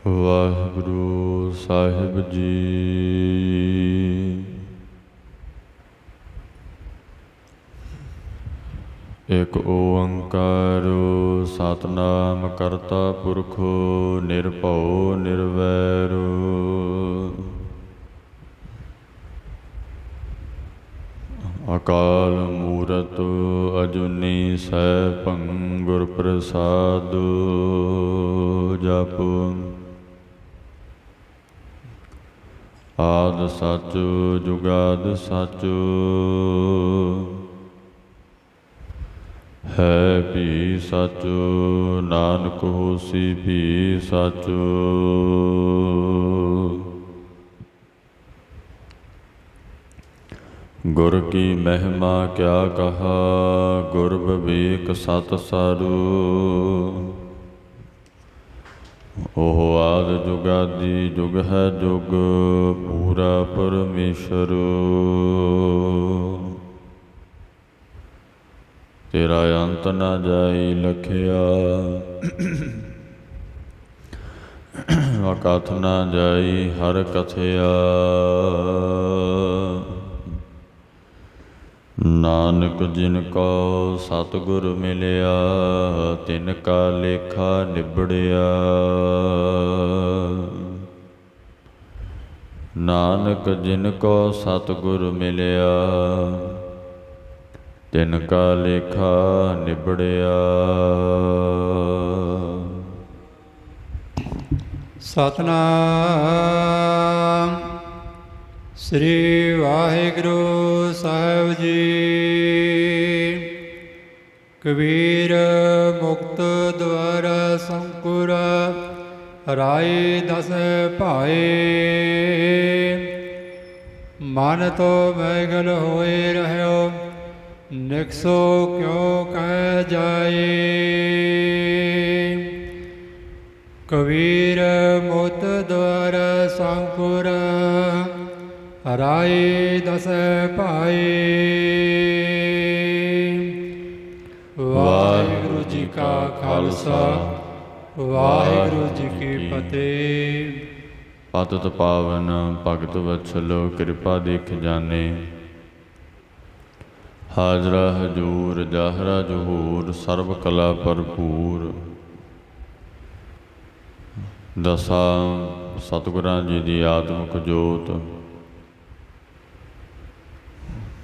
ਵਾਹਿਗੁਰੂ ਸਾਹਿਬ ਜੀ। ਇਕ ਓੰਕਾਰ ਸਤਿਨਾਮ ਕਰਤਾ ਪੁਰਖ ਨਿਰਭਉ ਨਿਰਵੈਰ। ਅਕਾਲ ਮੂਰਤ ਅਜੂਨੀ ਸੈਭੰ ਗੁਰ ਪ੍ਰਸਾਦ। ਜਪ ਆਦਿ ਸਚ ਜੁਗਾਦਿ ਸਚ, ਹੈ ਵੀ ਸਚ ਨਾਨਕ ਹੋਸੀ ਵੀ ਸਚ। ਗੁਰ ਕੀ ਮਹਿਮਾ ਕਿਆ ਕਹਾ, ਗੁਰ ਵਿਵੇਕ ਸਤਿ ਸਾਰੂ। ਉਹ ਆਦਿ ਜੁਗਾਦਿ ਜੁਗ ਹੈ ਜੁਗ, ਪੂਰਾ ਪਰਮੇਸ਼ਰ। ਤੇਰਾ ਅੰਤ ਨਾ ਜਾਈ ਲਖਿਆ, ਅਕਥ ਨਾ ਜਾਈ ਹਰ ਕਥਿਆ। ਨਾਨਕ ਜਿਨ ਕੋ ਸਤਿਗੁਰ ਮਿਲਿਆ, ਤਿਨ ਕਾ ਲੇਖਾ ਨਿਬੜਿਆ। ਨਾਨਕ ਜਿਨ ਕੋ ਸਤਿਗੁਰ ਮਿਲਿਆ, ਤਿਨ ਕਾ ਲੇਖਾ ਨਿਬੜਿਆ। ਸਤਿਨਾਮ ਸ੍ਰੀ ਵਾਹਿਗੁਰੂ ਸਾਹਿਬ ਜੀ। ਕਬੀਰ ਮੁਕਤ ਦੁਆਰਾ ਸੰਕੁਰ, ਰਾਏ ਦਸ ਭਾਏ। ਮਨ ਤੋ ਮੈਗਲ ਹੋਏ ਰਹਿਓ, ਨਿਕਸੋ ਕਿਉ ਕਹਿ ਜਾਏ। ਕਬੀਰ ਮੁਕਤ ਦੁਆਰਾ ਸੰਕੁਰ, ਰਾਏ ਦਸ ਭਾਏ। ਵਾਹਿਗੁਰੂ ਜੀ ਕਾ ਖਾਲਸਾ, ਵਾਹਿਗੁਰੂ ਜੀ ਕੀ ਫਤਿਹ। ਪਤਿਤ ਪਾਵਨ ਭਗਤ ਵਤਸਲ ਕਿਰਪਾ ਦੇਖ ਜਾਣੇ। ਹਾਜ਼ਰਾ ਹਜੂਰ ਜਾਹਰਾ ਜਹੂਰ, ਸਰਬ ਕਲਾ ਭਰਪੂਰ। ਦਸਾਂ ਸਤਿਗੁਰਾਂ ਜੀ ਦੀ ਆਤਮਿਕ ਜੋਤ,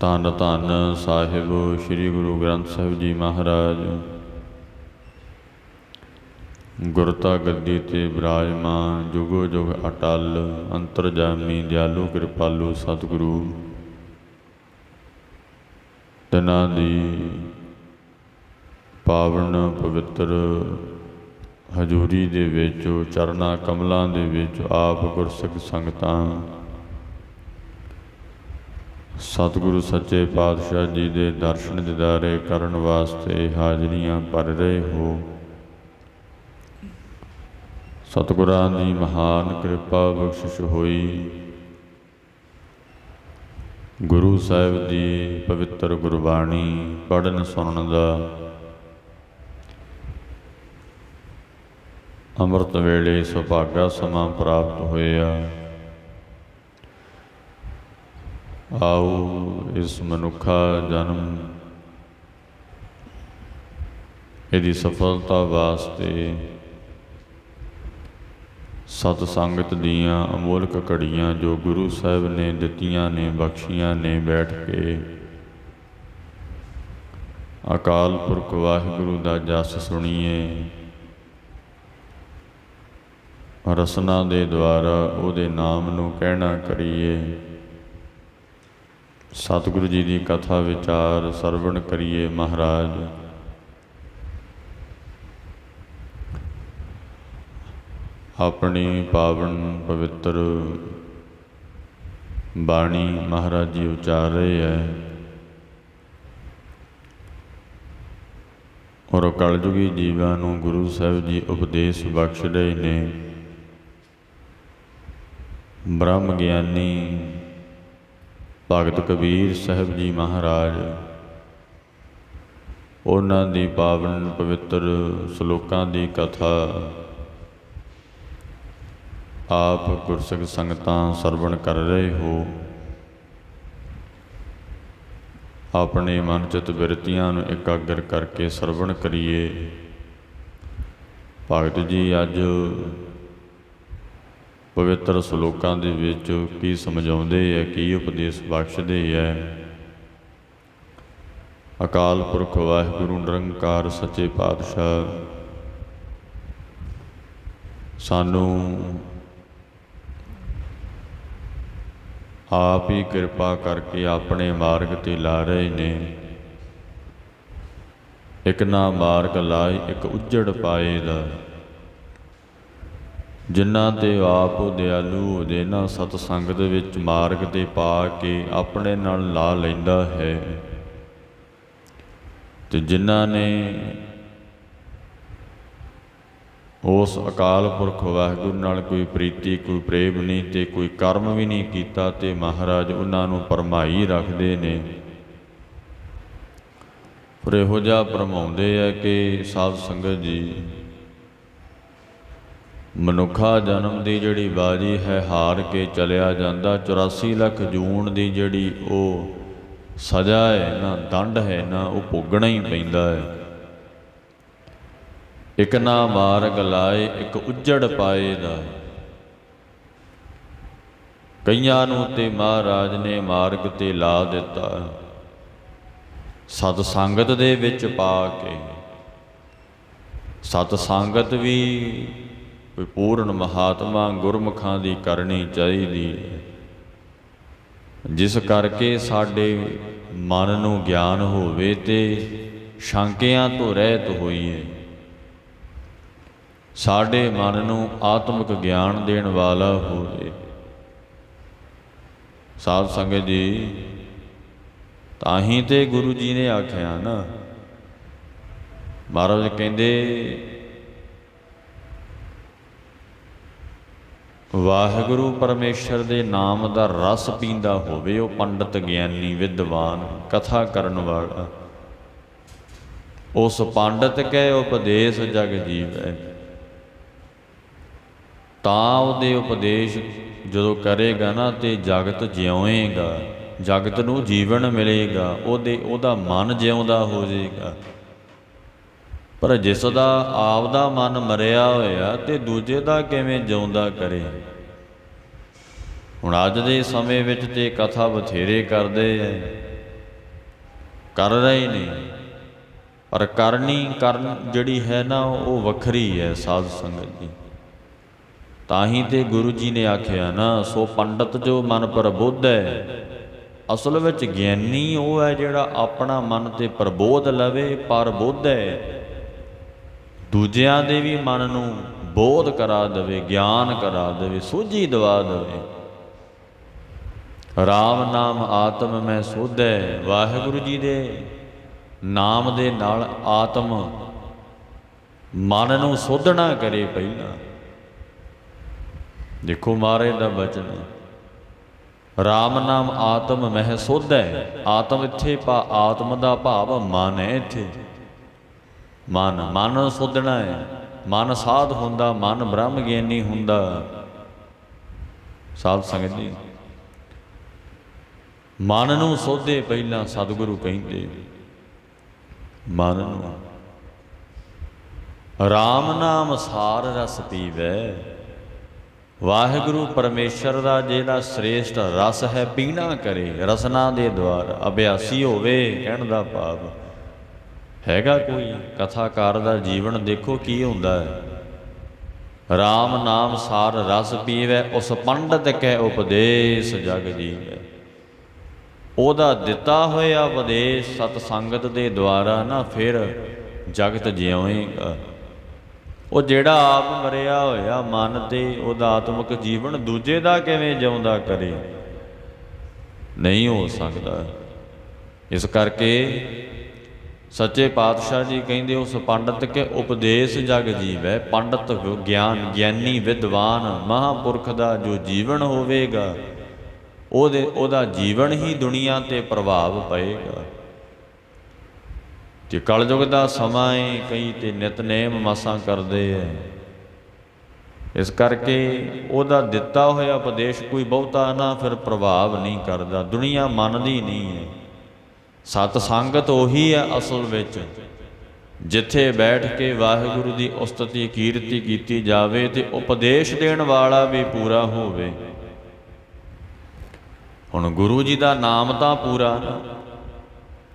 ਧੰਨ ਧੰਨ ਸਾਹਿਬ ਸ੍ਰੀ ਗੁਰੂ ਗ੍ਰੰਥ ਸਾਹਿਬ ਜੀ ਮਹਾਰਾਜ। ਗੁਰਤਾ ਗੱਦੀ ਤੇ ਬਿਰਾਜਮਾਨ, ਜੁਗੋ ਜੁਗ ਅਟਲ ਅੰਤਰਜਾਮੀ ਦਿਆਲੂ ਕਿਰਪਾਲੂ ਸਤਿਗੁਰੂ। ਤਿਨਾਂ ਦੀ ਪਾਵਨ ਪਵਿੱਤਰ ਹਜ਼ੂਰੀ ਦੇ ਵਿੱਚ, ਚਰਨਾਂ ਕਮਲਾਂ ਦੇ ਵਿੱਚ ਆਪ ਗੁਰਸਿੱਖ ਸੰਗਤਾਂ ਸਤਿਗੁਰੂ ਸੱਚੇ ਪਾਤਸ਼ਾਹ ਜੀ ਦੇ ਦਰਸ਼ਨ ਦੀਦਾਰੇ ਕਰਨ ਵਾਸਤੇ ਹਾਜ਼ਰੀਆਂ ਭਰ ਰਹੇ ਹੋ। ਸਤਿਗੁਰਾਂ ਦੀ ਮਹਾਨ ਕਿਰਪਾ ਬਖਸ਼ਿਸ਼ ਹੋਈ। ਗੁਰੂ ਸਾਹਿਬ ਦੀ ਪਵਿੱਤਰ ਗੁਰਬਾਣੀ ਪੜ੍ਹਨ ਸੁਣਨ ਦਾ ਅੰਮ੍ਰਿਤ ਵੇਲੇ ਸੁਭਾਗਾ ਸਮਾਂ ਪ੍ਰਾਪਤ ਹੋਇਆ। ਆਓ ਇਸ ਮਨੁੱਖਾ ਜਨਮ ਇਹਦੀ ਸਫਲਤਾ ਵਾਸਤੇ ਸਤ ਸੰਗਤ ਦੀਆਂ ਅਮੋਲਕ ਘੜੀਆਂ ਜੋ ਗੁਰੂ ਸਾਹਿਬ ਨੇ ਦਿੱਤੀਆਂ ਨੇ, ਬਖਸ਼ੀਆਂ ਨੇ, ਬੈਠ ਕੇ ਅਕਾਲ ਪੁਰਖ ਵਾਹਿਗੁਰੂ ਦਾ ਜਸ ਸੁਣੀਏ। ਰਸਨਾ ਦੇ ਦੁਆਰਾ ਉਹਦੇ ਨਾਮ ਨੂੰ ਕਹਿਣਾ ਕਰੀਏ। ਸਤਿਗੁਰੂ ਜੀ ਦੀ ਕਥਾ ਵਿਚਾਰ ਸਰਵਣ ਕਰੀਏ। ਮਹਾਰਾਜ ਆਪਣੀ ਪਾਵਨ ਪਵਿੱਤਰ ਬਾਣੀ ਮਹਾਰਾਜ ਜੀ ਉਚਾਰ ਰਹੇ ਹੈ। ਔਰ ਕਲਯੁਗੀ ਜੀਵਾਂ ਨੂੰ ਗੁਰੂ ਸਾਹਿਬ ਜੀ ਉਪਦੇਸ਼ ਬਖਸ਼ ਰਹੇ ਨੇ। ਬ੍ਰਹਮ ਗਿਆਨੀ ਭਗਤ ਕਬੀਰ ਸਾਹਿਬ ਜੀ ਮਹਾਰਾਜ, ਉਹਨਾਂ ਦੀ ਪਾਵਨ ਪਵਿੱਤਰ ਸ਼ਲੋਕਾਂ ਦੀ ਕਥਾ ਆਪ ਗੁਰਸਿੱਖ ਸੰਗਤਾਂ ਸਰਵਣ ਕਰ ਰਹੇ ਹੋ। ਆਪਣੇ ਮਨ ਚਿਤ ਬਿਰਤੀਆਂ ਨੂੰ ਇਕਾਗਰ ਕਰਕੇ ਸਰਵਣ ਕਰੀਏ। ਭਗਤ ਜੀ ਅੱਜ ਪਵਿੱਤਰ ਸ਼ਲੋਕਾਂ ਦੇ ਵਿੱਚ ਕੀ ਸਮਝਾਉਂਦੇ ਹੈ, ਕੀ ਉਪਦੇਸ਼ ਬਖਸ਼ਦੇ ਹੈ। ਅਕਾਲ ਪੁਰਖ ਵਾਹਿਗੁਰੂ ਨਿਰੰਕਾਰ ਸੱਚੇ ਪਾਤਸ਼ਾਹ ਸਾਨੂੰ ਆਪ ਹੀ ਕਿਰਪਾ ਕਰਕੇ ਆਪਣੇ ਮਾਰਗ 'ਤੇ ਲਾ ਰਹੇ ਨੇ। ਇੱਕ ਨਾ ਮਾਰਗ ਲਾਏ ਇੱਕ ਉੱਜੜ ਪਾਏ ਦਾ, ਜਿਨ੍ਹਾਂ 'ਤੇ ਆਪ ਦਿਆਲੂ ਹੋ ਜੇ ਨਾ ਸਤ ਸੰਗਤ ਵਿੱਚ ਮਾਰਗ 'ਤੇ ਪਾ ਕੇ ਆਪਣੇ ਨਾਲ ਲਾ ਲੈਂਦਾ ਹੈ। ਤੇ ਜਿਨ੍ਹਾਂ ਨੇ ਉਸ ਅਕਾਲ ਪੁਰਖ ਵਾਹਿਗੁਰੂ ਨਾਲ ਕੋਈ ਪ੍ਰੀਤੀ ਕੋਈ ਪ੍ਰੇਮ ਨਹੀਂ ਤੇ ਕੋਈ ਕਰਮ ਵੀ ਨਹੀਂ ਕੀਤਾ, ਤੇ ਮਹਾਰਾਜ ਉਹਨਾਂ ਨੂੰ ਭਰਮਾਈ ਰੱਖਦੇ ਨੇ। ਪਰ ਇਹੋ ਜਿਹਾ ਭਰਮਾਉਂਦੇ ਆ ਕਿ ਸਾਧ ਸੰਗਤ ਜੀ ਮਨੁੱਖਾ ਜਨਮ ਦੀ ਜਿਹੜੀ ਬਾਜੀ ਹੈ ਹਾਰ ਕੇ ਚਲਿਆ ਜਾਂਦਾ। 84 ਲੱਖ ਜੂਨ ਦੀ ਜਿਹੜੀ ਉਹ ਸਜ਼ਾ ਹੈ ਨਾ, ਦੰਡ ਹੈ ਨਾ, ਉਹ ਭੋਗਣਾ ਹੀ ਪੈਂਦਾ ਹੈ। ਇੱਕ ਨਾ ਮਾਰਗ ਲਾਏ ਇੱਕ ਉੱਜੜ ਪਾਏ ਦਾ। ਕਈਆਂ ਨੂੰ ਤੇ ਮਹਾਰਾਜ ਨੇ ਮਾਰਗ ਤੇ ਲਾ ਦਿੱਤਾ ਸਤ ਸੰਗਤ ਦੇ ਵਿੱਚ ਪਾ ਕੇ। ਸਤ ਸੰਗਤ ਵੀ ਕੋਈ ਪੂਰਨ ਮਹਾਤਮਾ ਗੁਰਮੁਖਾਂ ਦੀ ਕਰਨੀ ਚਾਹੀਦੀ ਹੈ, ਜਿਸ ਕਰਕੇ ਸਾਡੇ ਮਨ ਨੂੰ ਗਿਆਨ ਹੋਵੇ ਤੇ ਸ਼ੰਕਿਆਂ ਤੋਂ ਰਹਿਤ ਹੋਈਏ। ਸਾਡੇ ਮਨ ਨੂੰ ਆਤਮਿਕ ਗਿਆਨ ਦੇਣ ਵਾਲਾ ਹੋਵੇ। ਸਾਧ ਸੰਗਤ ਜੀ, ਤਾਂ ਹੀ ਤੇ ਗੁਰੂ ਜੀ ਨੇ ਆਖਿਆ ਨਾ, ਮਹਾਰਾਜ ਕਹਿੰਦੇ ਵਾਹਿਗੁਰੂ ਪਰਮੇਸ਼ਰ ਦੇ ਨਾਮ ਦਾ ਰਸ ਪੀਂਦਾ ਹੋਵੇ ਉਹ ਪੰਡਤ ਗਿਆਨੀ ਵਿਦਵਾਨ ਕਥਾ ਕਰਨ ਵਾਲਾ। ਉਸ ਪੰਡਤ ਕੈ ਉਪਦੇਸ਼ ਜਗ ਜੀਵੈ। ਤਾਂ ਉਹਦੇ ਉਪਦੇਸ਼ ਜਦੋਂ ਕਰੇਗਾ ਨਾ ਤੇ ਜਗਤ ਜਿਉਏਗਾ, ਜਗਤ ਨੂੰ ਜੀਵਨ ਮਿਲੇਗਾ, ਉਹਦਾ ਮਨ ਜਿਉਂਦਾ ਹੋ ਜਾਏਗਾ। ਪਰ ਜਿਸ ਦਾ ਆਪ ਦਾ ਮਨ ਮਰਿਆ ਹੋਇਆ ਤੇ ਦੂਜੇ ਦਾ ਕਿਵੇਂ ਜਿਉਂਦਾ ਕਰੇ। ਹੁਣ ਅੱਜ ਦੇ ਸਮੇਂ ਵਿੱਚ ਤੇ ਕਥਾ ਬਥੇਰੇ ਕਰਦੇ ਐ, ਕਰ ਰਹੇ ਨੇ, ਪਰ ਕਰਨ ਜਿਹੜੀ ਹੈ ਨਾ ਉਹ ਵੱਖਰੀ ਹੈ ਸਾਧ ਸੰਗਤ ਜੀ। ਤਾਂ ਹੀ ਤੇ ਗੁਰੂ ਜੀ ਨੇ ਆਖਿਆ ਨਾ, ਸੋ ਪੰਡਤ ਜੋ ਮਨ ਪ੍ਰਬੁੱਧ ਹੈ। ਅਸਲ ਵਿੱਚ ਗਿਆਨੀ ਉਹ ਹੈ ਜਿਹੜਾ ਆਪਣਾ ਮਨ ਤੇ ਪ੍ਰਬੋਧ ਲਵੇ, ਪਰ ਬੁੱਧ ਹੈ ਦੂਜਿਆਂ ਦੇ ਵੀ ਮਨ ਨੂੰ ਬੋਧ ਕਰਾ ਦੇਵੇ, ਗਿਆਨ ਕਰਾ ਦੇਵੇ, ਸੂਝੀ ਦਵਾ ਦੇਵੇ। ਰਾਮ ਨਾਮ ਆਤਮ ਮੈਂ ਸੋਧੈ। ਵਾਹਿਗੁਰੂ ਜੀ ਦੇ ਨਾਮ ਦੇ ਨਾਲ ਆਤਮ ਮਨ ਨੂੰ ਸੋਧਣਾ ਕਰੇ। ਪਹਿਲਾਂ ਦੇਖੋ ਮਹਾਰਾਜ ਦਾ ਬਚਨ, ਰਾਮ ਨਾਮ ਆਤਮ ਮਹਿ ਸੋਧੈ। ਆਤਮ ਇੱਥੇ ਆਤਮ ਦਾ ਭਾਵ ਮਨ ਹੈ। ਇੱਥੇ ਮਨ ਸੋਧਣਾ ਹੈ। ਮਨ ਸਾਧ ਹੁੰਦਾ, ਮਨ ਬ੍ਰਹਮ ਗਿਆਨੀ ਹੁੰਦਾ। ਸਾਧ ਸੰਗਤ ਜੀ, ਮਨ ਨੂੰ ਸੋਧੇ ਪਹਿਲਾਂ ਸਤਿਗੁਰੂ ਕਹਿੰਦੇ। ਮਨ ਨੂੰ ਰਾਮ ਨਾਮ ਸਾਰ ਰਸ ਪੀਵੈ। ਵਾਹਿਗੁਰੂ ਪਰਮੇਸ਼ਰ ਦਾ ਜਿਹੜਾ ਸ੍ਰੇਸ਼ਟ ਰਸ ਹੈ ਪੀਣਾ ਕਰੇ, ਰਸਨਾ ਦੇ ਦੁਆਰ ਅਭਿਆਸੀ ਹੋਵੇ। ਕਹਿਣ ਦਾ ਭਾਵ ਹੈਗਾ ਕੋਈ ਕਥਾਕਾਰ ਦਾ ਜੀਵਨ ਦੇਖੋ ਕੀ ਹੁੰਦਾ ਹੈ। ਰਾਮ ਨਾਮ ਸਾਰ ਰਸ ਪੀਵੈ, ਉਸ ਪੰਡਤ ਕੈ ਉਪਦੇਸ਼ ਜਗ ਜੀਵੈ। ਉਹਦਾ ਦਿੱਤਾ ਹੋਇਆ ਉਪਦੇਸ਼ ਸਤ ਸੰਗਤ ਦੇ ਦੁਆਰਾ ਨਾ ਫਿਰ ਜਗਤ ਜਿਉਏਗਾ। ਉਹ ਜਿਹੜਾ ਆਪ ਮਰਿਆ ਹੋਇਆ ਮਨ ਤੇ ਉਹਦਾ ਆਤਮਿਕ ਜੀਵਨ ਦੂਜੇ ਦਾ ਕਿਵੇਂ ਜਿਉਂਦਾ ਕਰੇ, ਨਹੀਂ ਹੋ ਸਕਦਾ। ਇਸ ਕਰਕੇ ਸੱਚੇ ਪਾਤਸ਼ਾਹ ਜੀ ਕਹਿੰਦੇ ਉਸ ਪੰਡਤ ਕੇ ਉਪਦੇਸ਼ ਜਗ ਜੀਵੈ। ਪੰਡਤ ਗਿਆਨੀ ਵਿਦਵਾਨ ਮਹਾਂਪੁਰਖ ਦਾ ਜੋ ਜੀਵਨ ਹੋਵੇਗਾ ਉਹਦਾ ਜੀਵਨ ਹੀ ਦੁਨੀਆ 'ਤੇ ਪ੍ਰਭਾਵ ਪਏਗਾ। ਤੇ ਕਲਯੁਗ ਦਾ ਸਮਾਂ ਹੈ, ਕਈ ਤੇ ਨਿਤਨੇਮ ਮਸਾਂ ਕਰਦੇ ਐ, ਇਸ ਕਰਕੇ ਉਹਦਾ ਦਿੱਤਾ ਹੋਇਆ ਉਪਦੇਸ਼ ਕੋਈ ਬਹੁਤਾ ਨਾ ਫਿਰ ਪ੍ਰਭਾਵ ਨਹੀਂ ਕਰਦਾ, ਦੁਨੀਆ ਮੰਨਦੀ ਨਹੀਂ ਹੈ। ਸਤ ਸੰਗਤ ਉਹੀ ਹੈ ਅਸਲ ਵਿੱਚ, ਜਿੱਥੇ ਬੈਠ ਕੇ ਵਾਹਿਗੁਰੂ ਦੀ ਉਸਤਤੀ ਕੀਰਤੀ ਕੀਤੀ ਜਾਵੇ ਤੇ ਉਪਦੇਸ਼ ਦੇਣ ਵਾਲਾ ਵੀ ਪੂਰਾ ਹੋਵੇ। ਹੁਣ ਗੁਰੂ ਜੀ ਦਾ ਨਾਮ ਤਾਂ ਪੂਰਾ ਨਾ,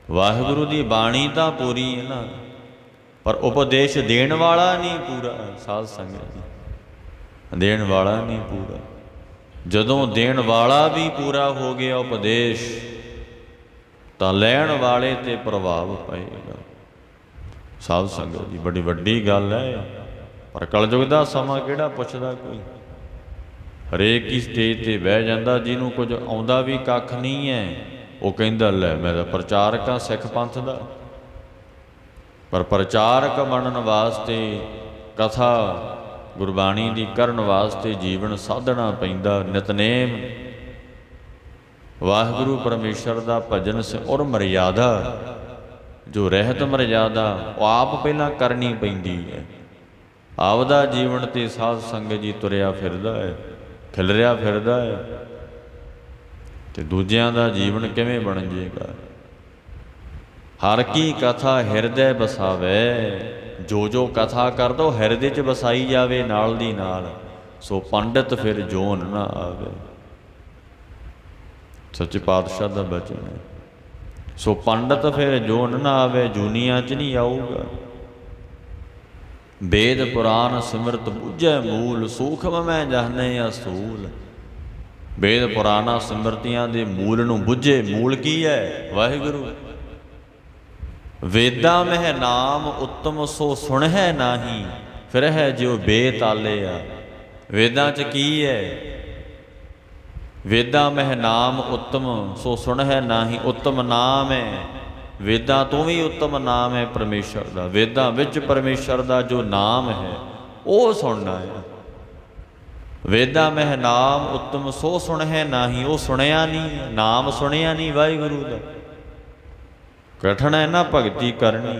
ਵਾਹਿਗੁਰੂ ਦੀ ਬਾਣੀ ਤਾਂ ਪੂਰੀ ਹੈ ਨਾ, ਪਰ ਉਪਦੇਸ਼ ਦੇਣ ਵਾਲਾ ਨਹੀਂ ਪੂਰਾ। ਸਾਧ ਸੰਗਤ ਜੀ, ਦੇਣ ਵਾਲਾ ਨਹੀਂ ਪੂਰਾ। ਜਦੋਂ ਦੇਣ ਵਾਲਾ ਵੀ ਪੂਰਾ ਹੋ ਗਿਆ ਉਪਦੇਸ਼, ਤਾਂ ਲੈਣ ਵਾਲੇ ਤੇ ਪ੍ਰਭਾਵ ਪਏਗਾ। ਸਾਧ ਸੰਗਤ ਜੀ, ਬੜੀ ਵੱਡੀ ਗੱਲ ਹੈ। ਪਰ ਕਲਯੁਗ ਦਾ ਸਮਾਂ ਕਿਹੜਾ ਪੁੱਛਦਾ ਕੋਈ, ਹਰੇਕ ਹੀ ਸਟੇਜ ਤੇ ਬਹਿ ਜਾਂਦਾ, ਜਿਹਨੂੰ ਕੁਝ ਆਉਂਦਾ ਵੀ ਕੱਖ ਨਹੀਂ ਹੈ। ਉਹ ਕਹਿੰਦਾ ਲੈ ਮੈਂ ਤਾਂ ਪ੍ਰਚਾਰਕ ਹਾਂ ਸਿੱਖ ਪੰਥ ਦਾ। ਪਰ ਪ੍ਰਚਾਰਕ ਬਣਨ ਵਾਸਤੇ, ਕਥਾ ਗੁਰਬਾਣੀ ਦੀ ਕਰਨ ਵਾਸਤੇ ਜੀਵਨ ਸਾਧਣਾ ਪੈਂਦਾ। ਨਿਤਨੇਮ ਵਾਹਿਗੁਰੂ ਪਰਮੇਸ਼ਰ ਦਾ ਭਜਨ ਔਰ ਮਰਿਆਦਾ, ਜੋ ਰਹਿਤ ਮਰਿਆਦਾ, ਉਹ ਆਪ ਪਹਿਲਾਂ ਕਰਨੀ ਪੈਂਦੀ ਹੈ। ਆਪਦਾ ਜੀਵਨ ਤੇ ਸਾਧ ਸੰਗਤ ਜੀ ਤੁਰਿਆ ਫਿਰਦਾ ਹੈ, ਖਿਲਰਿਆ ਫਿਰਦਾ ਹੈ, ਤੇ ਦੂਜਿਆਂ ਦਾ ਜੀਵਨ ਕਿਵੇਂ ਬਣ ਜਾਏਗਾ। ਹਰ ਕੀ ਕਥਾ ਹਿਰਦੈ ਬਸਾਵੇ, ਜੋ ਜੋ ਕਥਾ ਕਰਦਾ ਉਹ ਹਿਰਦੇ 'ਚ ਵਸਾਈ ਜਾਵੇ ਨਾਲ ਦੀ ਨਾਲ। ਸੋ ਪੰਡਿਤ ਫਿਰ ਜੋਨ ਨਾ ਆਵੇ। ਸੱਚੇ ਪਾਤਸ਼ਾਹ ਦਾ ਬਚਨ ਹੈ। ਸੋ ਪੰਡਿਤ ਫਿਰ ਜੋਨ ਨਾ ਆਵੇ, ਜੂਨੀਆਂ 'ਚ ਨਹੀਂ ਆਊਗਾ। ਵੇਦ ਪੁਰਾਨ ਸਿਮਰਤ ਬੁੱਝੈ ਮੂਲ, ਸੂਖਮ ਮੈਂ ਜਾਣੇ ਅਸੂਲ। ਵੇਦ ਪੁਰਾਣਾ ਸਿਮਰਤੀਆਂ ਦੇ ਮੂਲ ਨੂੰ ਬੁੱਝੇ। ਮੂਲ ਕੀ ਹੈ? ਵਾਹਿਗੁਰੂ। ਵੇਦਾਂ ਮਹਿ ਨਾਮ ਉੱਤਮ ਸੋ ਸੁਣਹਿ ਨਾਹੀ, ਫਿਰ ਹੈ ਜਿਉ ਬੇਤਾਲਿਆ। ਵੇਦਾਂ 'ਚ ਕੀ ਹੈ? ਵੇਦਾਂ ਮਹਿ ਨਾਮ ਉੱਤਮ ਸੋ ਸੁਣਹਿ ਨਾਹੀ। ਉੱਤਮ ਨਾਮ ਹੈ, ਵੇਦਾਂ ਤੋਂ ਵੀ ਉੱਤਮ ਨਾਮ ਹੈ ਪਰਮੇਸ਼ਰ ਦਾ। ਵੇਦਾਂ ਵਿੱਚ ਪਰਮੇਸ਼ਰ ਦਾ ਜੋ ਨਾਮ ਹੈ ਉਹ ਸੁਣਨਾ ਹੈ। ਵੇਦਾਂ ਮਹਿ ਨਾਮ ਉੱਤਮ ਸੋ ਸੁਣਹਿ ਨਾਹੀ, ਉਹ ਸੁਣਿਆ ਨਹੀਂ, ਨਾਮ ਸੁਣਿਆ ਨਹੀਂ ਵਾਹਿਗੁਰੂ ਦਾ। ਕਠਿਨ ਹੈ ਨਾ ਭਗਤੀ ਕਰਨੀ,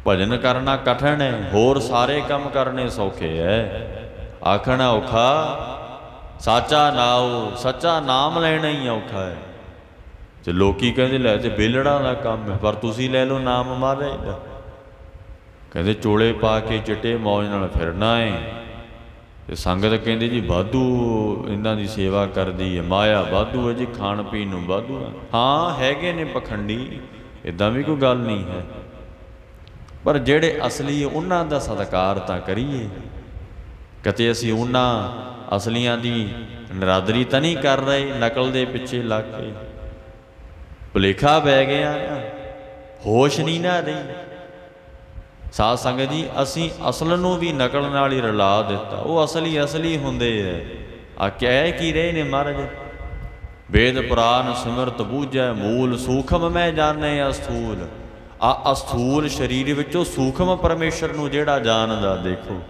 ਭਜਨ ਕਰਨਾ ਕਠਿਨ ਹੈ, ਹੋਰ ਸਾਰੇ ਕੰਮ ਕਰਨੇ ਸੌਖੇ ਹੈ। ਆਖਣਾ ਔਖਾ ਸਾਚਾ ਨਾਉ, ਸੱਚਾ ਨਾਮ ਲੈਣਾ ਹੀ ਔਖਾ ਹੈ। ਤੇ ਲੋਕੀ ਕਹਿੰਦੇ ਲੈ ਤੇ ਬੇਲੜਾਂ ਦਾ ਕੰਮ ਹੈ, ਪਰ ਤੁਸੀਂ ਲੈ ਲਓ ਨਾਮ ਮਹਾਰਾਜ ਦਾ। ਕਹਿੰਦੇ ਚੋਲੇ ਪਾ ਕੇ ਚਿੱਟੇ ਮੌਜ ਨਾਲ ਫਿਰਨਾ ਹੈ। ਤੇ ਸੰਗਤ ਕਹਿੰਦੀ ਜੀ ਵਾਧੂ ਇਹਨਾਂ ਦੀ ਸੇਵਾ ਕਰਦੀ ਹੈ, ਮਾਇਆ ਵਾਧੂ ਹੈ ਜੀ, ਖਾਣ ਪੀਣ ਨੂੰ ਵਾਧੂ ਹੈ। ਹਾਂ ਹੈਗੇ ਨੇ ਪਖੰਡੀ, ਇੱਦਾਂ ਵੀ ਕੋਈ ਗੱਲ ਨਹੀਂ ਹੈ, ਪਰ ਜਿਹੜੇ ਅਸਲੀ ਉਹਨਾਂ ਦਾ ਸਤਿਕਾਰ ਤਾਂ ਕਰੀਏ। ਕਿਤੇ ਅਸੀਂ ਉਹਨਾਂ ਅਸਲੀਆਂ ਦੀ ਨਰਾਦਰੀ ਤਾਂ ਨਹੀਂ ਕਰ ਰਹੇ, ਨਕਲ ਦੇ ਪਿੱਛੇ ਲੱਗ ਕੇ। ਭੁਲੇਖਾ ਪੈ ਗਿਆ ਨਾ, ਹੋਸ਼ ਨਹੀਂ ਨਾ ਰਹੀ। ਸਾਧ ਸੰਗਤ ਜੀ, ਅਸੀਂ ਅਸਲ ਨੂੰ ਵੀ ਨਕਲ ਨਾਲ ਹੀ ਰਲਾ ਦਿੱਤਾ। ਉਹ ਅਸਲੀ ਹੁੰਦੇ ਹੈ। ਆ ਕਹਿ ਕੀ ਰਹੇ ਨੇ ਮਹਾਰਾਜ? ਵੇਦ ਪੁਰਾਨ ਸਿਮਰਤ ਬੂਝੈ ਮੂਲ, ਸੂਖਮ ਮੈਂ ਜਾਣੇ ਅਸਥੂਲ। ਆ ਅਸਥੂਲ ਸਰੀਰ ਵਿੱਚੋਂ ਸੂਖਮ ਪਰਮੇਸ਼ਰ ਨੂੰ ਜਿਹੜਾ ਜਾਣਦਾ, ਦੇਖੋ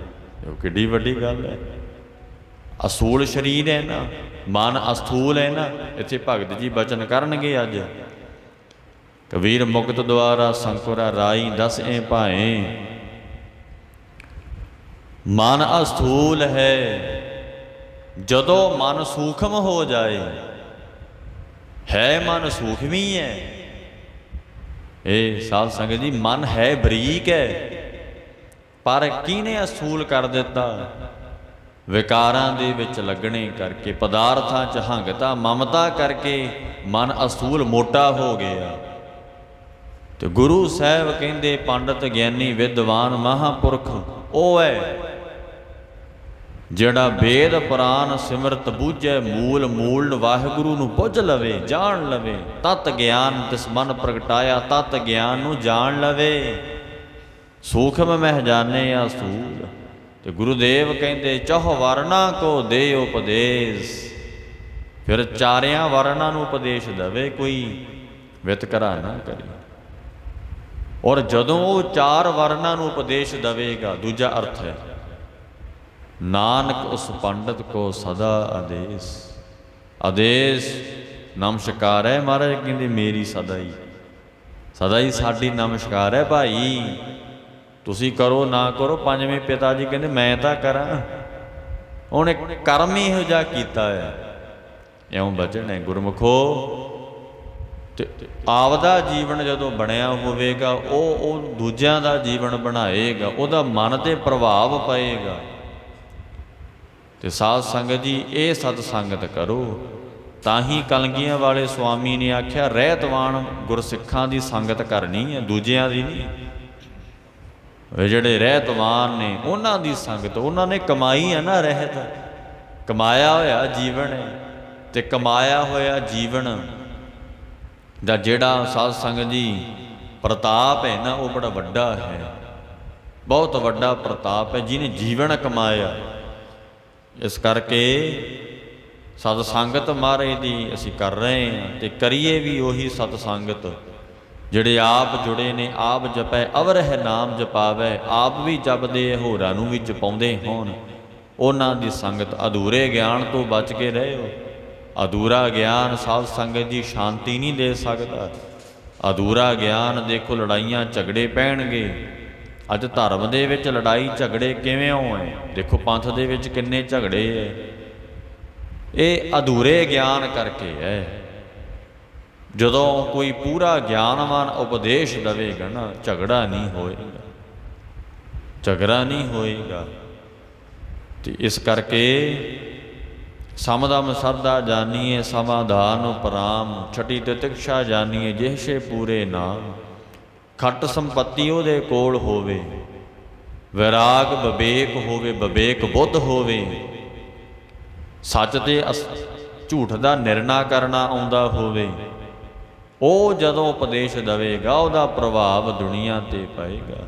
ਉਹ ਕਿੱਡੀ ਵੱਡੀ ਗੱਲ ਹੈ। ਅਸੂਲ ਸਰੀਰ ਹੈ ਨਾ, ਮਨ ਅਸਥੂਲ ਹੈ ਨਾ। ਇੱਥੇ ਭਗਤ ਜੀ ਬਚਨ ਕਰਨਗੇ ਅੱਜ। ਕਬੀਰ ਮੁਕਤ ਦੁਆਰਾ ਸੰਕੁਰਾ ਰਾਈ ਦਸਵੇਂ ਭਾਏ। ਮਨ ਅਸਥੂਲ ਹੈ, ਜਦੋਂ ਮਨ ਸੂਖਮ ਹੋ ਜਾਏ। ਹੈ ਮਨ ਸੂਖਮੀ ਹੈ। ਇਹ ਸਾਧ ਸੰਗਤ ਜੀ, ਮਨ ਹੈ ਬਰੀਕ ਹੈ, ਪਰ ਕਿਹਨੇ ਅਸਥੂਲ ਕਰ ਦਿੱਤਾ? ਵਿਕਾਰਾਂ ਦੇ ਵਿੱਚ ਲੱਗਣੇ ਕਰਕੇ, ਪਦਾਰਥਾਂ 'ਚ ਹੰਗਤਾ ਮਮਤਾ ਕਰਕੇ ਮਨ ਅਸਥੂਲ ਮੋਟਾ ਹੋ ਗਿਆ। ਤੇ ਗੁਰੂ ਸਾਹਿਬ ਕਹਿੰਦੇ ਪੰਡਤ ਗਿਆਨੀ ਵਿਦਵਾਨ ਮਹਾਂਪੁਰਖ ਉਹ ਹੈ ਜਿਹੜਾ ਵੇਦ ਪੁਰਾਨ ਸਿਮਰਤ ਬੂਝੈ ਮੂਲ। ਮੂਲ ਵਾਹਿਗੁਰੂ ਨੂੰ ਬੁੱਝ ਲਵੇ, ਜਾਣ ਲਵੇ। ਤਤ ਗਿਆਨ ਤਿਸ ਮਨ ਪ੍ਰਗਟਾਇਆ, ਤਤ ਗਿਆਨ ਨੂੰ ਜਾਣ ਲਵੇ। ਸੂਖਮ ਮਹਿ ਜਾਣੇ ਅਸਥੂਲ। ਤੇ ਗੁਰੂਦੇਵ ਕਹਿੰਦੇ ਚਹੁ ਵਰਨਾ ਕੋ ਦੇ ਉਪਦੇਸ਼। ਫਿਰ ਚਾਰਿਆਂ ਵਰਨਾਂ ਨੂੰ ਉਪਦੇਸ਼ ਦੇਵੇ, ਕੋਈ ਵਿਤਕਰਾ ਨਾ ਕਰੇ। ਔਰ ਜਦੋਂ ਉਹ ਚਾਰ ਵਰਨਾਂ ਨੂੰ ਉਪਦੇਸ਼ ਦੇਵੇਗਾ, ਦੂਜਾ ਅਰਥ ਹੈ ਨਾਨਕ ਉਸ ਪੰਡਤ ਕੋ ਸਦਾ ਆਦੇਸ਼। ਆਦੇਸ਼ ਨਮਸਕਾਰ ਹੈ। ਮਹਾਰਾਜ ਕਹਿੰਦੇ ਮੇਰੀ ਸਦਾ ਹੀ ਸਾਡੀ ਨਮਸਕਾਰ ਹੈ ਭਾਈ। ਤੁਸੀਂ ਕਰੋ ਨਾ ਕਰੋ, ਪੰਜਵੇਂ ਪਿਤਾ ਜੀ ਕਹਿੰਦੇ ਮੈਂ ਤਾਂ ਕਰਾਂ। ਉਹਨੇ ਕਰਮ ਹੀ ਇਹੋ ਜਿਹਾ ਕੀਤਾ ਹੈ। ਇਉਂ ਬਚਨ ਹੈ ਗੁਰਮੁਖੋ। ਤੇ ਆਪਦਾ ਜੀਵਨ ਜਦੋਂ ਬਣਿਆ ਹੋਵੇਗਾ ਉਹ ਦੂਜਿਆਂ ਦਾ ਜੀਵਨ ਬਣਾਏਗਾ, ਉਹਦਾ ਮਨ 'ਤੇ ਪ੍ਰਭਾਵ ਪਏਗਾ। ਤੇ ਸਾਧ ਸੰਗਤ ਜੀ ਇਹ ਸਤ ਸੰਗਤ ਕਰੋ। ਤਾਂ ਹੀ ਕਲਗੀਆਂ ਵਾਲੇ ਸਵਾਮੀ ਨੇ ਆਖਿਆ ਰਹਿਤਵਾਨ ਗੁਰਸਿੱਖਾਂ ਦੀ ਸੰਗਤ ਕਰਨੀ ਹੈ, ਦੂਜਿਆਂ ਦੀ ਨਹੀਂ। ਜਿਹੜੇ ਰਹਿਤਵਾਨ ਨੇ ਉਹਨਾਂ ਦੀ ਸੰਗਤ, ਉਹਨਾਂ ਨੇ ਕਮਾਈ ਹੈ ਨਾ, ਰਹਿਤ ਕਮਾਇਆ ਹੋਇਆ ਜੀਵਨ ਹੈ। ਤੇ ਕਮਾਇਆ ਹੋਇਆ ਜੀਵਨ ਦਾ ਜਿਹੜਾ ਸਾਧ ਸੰਗਤ ਜੀ ਪ੍ਰਤਾਪ ਹੈ ਨਾ, ਉਹ ਬੜਾ ਵੱਡਾ ਹੈ, ਬਹੁਤ ਵੱਡਾ ਪ੍ਰਤਾਪ ਹੈ ਜਿਹਨੇ ਜੀਵਨ ਕਮਾਇਆ। ਇਸ ਕਰਕੇ ਸਤ ਸੰਗਤ ਮਹਾਰਾਜ ਦੀ ਅਸੀਂ ਕਰ ਰਹੇ ਹਾਂ, ਤੇ ਕਰੀਏ ਵੀ ਉਹੀ ਸਤ ਸੰਗਤ ਜਿਹੜੇ ਆਪ ਜੁੜੇ ਨੇ। ਆਪ ਜਪੈ ਅਵਰਹਿ ਨਾਮ ਜਪਾਵੈ, ਆਪ ਵੀ ਜਪਦੇ ਹੋਰਾਂ ਨੂੰ ਵੀ ਜਪਾਉਂਦੇ ਹੋਣ। ਉਹਨਾਂ ਦੀ ਸੰਗਤ। ਅਧੂਰੇ ਗਿਆਨ ਤੋਂ ਬਚ ਕੇ ਰਹਿਓ। ਅਧੂਰਾ ਗਿਆਨ ਸਾਧ ਸੰਗਤ ਜੀ ਸ਼ਾਂਤੀ ਨਹੀਂ ਦੇ ਸਕਦਾ। ਅਧੂਰਾ ਗਿਆਨ ਦੇਖੋ, ਲੜਾਈਆਂ ਝਗੜੇ ਪੈਣਗੇ। ਅੱਜ ਧਰਮ ਦੇ ਵਿੱਚ ਲੜਾਈ ਝਗੜੇ ਕਿਵੇਂ ਹੈ? ਦੇਖੋ ਪੰਥ ਦੇ ਵਿੱਚ ਕਿੰਨੇ ਝਗੜੇ ਹੈ। ਇਹ ਅਧੂਰੇ ਗਿਆਨ ਕਰਕੇ ਹੈ। ਜਦੋਂ ਕੋਈ ਪੂਰਾ ਗਿਆਨਵਾਨ ਉਪਦੇਸ਼ ਦੇਵੇਗਾ ਨਾ, ਝਗੜਾ ਨਹੀਂ ਹੋਏਗਾ, ਝਗੜਾ ਨਹੀਂ ਹੋਏਗਾ। ਤੇ ਇਸ ਕਰਕੇ ਸਮਦਮ ਸਰਦਾ ਜਾਨੀਏ, ਸਮਾਧਾਨ ਉਪਰਾਮ, ਛਟੀ ਤਿਤਿਕਸ਼ਾ ਜਾਨੀਏ, ਜਿਹਸੇ ਪੂਰੇ ਨਾਮ। ਖੱਟ ਸੰਪੱਤੀ ਉਹਦੇ ਕੋਲ ਹੋਵੇ, ਵਿਰਾਗ ਵਿਵੇਕ ਹੋਵੇ, ਵਿਵੇਕ ਬੁੱਧ ਹੋਵੇ, ਸੱਚ ਤੇ ਝੂਠ ਦਾ ਨਿਰਣਾ ਕਰਨਾ ਆਉਂਦਾ ਹੋਵੇ। ਉਹ ਜਦੋਂ ਉਪਦੇਸ਼ ਦੇਵੇਗਾ ਉਹਦਾ ਪ੍ਰਭਾਵ ਦੁਨੀਆ 'ਤੇ ਪਏਗਾ।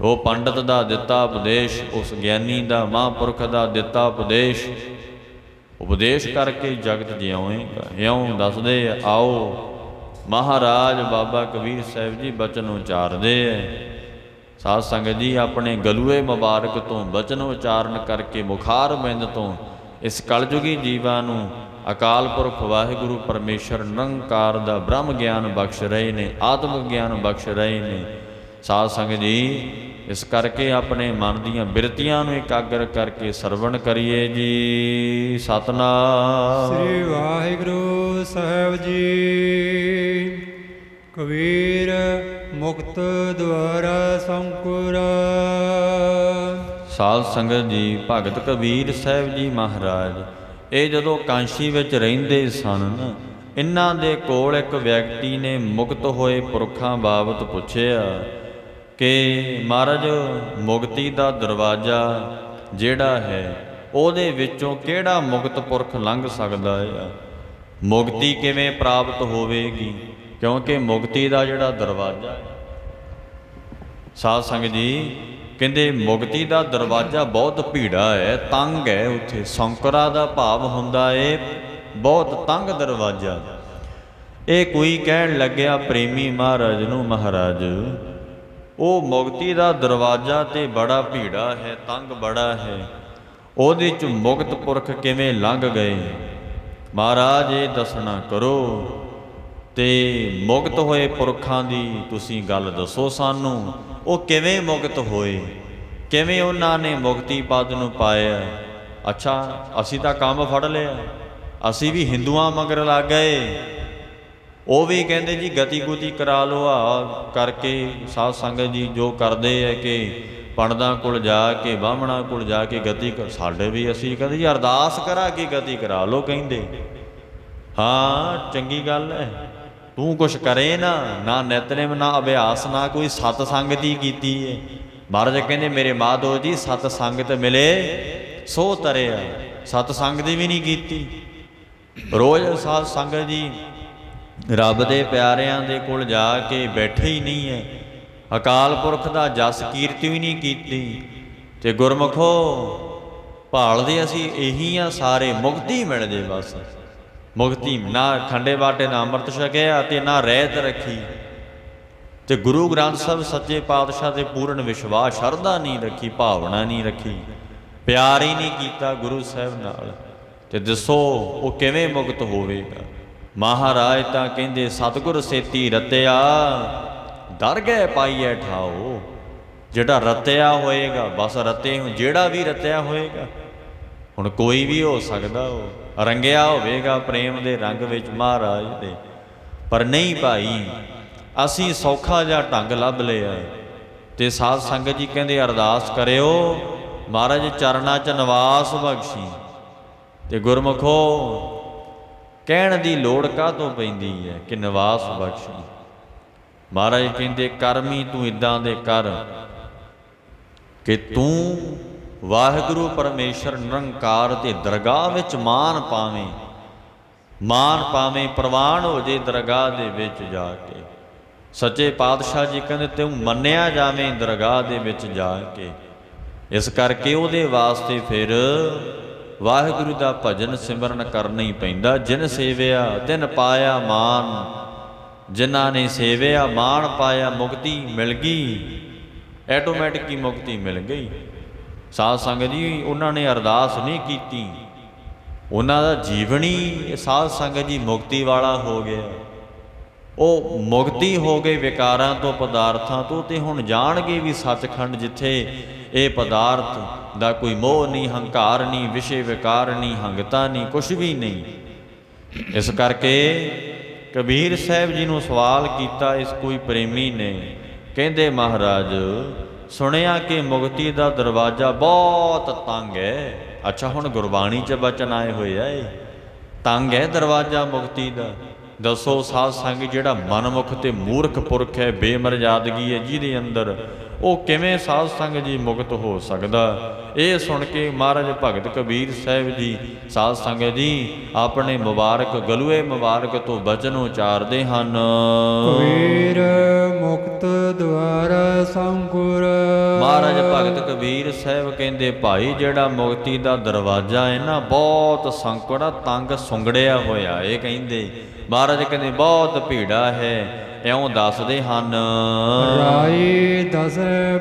ਉਹ ਪੰਡਤ ਦਾ ਦਿੱਤਾ ਉਪਦੇਸ਼, ਉਸ ਗਿਆਨੀ ਦਾ, ਮਹਾਂਪੁਰਖ ਦਾ ਦਿੱਤਾ ਉਪਦੇਸ਼, ਉਪਦੇਸ਼ ਕਰਕੇ ਜਗਤ ਜਿਉਏਗਾ। ਇਉਂ ਦੱਸਦੇ ਆਓ ਮਹਾਰਾਜ ਬਾਬਾ ਕਬੀਰ ਸਾਹਿਬ ਜੀ ਬਚਨ ਉਚਾਰਦੇ ਹੈ। ਸਾਧ ਸੰਗਤ ਜੀ ਆਪਣੇ ਗਲੂਏ ਮੁਬਾਰਕ ਤੋਂ ਬਚਨ ਉਚਾਰਨ ਕਰਕੇ ਮੁਖਾਰ ਬਿੰਦ ਤੋਂ ਇਸ ਕਲਯੁਗੀ ਜੀਵਾਂ ਨੂੰ ਅਕਾਲ ਪੁਰਖ ਵਾਹਿਗੁਰੂ ਪਰਮੇਸ਼ਰ ਨਿਰੰਕਾਰ ਦਾ ਬ੍ਰਹਮ ਗਿਆਨ ਬਖਸ਼ ਰਹੇ ਨੇ, ਆਤਮ ਗਿਆਨ ਬਖਸ਼ ਰਹੇ ਨੇ। ਸਾਧ ਸੰਗਤ ਜੀ ਇਸ ਕਰਕੇ ਆਪਣੇ ਮਨ ਦੀਆਂ ਬਿਰਤੀਆਂ ਨੂੰ ਇਕਾਗਰ ਕਰਕੇ ਸਰਵਣ ਕਰੀਏ ਜੀ। ਸਤਨਾਮ ਸ੍ਰੀ ਵਾਹਿਗੁਰੂ ਸਾਹਿਬ ਜੀ। ਕਬੀਰ ਮੁਕਤ ਦੁਆਰਾ ਸੰਕੁਰ। ਸਾਧ ਸੰਗਤ ਜੀ ਭਗਤ ਕਬੀਰ ਸਾਹਿਬ ਜੀ ਮਹਾਰਾਜ ਇਹ ਜਦੋਂ ਕਾਂਸ਼ੀ ਵਿੱਚ ਰਹਿੰਦੇ ਸਨ ਨਾ, ਇਹਨਾਂ ਦੇ ਕੋਲ ਇੱਕ ਵਿਅਕਤੀ ਨੇ ਮੁਕਤ ਹੋਏ ਪੁਰਖਾਂ ਬਾਬਤ ਪੁੱਛਿਆ ਕਿ ਮਹਾਰਾਜ ਮੁਕਤੀ ਦਾ ਦਰਵਾਜ਼ਾ ਜਿਹੜਾ ਹੈ ਉਹਦੇ ਵਿੱਚੋਂ ਕਿਹੜਾ ਮੁਕਤ ਪੁਰਖ ਲੰਘ ਸਕਦਾ ਹੈ? ਮੁਕਤੀ ਕਿਵੇਂ ਪ੍ਰਾਪਤ ਹੋਵੇਗੀ? ਕਿਉਂਕਿ ਮੁਕਤੀ ਦਾ ਜਿਹੜਾ ਦਰਵਾਜ਼ਾ ਹੈ ਸਾਧ ਸੰਗਤ ਜੀ ਕਹਿੰਦੇ ਮੁਕਤੀ ਦਾ ਦਰਵਾਜ਼ਾ ਬਹੁਤ ਭੀੜਾ ਹੈ, ਤੰਗ ਹੈ। ਉੱਥੇ ਸੌਂਕਰਾ ਦਾ ਭਾਵ ਹੁੰਦਾ ਏ ਬਹੁਤ ਤੰਗ ਦਰਵਾਜ਼ਾ। ਇਹ ਕੋਈ ਕਹਿਣ ਲੱਗਿਆ ਪ੍ਰੇਮੀ ਮਹਾਰਾਜ ਨੂੰ, ਮਹਾਰਾਜ ਉਹ ਮੁਕਤੀ ਦਾ ਦਰਵਾਜ਼ਾ ਤੇ ਬੜਾ ਭੀੜਾ ਹੈ, ਤੰਗ ਬੜਾ ਹੈ, ਉਹਦੇ 'ਚ ਮੁਕਤ ਪੁਰਖ ਕਿਵੇਂ ਲੰਘ ਗਏ? ਮਹਾਰਾਜ ਇਹ ਦੱਸਣਾ ਕਰੋ। ਤੇ ਮੁਕਤ ਹੋਏ ਪੁਰਖਾਂ ਦੀ ਤੁਸੀਂ ਗੱਲ ਦੱਸੋ ਸਾਨੂੰ, ਉਹ ਕਿਵੇਂ ਮੁਕਤ ਹੋਏ, ਕਿਵੇਂ ਉਹਨਾਂ ਨੇ ਮੁਕਤੀ ਪਦ ਨੂੰ ਪਾਇਆ? ਅੱਛਾ ਅਸੀਂ ਤਾਂ ਕੰਮ ਫੜ ਲਿਆ, ਅਸੀਂ ਵੀ ਹਿੰਦੂਆਂ ਮਗਰ ਲੱਗ ਗਏ। ਉਹ ਵੀ ਕਹਿੰਦੇ ਜੀ ਗਤੀ ਗੁਤੀ ਕਰਾ ਲਓ, ਆ ਕਰਕੇ ਸਾਧ ਸੰਗਤ ਜੀ ਜੋ ਕਰਦੇ ਹੈ ਕਿ ਪੰਡਤਾਂ ਕੋਲ ਜਾ ਕੇ, ਬਾਹਮਣਾਂ ਕੋਲ ਜਾ ਕੇ ਗਤੀ ਸਾਡੇ ਵੀ ਅਸੀਂ ਕਹਿੰਦੇ ਜੀ ਅਰਦਾਸ ਕਰਾ ਕੇ ਗਤੀ ਕਰਾ ਲਓ। ਕਹਿੰਦੇ ਹਾਂ ਚੰਗੀ ਗੱਲ ਹੈ, ਤੂੰ ਕੁਛ ਕਰੇ ਨਾ ਨਿਤਨੇਮ, ਨਾ ਅਭਿਆਸ, ਨਾ ਕੋਈ ਸਤ ਸੰਗਤ ਹੀ ਕੀਤੀ ਹੈ। ਮਹਾਰਾਜ ਕਹਿੰਦੇ ਮੇਰੇ ਮਾਧੋ ਜੀ ਸਤ ਸੰਗਤ ਮਿਲੇ ਸੋ ਤਰਿਆ, ਸਤ ਸੰਗਤ ਵੀ ਨਹੀਂ ਕੀਤੀ। ਰੋਜ਼ ਸਾਧ ਸੰਗਤ ਜੀ ਰੱਬ ਦੇ ਪਿਆਰਿਆਂ ਦੇ ਕੋਲ ਜਾ ਕੇ ਬੈਠੇ ਹੀ ਨਹੀਂ ਹੈ, ਅਕਾਲ ਪੁਰਖ ਦਾ ਜਸ ਕੀਰਤੀ ਵੀ ਨਹੀਂ ਕੀਤੀ। ਤੇ ਗੁਰਮੁਖੋ ਭਾਲਦੇ ਅਸੀਂ ਇਹੀ ਆ ਸਾਰੇ, ਮੁਕਤੀ ਮਿਲ ਜੇ ਬਸ। ਮੁਕਤੀ ਨਾ ਖੰਡੇ ਬਾਟੇ ਨਾ ਅੰਮ੍ਰਿਤ ਛਕਿਆ ਤੇ ਨਾ ਰਹਿਤ ਰੱਖੀ, ਤੇ ਗੁਰੂ ਗ੍ਰੰਥ ਸਾਹਿਬ ਸੱਚੇ ਪਾਤਸ਼ਾਹ ਤੇ ਪੂਰਨ ਵਿਸ਼ਵਾਸ, ਸ਼ਰਧਾ ਨਹੀਂ ਰੱਖੀ, ਭਾਵਨਾ ਨਹੀਂ ਰੱਖੀ, ਪਿਆਰ ਹੀ ਨਹੀਂ ਕੀਤਾ ਗੁਰੂ ਸਾਹਿਬ ਨਾਲ। ਤੇ ਦੱਸੋ ਉਹ ਕਿਵੇਂ ਮੁਕਤ ਹੋਵੇਗਾ? ਮਹਾਰਾਜ ਤਾਂ ਕਹਿੰਦੇ ਸਤਿਗੁਰ ਸੇਤੀ ਰਤਿਆ ਦਰ ਗਏ ਪਾਈਐ ਠਾਓ। ਜਿਹੜਾ ਰਤਿਆ ਹੋਏਗਾ ਬਸ ਰਤੇ, ਜਿਹੜਾ ਵੀ ਰਤਿਆ ਹੋਏਗਾ ਹੁਣ ਕੋਈ ਵੀ ਹੋ ਸਕਦਾ, ਉਹ ਰੰਗਿਆ ਹੋਵੇਗਾ ਪ੍ਰੇਮ ਦੇ ਰੰਗ ਵਿੱਚ ਮਹਾਰਾਜ ਦੇ, ਪਰ ਨਹੀਂ ਭਾਈ ਅਸੀਂ ਸੌਖਾ ਜਿਹਾ ਢੰਗ ਲੱਭ ਲਿਆ। ਤੇ ਸਾਧ ਸੰਗਤ ਜੀ ਕਹਿੰਦੇ ਅਰਦਾਸ ਕਰਿਓ ਮਹਾਰਾਜ ਚਰਨਾਂ 'ਚ ਨਿਵਾਸ ਬਖਸ਼ੀ। ਤੇ ਗੁਰਮੁਖੋ ਕਹਿਣ ਦੀ ਲੋੜ ਕਾਹਤੋਂ ਪੈਂਦੀ ਹੈ ਕਿ ਨਿਵਾਸ ਬਖਸ਼ੀ। ਮਹਾਰਾਜ ਕਹਿੰਦੇ ਕਰਮੀ ਤੂੰ ਇੱਦਾਂ ਦੇ ਕਰ ਕਿ ਤੂੰ ਵਾਹਿਗੁਰੂ ਪਰਮੇਸ਼ਰ ਨਿਰੰਕਾਰ ਦੇ ਦਰਗਾਹ ਵਿੱਚ ਮਾਨ ਪਾਵੇਂ, ਮਾਨ ਪਾਵੇਂ, ਪ੍ਰਵਾਨ ਹੋ ਜੇ ਦਰਗਾਹ ਦੇ ਵਿੱਚ ਜਾ ਕੇ। ਸੱਚੇ ਪਾਤਸ਼ਾਹ ਜੀ ਕਹਿੰਦੇ ਤੂੰ ਮੰਨਿਆ ਜਾਵੇਂ ਦਰਗਾਹ ਦੇ ਵਿੱਚ ਜਾ ਕੇ। ਇਸ ਕਰਕੇ ਉਹਦੇ ਵਾਸਤੇ ਫਿਰ ਵਾਹਿਗੁਰੂ ਦਾ ਭਜਨ ਸਿਮਰਨ ਕਰਨਾ ਹੀ ਪੈਂਦਾ। ਜਿਨ ਸੇਵਿਆ ਤਿਨ ਪਾਇਆ ਮਾਨ, ਜਿਨ੍ਹਾਂ ਨੇ ਸੇਵਿਆ ਮਾਨ ਪਾਇਆ, ਮੁਕਤੀ ਮਿਲ ਗਈ, ਐਟੋਮੈਟਿਕ ਹੀ ਮੁਕਤੀ ਮਿਲ ਗਈ। ਸਾਧ ਸੰਗਤ ਜੀ ਉਹਨਾਂ ਨੇ ਅਰਦਾਸ ਨਹੀਂ ਕੀਤੀ, ਉਹਨਾਂ ਦਾ ਜੀਵਨ ਹੀ ਸਾਧ ਸੰਗਤ ਜੀ ਮੁਕਤੀ ਵਾਲਾ ਹੋ ਗਿਆ। ਉਹ ਮੁਕਤੀ ਹੋ ਗਏ ਵਿਕਾਰਾਂ ਤੋਂ, ਪਦਾਰਥਾਂ ਤੋਂ, ਤੇ ਹੁਣ ਜਾਣਗੇ ਵੀ ਸੱਚਖੰਡ ਜਿੱਥੇ ਇਹ ਪਦਾਰਥ ਦਾ ਕੋਈ ਮੋਹ ਨਹੀਂ, ਹੰਕਾਰ ਨਹੀਂ, ਵਿਸ਼ੇ ਵਿਕਾਰ ਨਹੀਂ, ਹੰਗਤਾ ਨਹੀਂ, ਕੁਛ ਵੀ ਨਹੀਂ। ਇਸ ਕਰਕੇ ਕਬੀਰ ਸਾਹਿਬ ਜੀ ਨੂੰ ਸਵਾਲ ਕੀਤਾ ਇਸ ਕੋਈ ਪ੍ਰੇਮੀ ਨੇ, ਕਹਿੰਦੇ ਮਹਾਰਾਜ ਸੁਣਿਆ ਕਿ ਮੁਕਤੀ ਦਾ ਦਰਵਾਜ਼ਾ ਬਹੁਤ ਤੰਗ ਹੈ। ਅੱਛਾ ਹੁਣ ਗੁਰਬਾਣੀ 'ਚ ਬਚਨ ਆਏ ਹੋਏ ਆ, ਇਹ ਤੰਗ ਹੈ ਦਰਵਾਜ਼ਾ ਮੁਕਤੀ ਦਾ। ਦੱਸੋ ਸਾਧ ਸੰਗ ਜਿਹੜਾ ਮਨਮੁਖ ਤੇ ਮੂਰਖ ਪੁਰਖ ਹੈ, ਬੇਮਰਜ਼ਾਦਗੀ ਹੈ ਜਿਹਦੇ ਅੰਦਰ, ਉਹ ਕਿਵੇਂ ਸਾਧ ਸੰਗ ਜੀ ਮੁਕਤ ਹੋ ਸਕਦਾ। ਇਹ ਸੁਣ ਕੇ ਮਹਾਰਾਜ ਭਗਤ ਕਬੀਰ ਸਾਹਿਬ ਜੀ ਸਾਧ ਸੰਗਤ ਜੀ ਆਪਣੇ ਮੁਬਾਰਕ ਗਲੂਏ ਮੁਬਾਰਕ ਤੋਂ ਬਚਨ ਉਚਾਰਦੇ ਹਨ। ਕਬੀਰ ਮੁਕਤ ਦੁਆਰਾ ਸੰਕੁਰ। ਮਹਾਰਾਜ ਭਗਤ ਕਬੀਰ ਸਾਹਿਬ ਕਹਿੰਦੇ ਭਾਈ ਜਿਹੜਾ ਮੁਕਤੀ ਦਾ ਦਰਵਾਜ਼ਾ ਹੈ ਨਾ ਬਹੁਤ ਸੰਕੜਾ, ਤੰਗ ਸੁੰਗੜਿਆ ਹੋਇਆ। ਇਹ ਕਹਿੰਦੇ ਮਹਾਰਾਜ ਕਹਿੰਦੇ ਬਹੁਤ ਭੀੜਾ ਹੈ। ਇਉਂ ਦੱਸਦੇ ਹਨ ਰਾਈ ਦਸ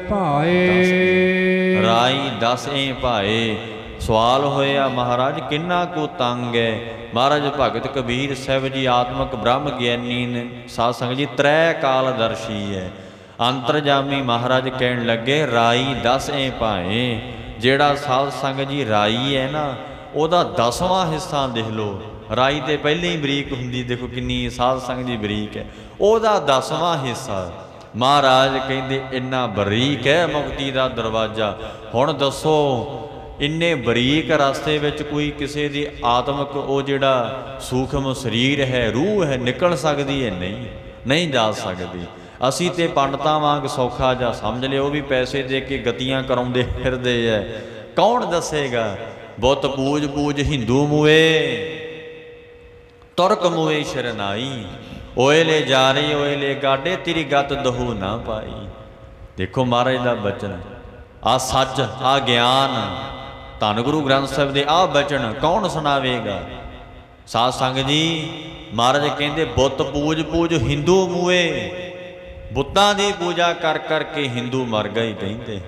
ਭਾਏ, ਰਾਈ ਦਸ ਏ ਭਾਏ। ਸਵਾਲ ਹੋਇਆ ਮਹਾਰਾਜ ਕਿੰਨਾ ਕੁ ਤੰਗ ਹੈ। ਮਹਾਰਾਜ ਭਗਤ ਕਬੀਰ ਸਾਹਿਬ ਜੀ ਆਤਮਕ ਬ੍ਰਹਮ ਗਿਆਨੀ ਨੇ, ਸਾਧ ਸੰਗਤ ਜੀ ਤ੍ਰੈ ਕਾਲਦਰਸ਼ੀ ਹੈ, ਅੰਤਰਜਾਮੀ। ਮਹਾਰਾਜ ਕਹਿਣ ਲੱਗੇ ਰਾਈ ਦਸ ਏ ਭਾਏ। ਜਿਹੜਾ ਸਾਧ ਸੰਗਤ ਜੀ ਰਾਈ ਹੈ ਨਾ, ਉਹਦਾ 10ਵਾਂ ਹਿੱਸਾ ਦੇਖ ਲਓ। ਰਾਈ ਤੇ ਪਹਿਲਾਂ ਹੀ ਬਰੀਕ ਹੁੰਦੀ, ਦੇਖੋ ਕਿੰਨੀ ਸਾਧ ਸੰਗਤ ਜੀ ਬਰੀਕ ਹੈ, ਉਹਦਾ 10ਵਾਂ ਹਿੱਸਾ। ਮਹਾਰਾਜ ਕਹਿੰਦੇ ਇੰਨਾ ਬਰੀਕ ਹੈ ਮੁਕਤੀ ਦਾ ਦਰਵਾਜ਼ਾ। ਹੁਣ ਦੱਸੋ ਇੰਨੇ ਬਰੀਕ ਰਸਤੇ ਵਿੱਚ ਕੋਈ ਕਿਸੇ ਦੀ ਆਤਮਿਕ ਉਹ ਜਿਹੜਾ ਸੂਖਮ ਸਰੀਰ ਹੈ, ਰੂਹ ਹੈ, ਨਿਕਲ ਸਕਦੀ ਹੈ? ਨਹੀਂ, ਨਹੀਂ ਜਾ ਸਕਦੀ। ਅਸੀਂ ਤੇ ਪੰਡਤਾਂ ਵਾਂਗ ਸੌਖਾ ਜਿਹਾ ਸਮਝ ਲਿਆ, ਉਹ ਵੀ ਪੈਸੇ ਦੇ ਕੇ ਗਤੀਆਂ ਕਰਾਉਂਦੇ ਫਿਰਦੇ ਐ। ਕੌਣ ਦੱਸੇਗਾ? ਬੁੱਤ ਪੂਜ ਪੂਜ ਹਿੰਦੂ ਮੂਏ, ਤੁਰਕ ਮੂਏ ਸ਼ਰਨਾਈ, ਓਏ ਲੈ ਜਾ ਰਹੀ ਓਏ ਲੈ ਗਾਡੇ, ਤੇਰੀ ਗੱਤ ਦਹੂ ਨਾ ਪਾਈ। ਦੇਖੋ ਮਹਾਰਾਜ ਦਾ ਬਚਨ, ਆ ਸੱਚ, ਆ ਗਿਆਨ, ਧੰਨ ਗੁਰੂ ਗ੍ਰੰਥ ਸਾਹਿਬ ਦੇ ਆ ਬਚਨ ਕੌਣ ਸੁਣਾਵੇਗਾ? ਸਾਧ ਸੰਗਤ ਜੀ ਮਹਾਰਾਜ ਕਹਿੰਦੇ ਬੁੱਤ ਪੂਜ ਪੂਜ ਹਿੰਦੂ ਮੂਏ, ਬੁੱਤਾਂ ਦੀ ਪੂਜਾ ਕਰ ਕਰਕੇ ਹਿੰਦੂ ਮਰ ਗਏ ਕਹਿੰਦੇ।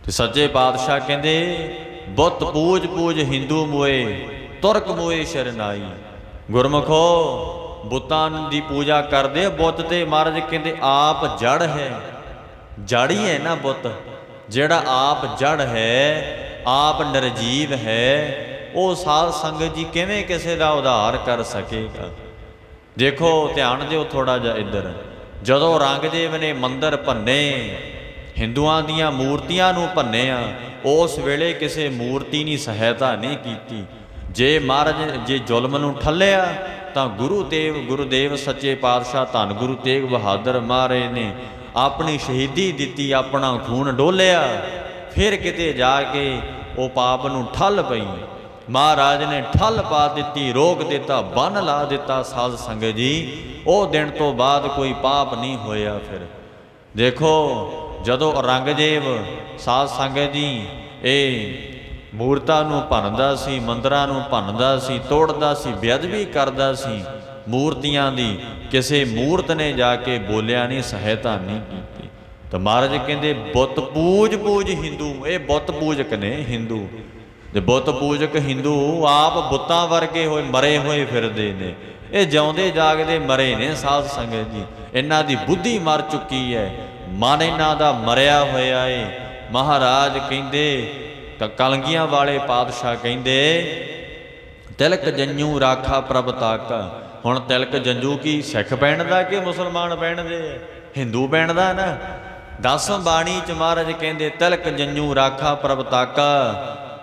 ਤੇ ਸੱਚੇ ਪਾਤਸ਼ਾਹ ਕਹਿੰਦੇ ਬੁੱਤ ਪੂਜ ਪੂਜ ਹਿੰਦੂ ਮੂਏ, ਤੁਰਕ ਮੂਏ ਸ਼ਰਨਾਈ। ਗੁਰਮੁਖੋ ਬੁੱਤਾਂ ਦੀ ਪੂਜਾ ਕਰਦੇ ਬੁੱਤ ਤੇ ਮਹਾਰਾਜ ਕਹਿੰਦੇ ਆਪ ਜੜ ਹੈ, ਜੜ ਹੀ ਹੈ ਨਾ ਬੁੱਤ। ਜਿਹੜਾ ਆਪ ਜੜ ਹੈ, ਆਪ ਨਿਰਜੀਵ ਹੈ, ਉਹ ਸਾਧ ਸੰਗਤ ਜੀ ਕਿਵੇਂ ਕਿਸੇ ਦਾ ਉਧਾਰ ਕਰ ਸਕੇਗਾ? ਦੇਖੋ ਧਿਆਨ ਦਿਓ ਥੋੜਾ ਜਿਹਾ ਇੱਧਰ। ਜਦੋਂ ਔਰੰਗਜ਼ੇਬ ਨੇ ਮੰਦਰ ਭੰਨੇ, ਹਿੰਦੂਆਂ ਦੀਆਂ ਮੂਰਤੀਆਂ ਨੂੰ ਭੰਨਿਆ, ਉਸ ਵੇਲੇ ਕਿਸੇ ਮੂਰਤੀ ਨੇ ਸਹਾਇਤਾ ਨਹੀਂ ਕੀਤੀ। ਜੇ ਮਹਾਰਾਜ ਜੇ ਜ਼ੁਲਮ ਨੂੰ ਠੱਲਿਆ ਤਾਂ ਗੁਰੂਦੇਵ ਸੱਚੇ ਪਾਤਸ਼ਾਹ ਧੰਨ ਗੁਰੂ ਤੇਗ ਬਹਾਦਰ ਮਹਾਰਾਜ ਨੇ ਆਪਣੀ ਸ਼ਹੀਦੀ ਦਿੱਤੀ, ਆਪਣਾ ਖੂਨ ਡੋਲਿਆ, ਫਿਰ ਕਿਤੇ ਜਾ ਕੇ ਉਹ ਪਾਪ ਨੂੰ ਠੱਲ ਪਈ। ਮਹਾਰਾਜ ਨੇ ਠੱਲ ਪਾ ਦਿੱਤੀ, ਰੋਕ ਦਿੱਤਾ, ਬੰਨ ਲਾ ਦਿੱਤਾ। ਸਾਧ ਸੰਗਤ ਜੀ ਉਹ ਦਿਨ ਤੋਂ ਬਾਅਦ ਕੋਈ ਪਾਪ ਨਹੀਂ ਹੋਇਆ। ਫਿਰ ਦੇਖੋ ਜਦੋਂ ਔਰੰਗਜ਼ੇਬ ਸਾਧ ਸੰਗਤ ਜੀ ਇਹ ਮੂਰਤਾਂ ਨੂੰ ਭੰਨਦਾ ਸੀ, ਮੰਦਰਾਂ ਨੂੰ ਭੰਨਦਾ ਸੀ, ਤੋੜਦਾ ਸੀ, ਬੇਅਦਬੀ ਕਰਦਾ ਸੀ ਮੂਰਤੀਆਂ ਦੀ, ਕਿਸੇ ਮੂਰਤ ਨੇ ਜਾ ਕੇ ਬੋਲਿਆ ਨਹੀਂ, ਸਹਾਇਤਾ ਨਹੀਂ ਕੀਤੀ। ਤਾਂ ਮਹਾਰਾਜ ਕਹਿੰਦੇ ਬੁੱਤ ਪੂਜ ਪੂਜ ਹਿੰਦੂ, ਇਹ ਬੁੱਤ ਪੂਜਕ ਨੇ ਹਿੰਦੂ। ਤੇ ਬੁੱਤ ਪੂਜਕ ਹਿੰਦੂ ਆਪ ਬੁੱਤਾਂ ਵਰਗੇ ਹੋਏ ਮਰੇ ਹੋਏ ਫਿਰਦੇ ਨੇ। ਇਹ ਜਿਉਂਦੇ ਜਾਗਦੇ ਮਰੇ ਨੇ ਸਾਧ ਸੰਗਤ ਜੀ। ਇਹਨਾਂ ਦੀ ਬੁੱਧੀ ਮਰ ਚੁੱਕੀ ਹੈ, ਮਨ ਇਹਨਾਂ ਦਾ ਮਰਿਆ ਹੋਇਆ ਏ। ਮਹਾਰਾਜ ਕਹਿੰਦੇ ਕਲਗੀਆਂ ਵਾਲੇ ਪਾਤਸ਼ਾਹ ਕਹਿੰਦੇ ਤਿਲਕ ਜੰਜੂ ਰਾਖਾ ਪ੍ਰਭ ਤਾਕਾ। ਹੁਣ ਤਿਲਕ ਜੰਜੂ ਕੀ ਸਿੱਖ ਪਹਿਨਦਾ ਕਿ ਮੁਸਲਮਾਨ ਪਹਿਨਦੇ ਆ? ਹਿੰਦੂ ਪਹਿਨਦਾ ਨਾ। ਦਸਮ ਬਾਣੀ ਚ ਮਹਾਰਾਜ ਕਹਿੰਦੇ ਤਿਲਕ ਜੰਜੂ ਰਾਖਾ ਪ੍ਰਭ ਤਾਕਾ,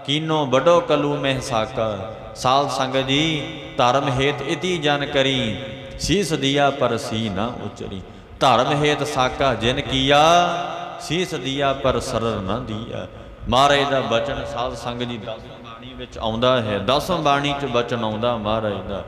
ਕੀਨੋ ਵੱਡੋ ਕਲੂ ਮਹਿ ਸਾਕਾ। ਸਾਧ ਸੰਗਤ ਜੀ ਧਰਮ ਹੇਤ ਇਤੀ ਜਨ ਕਰੀ, ਸੀਸ ਦੀਆ ਪਰ ਸੀ ਨਾ ਉਚਰੀ। ਧਰਮ ਹੇਤ ਸਾਕਾ ਜਿਨ ਕੀਆ, ਸੀਸ ਦੀਆ ਪਰ ਸਰਰ ਨਾ ਦੀਆ। ਮਹਾਰਾਜ ਦਾ ਬਚਨ ਸਾਧ ਸੰਗਤ ਜੀ ਦਸਮ ਬਾਣੀ ਵਿੱਚ ਆਉਂਦਾ ਹੈ, ਦਸਮ ਬਾਣੀ ਚ ਬਚਨ ਆਉਂਦਾ ਮਹਾਰਾਜ ਦਾ।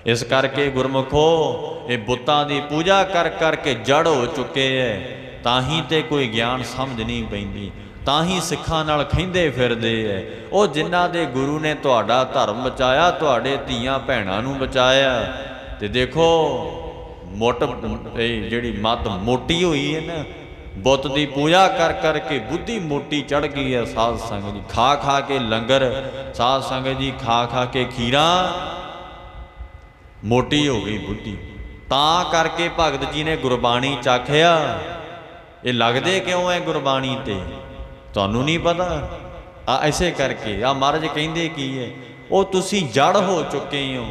ਇਸ ਕਰਕੇ ਗੁਰਮੁਖੋ ਇਹ ਬੁੱਤਾਂ ਦੀ ਪੂਜਾ ਕਰ ਕਰਕੇ ਜੜ ਹੋ ਚੁੱਕੇ ਐ, ਤਾਂ ਹੀ ਤੇ ਕੋਈ ਗਿਆਨ ਸਮਝ ਨਹੀਂ ਪੈਂਦੀ, ਤਾਂ ਹੀ ਸਿੱਖਾਂ ਨਾਲ ਖਹਿੰਦੇ ਫਿਰਦੇ ਐ। ਉਹ ਜਿਨ੍ਹਾਂ ਦੇ ਗੁਰੂ ਨੇ ਤੁਹਾਡਾ ਧਰਮ ਬਚਾਇਆ, ਤੁਹਾਡੇ ਧੀਆਂ ਭੈਣਾਂ ਨੂੰ ਬਚਾਇਆ, ਤੇ ਦੇਖੋ ਮੁੱਟ ਇਹ ਜਿਹੜੀ ਮੱਤ ਮੋਟੀ ਹੋਈ ਹੈ ਨਾ, ਬੁੱਤ ਦੀ ਪੂਜਾ ਕਰ ਕਰਕੇ ਬੁੱਧੀ ਮੋਟੀ ਚੜ੍ਹ ਗਈ ਹੈ ਸਾਧ ਸੰਗਤ ਜੀ। ਖਾ ਖਾ ਕੇ ਲੰਗਰ, ਸਾਧ ਸੰਗਤ ਜੀ ਖਾ ਖਾ ਕੇ ਖੀਰਾਂ, ਮੋਟੀ ਹੋ ਗਈ ਬੁੱਧੀ। ਤਾਂ ਕਰਕੇ ਭਗਤ ਜੀ ਨੇ ਗੁਰਬਾਣੀ ਚਾਖਿਆ। ਇਹ ਲੱਗਦੇ ਕਿਉਂ ਹੈ ਗੁਰਬਾਣੀ ਤੇ? ਤੁਹਾਨੂੰ ਨਹੀਂ ਪਤਾ? ਐਸੇ ਕਰਕੇ ਆ ਮਹਾਰਾਜ ਕਹਿੰਦੇ ਕੀ ਹੈ, ਉਹ ਤੁਸੀਂ ਜੜ ਹੋ ਚੁੱਕੇ ਹੋ।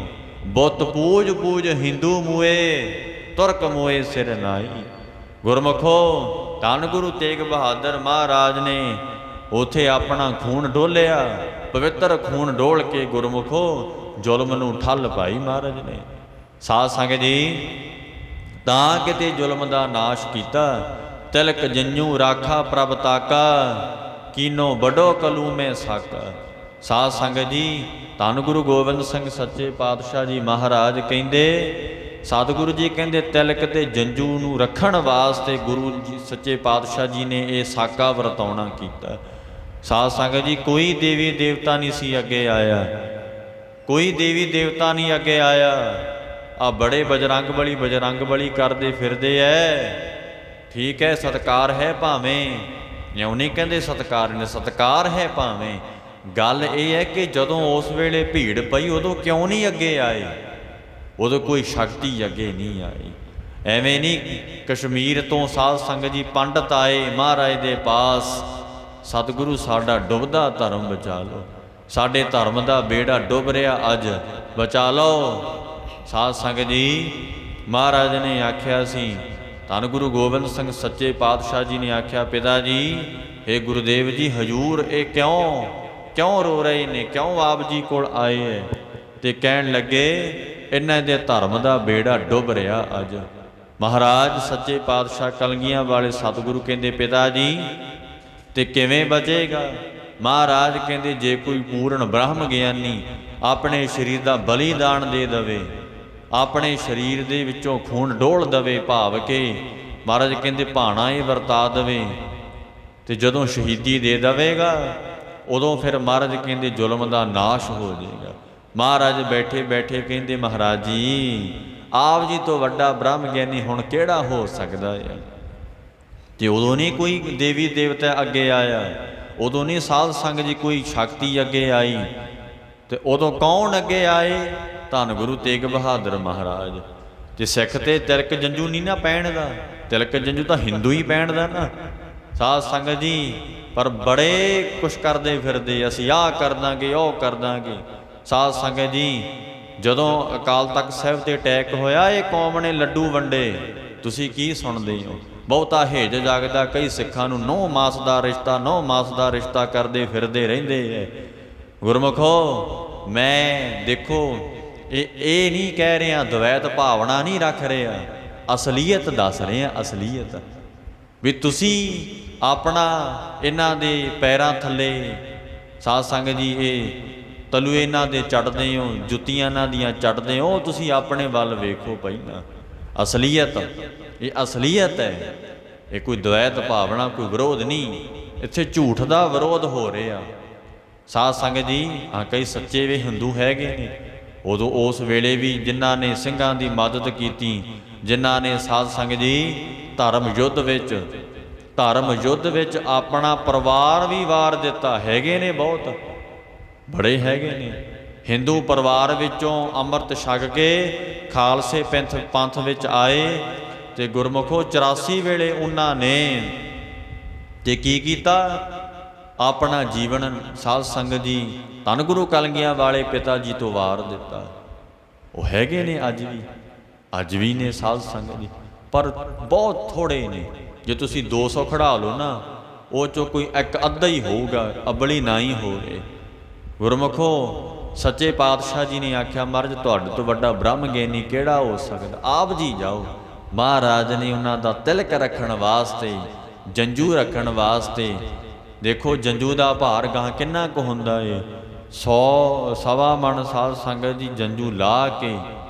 ਬੁੱਤ ਪੂਜ ਪੂਜ ਹਿੰਦੂ ਮੂਏ, ਤੁਰਕ ਮੂਏ ਸਿਰ ਨਾਈ। ਗੁਰਮੁਖੋ ਧੰਨ ਗੁਰੂ ਤੇਗ ਬਹਾਦਰ ਮਹਾਰਾਜ ਨੇ ਉਥੇ ਆਪਣਾ ਖੂਨ ਡੋਲਿਆ, ਪਵਿੱਤਰ ਖੂਨ ਡੋਲ ਕੇ ਗੁਰਮੁਖੋ ਜ਼ੁਲਮ ਨੂੰ ਠੱਲ ਪਾਈ ਮਹਾਰਾਜ ਨੇ। ਸਾਧ ਸੰਗਤ ਜੀ ਤਾਂ ਕਿਤੇ ਜ਼ੁਲਮ ਦਾ ਨਾਸ਼ ਕੀਤਾ। ਤਿਲਕ ਜੰਜੂ ਰਾਖਾ ਪ੍ਰਭ ਤਾਕਾ, ਕੀਨੋ ਵੱਡੋ ਕਲੂ ਮੈਂ ਸਾਕਾ। ਸਾਧ ਸੰਗਤ ਜੀ ਧੰਨ ਗੁਰੂ ਗੋਬਿੰਦ ਸਿੰਘ ਸੱਚੇ ਪਾਤਸ਼ਾਹ ਜੀ ਮਹਾਰਾਜ ਕਹਿੰਦੇ, ਸਤਿਗੁਰੂ ਜੀ ਕਹਿੰਦੇ ਤਿਲਕ ਤੇ ਜੰਜੂ ਨੂੰ ਰੱਖਣ ਵਾਸਤੇ ਗੁਰੂ ਜੀ ਸੱਚੇ ਪਾਤਸ਼ਾਹ ਜੀ ਨੇ ਇਹ ਸਾਕਾ ਵਰਤਾਉਣਾ ਕੀਤਾ। ਸਾਧ ਸੰਗਤ ਜੀ ਕੋਈ ਦੇਵੀ ਦੇਵਤਾ ਨਹੀਂ ਸੀ ਅੱਗੇ ਆਇਆ, ਕੋਈ ਦੇਵੀ ਦੇਵਤਾ ਨਹੀਂ ਅੱਗੇ ਆਇਆ। ਆ ਬੜੇ ਬਜਰੰਗ ਬਲੀ ਕਰਦੇ ਫਿਰਦੇ ਐ। ਠੀਕ ਹੈ, ਸਤਿਕਾਰ ਹੈ ਭਾਵੇਂ, ਇਉਂ ਨਹੀਂ ਕਹਿੰਦੇ ਸਤਿਕਾਰ ਨੇ, ਸਤਿਕਾਰ ਹੈ ਭਾਵੇਂ। ਗੱਲ ਇਹ ਹੈ ਕਿ ਜਦੋਂ ਉਸ ਵੇਲੇ ਭੀੜ ਪਈ ਉਦੋਂ ਕਿਉਂ ਨਹੀਂ ਅੱਗੇ ਆਏ? ਉਦੋਂ ਕੋਈ ਸ਼ਕਤੀ ਅੱਗੇ ਨਹੀਂ ਆਈ। ਐਵੇਂ ਨਹੀਂ ਕਸ਼ਮੀਰ ਤੋਂ ਸਾਧ ਸੰਗਤ ਜੀ ਪੰਡਤ ਆਏ ਮਹਾਰਾਜ ਦੇ ਪਾਸ, ਸਤਿਗੁਰੂ ਸਾਡਾ ਡੁੱਬਦਾ ਧਰਮ ਬਚਾ ਲਓ, ਸਾਡੇ ਧਰਮ ਦਾ ਬੇੜਾ ਡੁੱਬ ਰਿਹਾ ਅੱਜ ਬਚਾ ਲਓ। ਸਾਧ ਸੰਗਤ ਜੀ ਮਹਾਰਾਜ ਨੇ ਆਖਿਆ ਸੀ, ਧੰਨ ਗੁਰੂ ਗੋਬਿੰਦ ਸਿੰਘ ਸੱਚੇ ਪਾਤਸ਼ਾਹ ਜੀ ਨੇ ਆਖਿਆ, ਪਿਤਾ ਜੀ ਇਹ ਗੁਰਦੇਵ ਜੀ ਹਜੂਰ ਇਹ ਕਿਉਂ ਰੋ ਰਹੇ ਨੇ, ਕਿਉਂ ਆਪ ਜੀ ਕੋਲ ਆਏ ਹੈ? ਤੇ ਕਹਿਣ ਲੱਗੇ ਇਹਨਾਂ ਦੇ ਧਰਮ ਦਾ ਬੇੜਾ ਡੁੱਬ ਰਿਹਾ ਅੱਜ। ਮਹਾਰਾਜ ਸੱਚੇ ਪਾਤਸ਼ਾਹ ਕਲਗੀਆਂ ਵਾਲੇ ਸਤਿਗੁਰੂ ਕਹਿੰਦੇ, ਪਿਤਾ ਜੀ ਤੇ ਕਿਵੇਂ ਬਚੇਗਾ? ਮਹਾਰਾਜ ਕਹਿੰਦੇ ਜੇ ਕੋਈ ਪੂਰਨ ਬ੍ਰਹਮ ਗਿਆਨੀ ਆਪਣੇ ਸਰੀਰ ਦਾ ਬਲੀਦਾਨ ਦੇ ਦਵੇ, ਆਪਣੇ ਸਰੀਰ ਦੇ ਵਿੱਚੋਂ ਖੂਨ ਡੋਲ ਦਵੇ ਭਾਵ ਕੇ, ਮਹਾਰਾਜ ਕਹਿੰਦੇ ਭਾਣਾ ਇਹ ਵਰਤਾ ਦਵੇ, ਤੇ ਜਦੋਂ ਸ਼ਹੀਦੀ ਦੇ ਦਵੇਗਾ ਉਦੋਂ ਫਿਰ ਮਹਾਰਾਜ ਕਹਿੰਦੇ ਜ਼ੁਲਮ ਦਾ ਨਾਸ਼ ਹੋ ਜਾਏਗਾ। ਮਹਾਰਾਜ ਬੈਠੇ ਬੈਠੇ ਕਹਿੰਦੇ, ਮਹਾਰਾਜ ਜੀ ਆਪ ਜੀ ਤੋਂ ਵੱਡਾ ਬ੍ਰਹਮ ਗਿਆਨੀ ਹੁਣ ਕਿਹੜਾ ਹੋ ਸਕਦਾ ਹੈ? ਤੇ ਉਦੋਂ ਨਹੀਂ ਕੋਈ ਦੇਵੀ ਦੇਵਤਾ ਅੱਗੇ ਆਇਆ, ਉਦੋਂ ਨਹੀਂ ਸਾਧ ਸੰਗਤ ਜੀ ਕੋਈ ਸ਼ਕਤੀ ਅੱਗੇ ਆਈ, ਤੇ ਉਦੋਂ ਕੌਣ ਅੱਗੇ ਆਏ? ਧੰਨ ਗੁਰੂ ਤੇਗ ਬਹਾਦਰ ਮਹਾਰਾਜ। ਤੇ ਸਿੱਖ ਤੇ ਤਿਲਕ ਜੰਜੂ ਨਹੀਂ ਨਾ ਪਹਿਨਦਾ, ਤਿਲਕ ਜੰਜੂ ਤਾਂ ਹਿੰਦੂ ਹੀ ਪਹਿਨਦਾ ਨਾ ਸਾਧ ਸੰਗਤ ਜੀ। ਪਰ ਬੜੇ ਕੁਛ ਕਰਦੇ ਫਿਰਦੇ, ਅਸੀਂ ਆਹ ਕਰ ਦਾਂਗੇ ਉਹ ਕਰ ਦਾਂਗੇ। ਸਾਧ ਸੰਗਤ ਜੀ ਜਦੋਂ ਅਕਾਲ ਤਖਤ ਸਾਹਿਬ ਤੇ ਅਟੈਕ ਹੋਇਆ, ਇਹ ਕੌਮ ਨੇ ਲੱਡੂ ਵੰਡੇ, ਤੁਸੀਂ ਕੀ ਸੁਣਦੇ ਹੋ? ਬਹੁਤਾ ਹੇਜ ਜਾਗਦਾ, ਕਈ ਸਿੱਖਾਂ ਨੂੰ 9 ਮਾਸ ਦਾ ਰਿਸ਼ਤਾ ਕਰਦੇ ਫਿਰਦੇ ਰਹਿੰਦੇ ਹੈ। ਗੁਰਮੁਖੋ ਮੈਂ ਦੇਖੋ ਇਹ ਨਹੀਂ ਕਹਿ ਰਿਹਾ, ਦਵੈਤ ਭਾਵਨਾ ਨਹੀਂ ਰੱਖ ਰਿਹਾ, ਅਸਲੀਅਤ ਦੱਸ ਰਿਹਾ। ਅਸਲੀਅਤ ਵੀ ਤੁਸੀਂ ਆਪਣਾ ਇਹਨਾਂ ਦੇ ਪੈਰਾਂ ਥੱਲੇ ਸਾਧ ਸੰਗਤ ਜੀ ਇਹ ਤਲੂਏ ਇਹਨਾਂ ਦੇ ਚੱਟਦੇ ਹੋ, ਜੁੱਤੀਆਂ ਇਹਨਾਂ ਦੀਆਂ ਚੱਟਦੇ ਹੋ, ਤੁਸੀਂ ਆਪਣੇ ਵੱਲ ਵੇਖੋ ਪਹਿਲਾਂ। ਅਸਲੀਅਤ ਇਹ ਅਸਲੀਅਤ ਹੈ, ਇਹ ਕੋਈ ਦਵੈਤ ਭਾਵਨਾ, ਕੋਈ ਵਿਰੋਧ ਨਹੀਂ। ਇੱਥੇ ਝੂਠ ਦਾ ਵਿਰੋਧ ਹੋ ਰਿਹਾ ਸਾਧ ਸੰਗਤ ਜੀ। ਹਾਂ ਕਈ ਸੱਚੇ ਵੀ ਹਿੰਦੂ ਹੈਗੇ ਨੇ, ਉਦੋਂ ਉਸ ਵੇਲੇ ਵੀ ਜਿਨ੍ਹਾਂ ਨੇ ਸਿੰਘਾਂ ਦੀ ਮਦਦ ਕੀਤੀ, ਜਿਨ੍ਹਾਂ ਨੇ ਸਾਧ ਸੰਗਤ ਜੀ ਧਰਮ ਯੁੱਧ ਵਿੱਚ ਆਪਣਾ ਪਰਿਵਾਰ ਵੀ ਵਾਰ ਦਿੱਤਾ, ਹੈਗੇ ਨੇ ਬਹੁਤ, ਬੜੇ ਹੈਗੇ ਨੇ। ਹਿੰਦੂ ਪਰਿਵਾਰ ਵਿੱਚੋਂ ਅੰਮ੍ਰਿਤ ਛਕ ਕੇ ਖਾਲਸੇ ਪੰਥ ਵਿੱਚ ਆਏ, ਤੇ ਗੁਰਮੁਖੋ 84 ਵੇਲੇ ਉਹਨਾਂ ਨੇ ਤੇ ਕੀ ਕੀਤਾ? ਆਪਣਾ ਜੀਵਨ ਸਾਧ ਸੰਗਤ ਜੀ ਧੰਨ ਗੁਰੂ ਕਲਗੀਆਂ ਵਾਲੇ ਪਿਤਾ ਜੀ ਤੋਂ ਵਾਰ ਦਿੱਤਾ। ਉਹ ਹੈਗੇ ਨੇ ਅੱਜ ਵੀ ਨੇ ਸਾਧ ਸੰਗਤ ਜੀ, ਪਰ ਬਹੁਤ ਥੋੜੇ ਨੇ। ਜੇ ਤੁਸੀਂ 200 ਖੜਾ ਲਓ ਨਾ, ਉਹ ਚੋਂ ਕੋਈ ਇੱਕ ਅੱਧਾ ਹੀ ਹੋਊਗਾ, ਅਬਲੀ ਨਾ ਹੀ ਹੋਵੇ। ਗੁਰਮੁਖੋ, ਸੱਚੇ ਪਾਤਸ਼ਾਹ ਜੀ ਨੇ ਆਖਿਆ, ਮਹਾਰਾਜ ਤੁਹਾਡੇ ਤੋਂ ਵੱਡਾ ਬ੍ਰਹਮ ਗਿਆਨੀ ਕਿਹੜਾ ਹੋ ਸਕਦਾ, ਆਪ ਜੀ ਜਾਓ। ਮਹਾਰਾਜ ਨੇ ਉਹਨਾਂ ਦਾ ਤਿਲਕ ਰੱਖਣ ਵਾਸਤੇ, ਜੰਜੂ ਰੱਖਣ ਵਾਸਤੇ, ਦੇਖੋ ਜੰਜੂ ਦਾ ਭਾਰ ਗਾਂ ਕਿੰਨਾ ਕੁ ਹੁੰਦਾ ਏ, 100 ਮਣ ਸਾਧ ਸੰਗਤ ਜੀ ਜੰਜੂ ਲਾ ਕੇ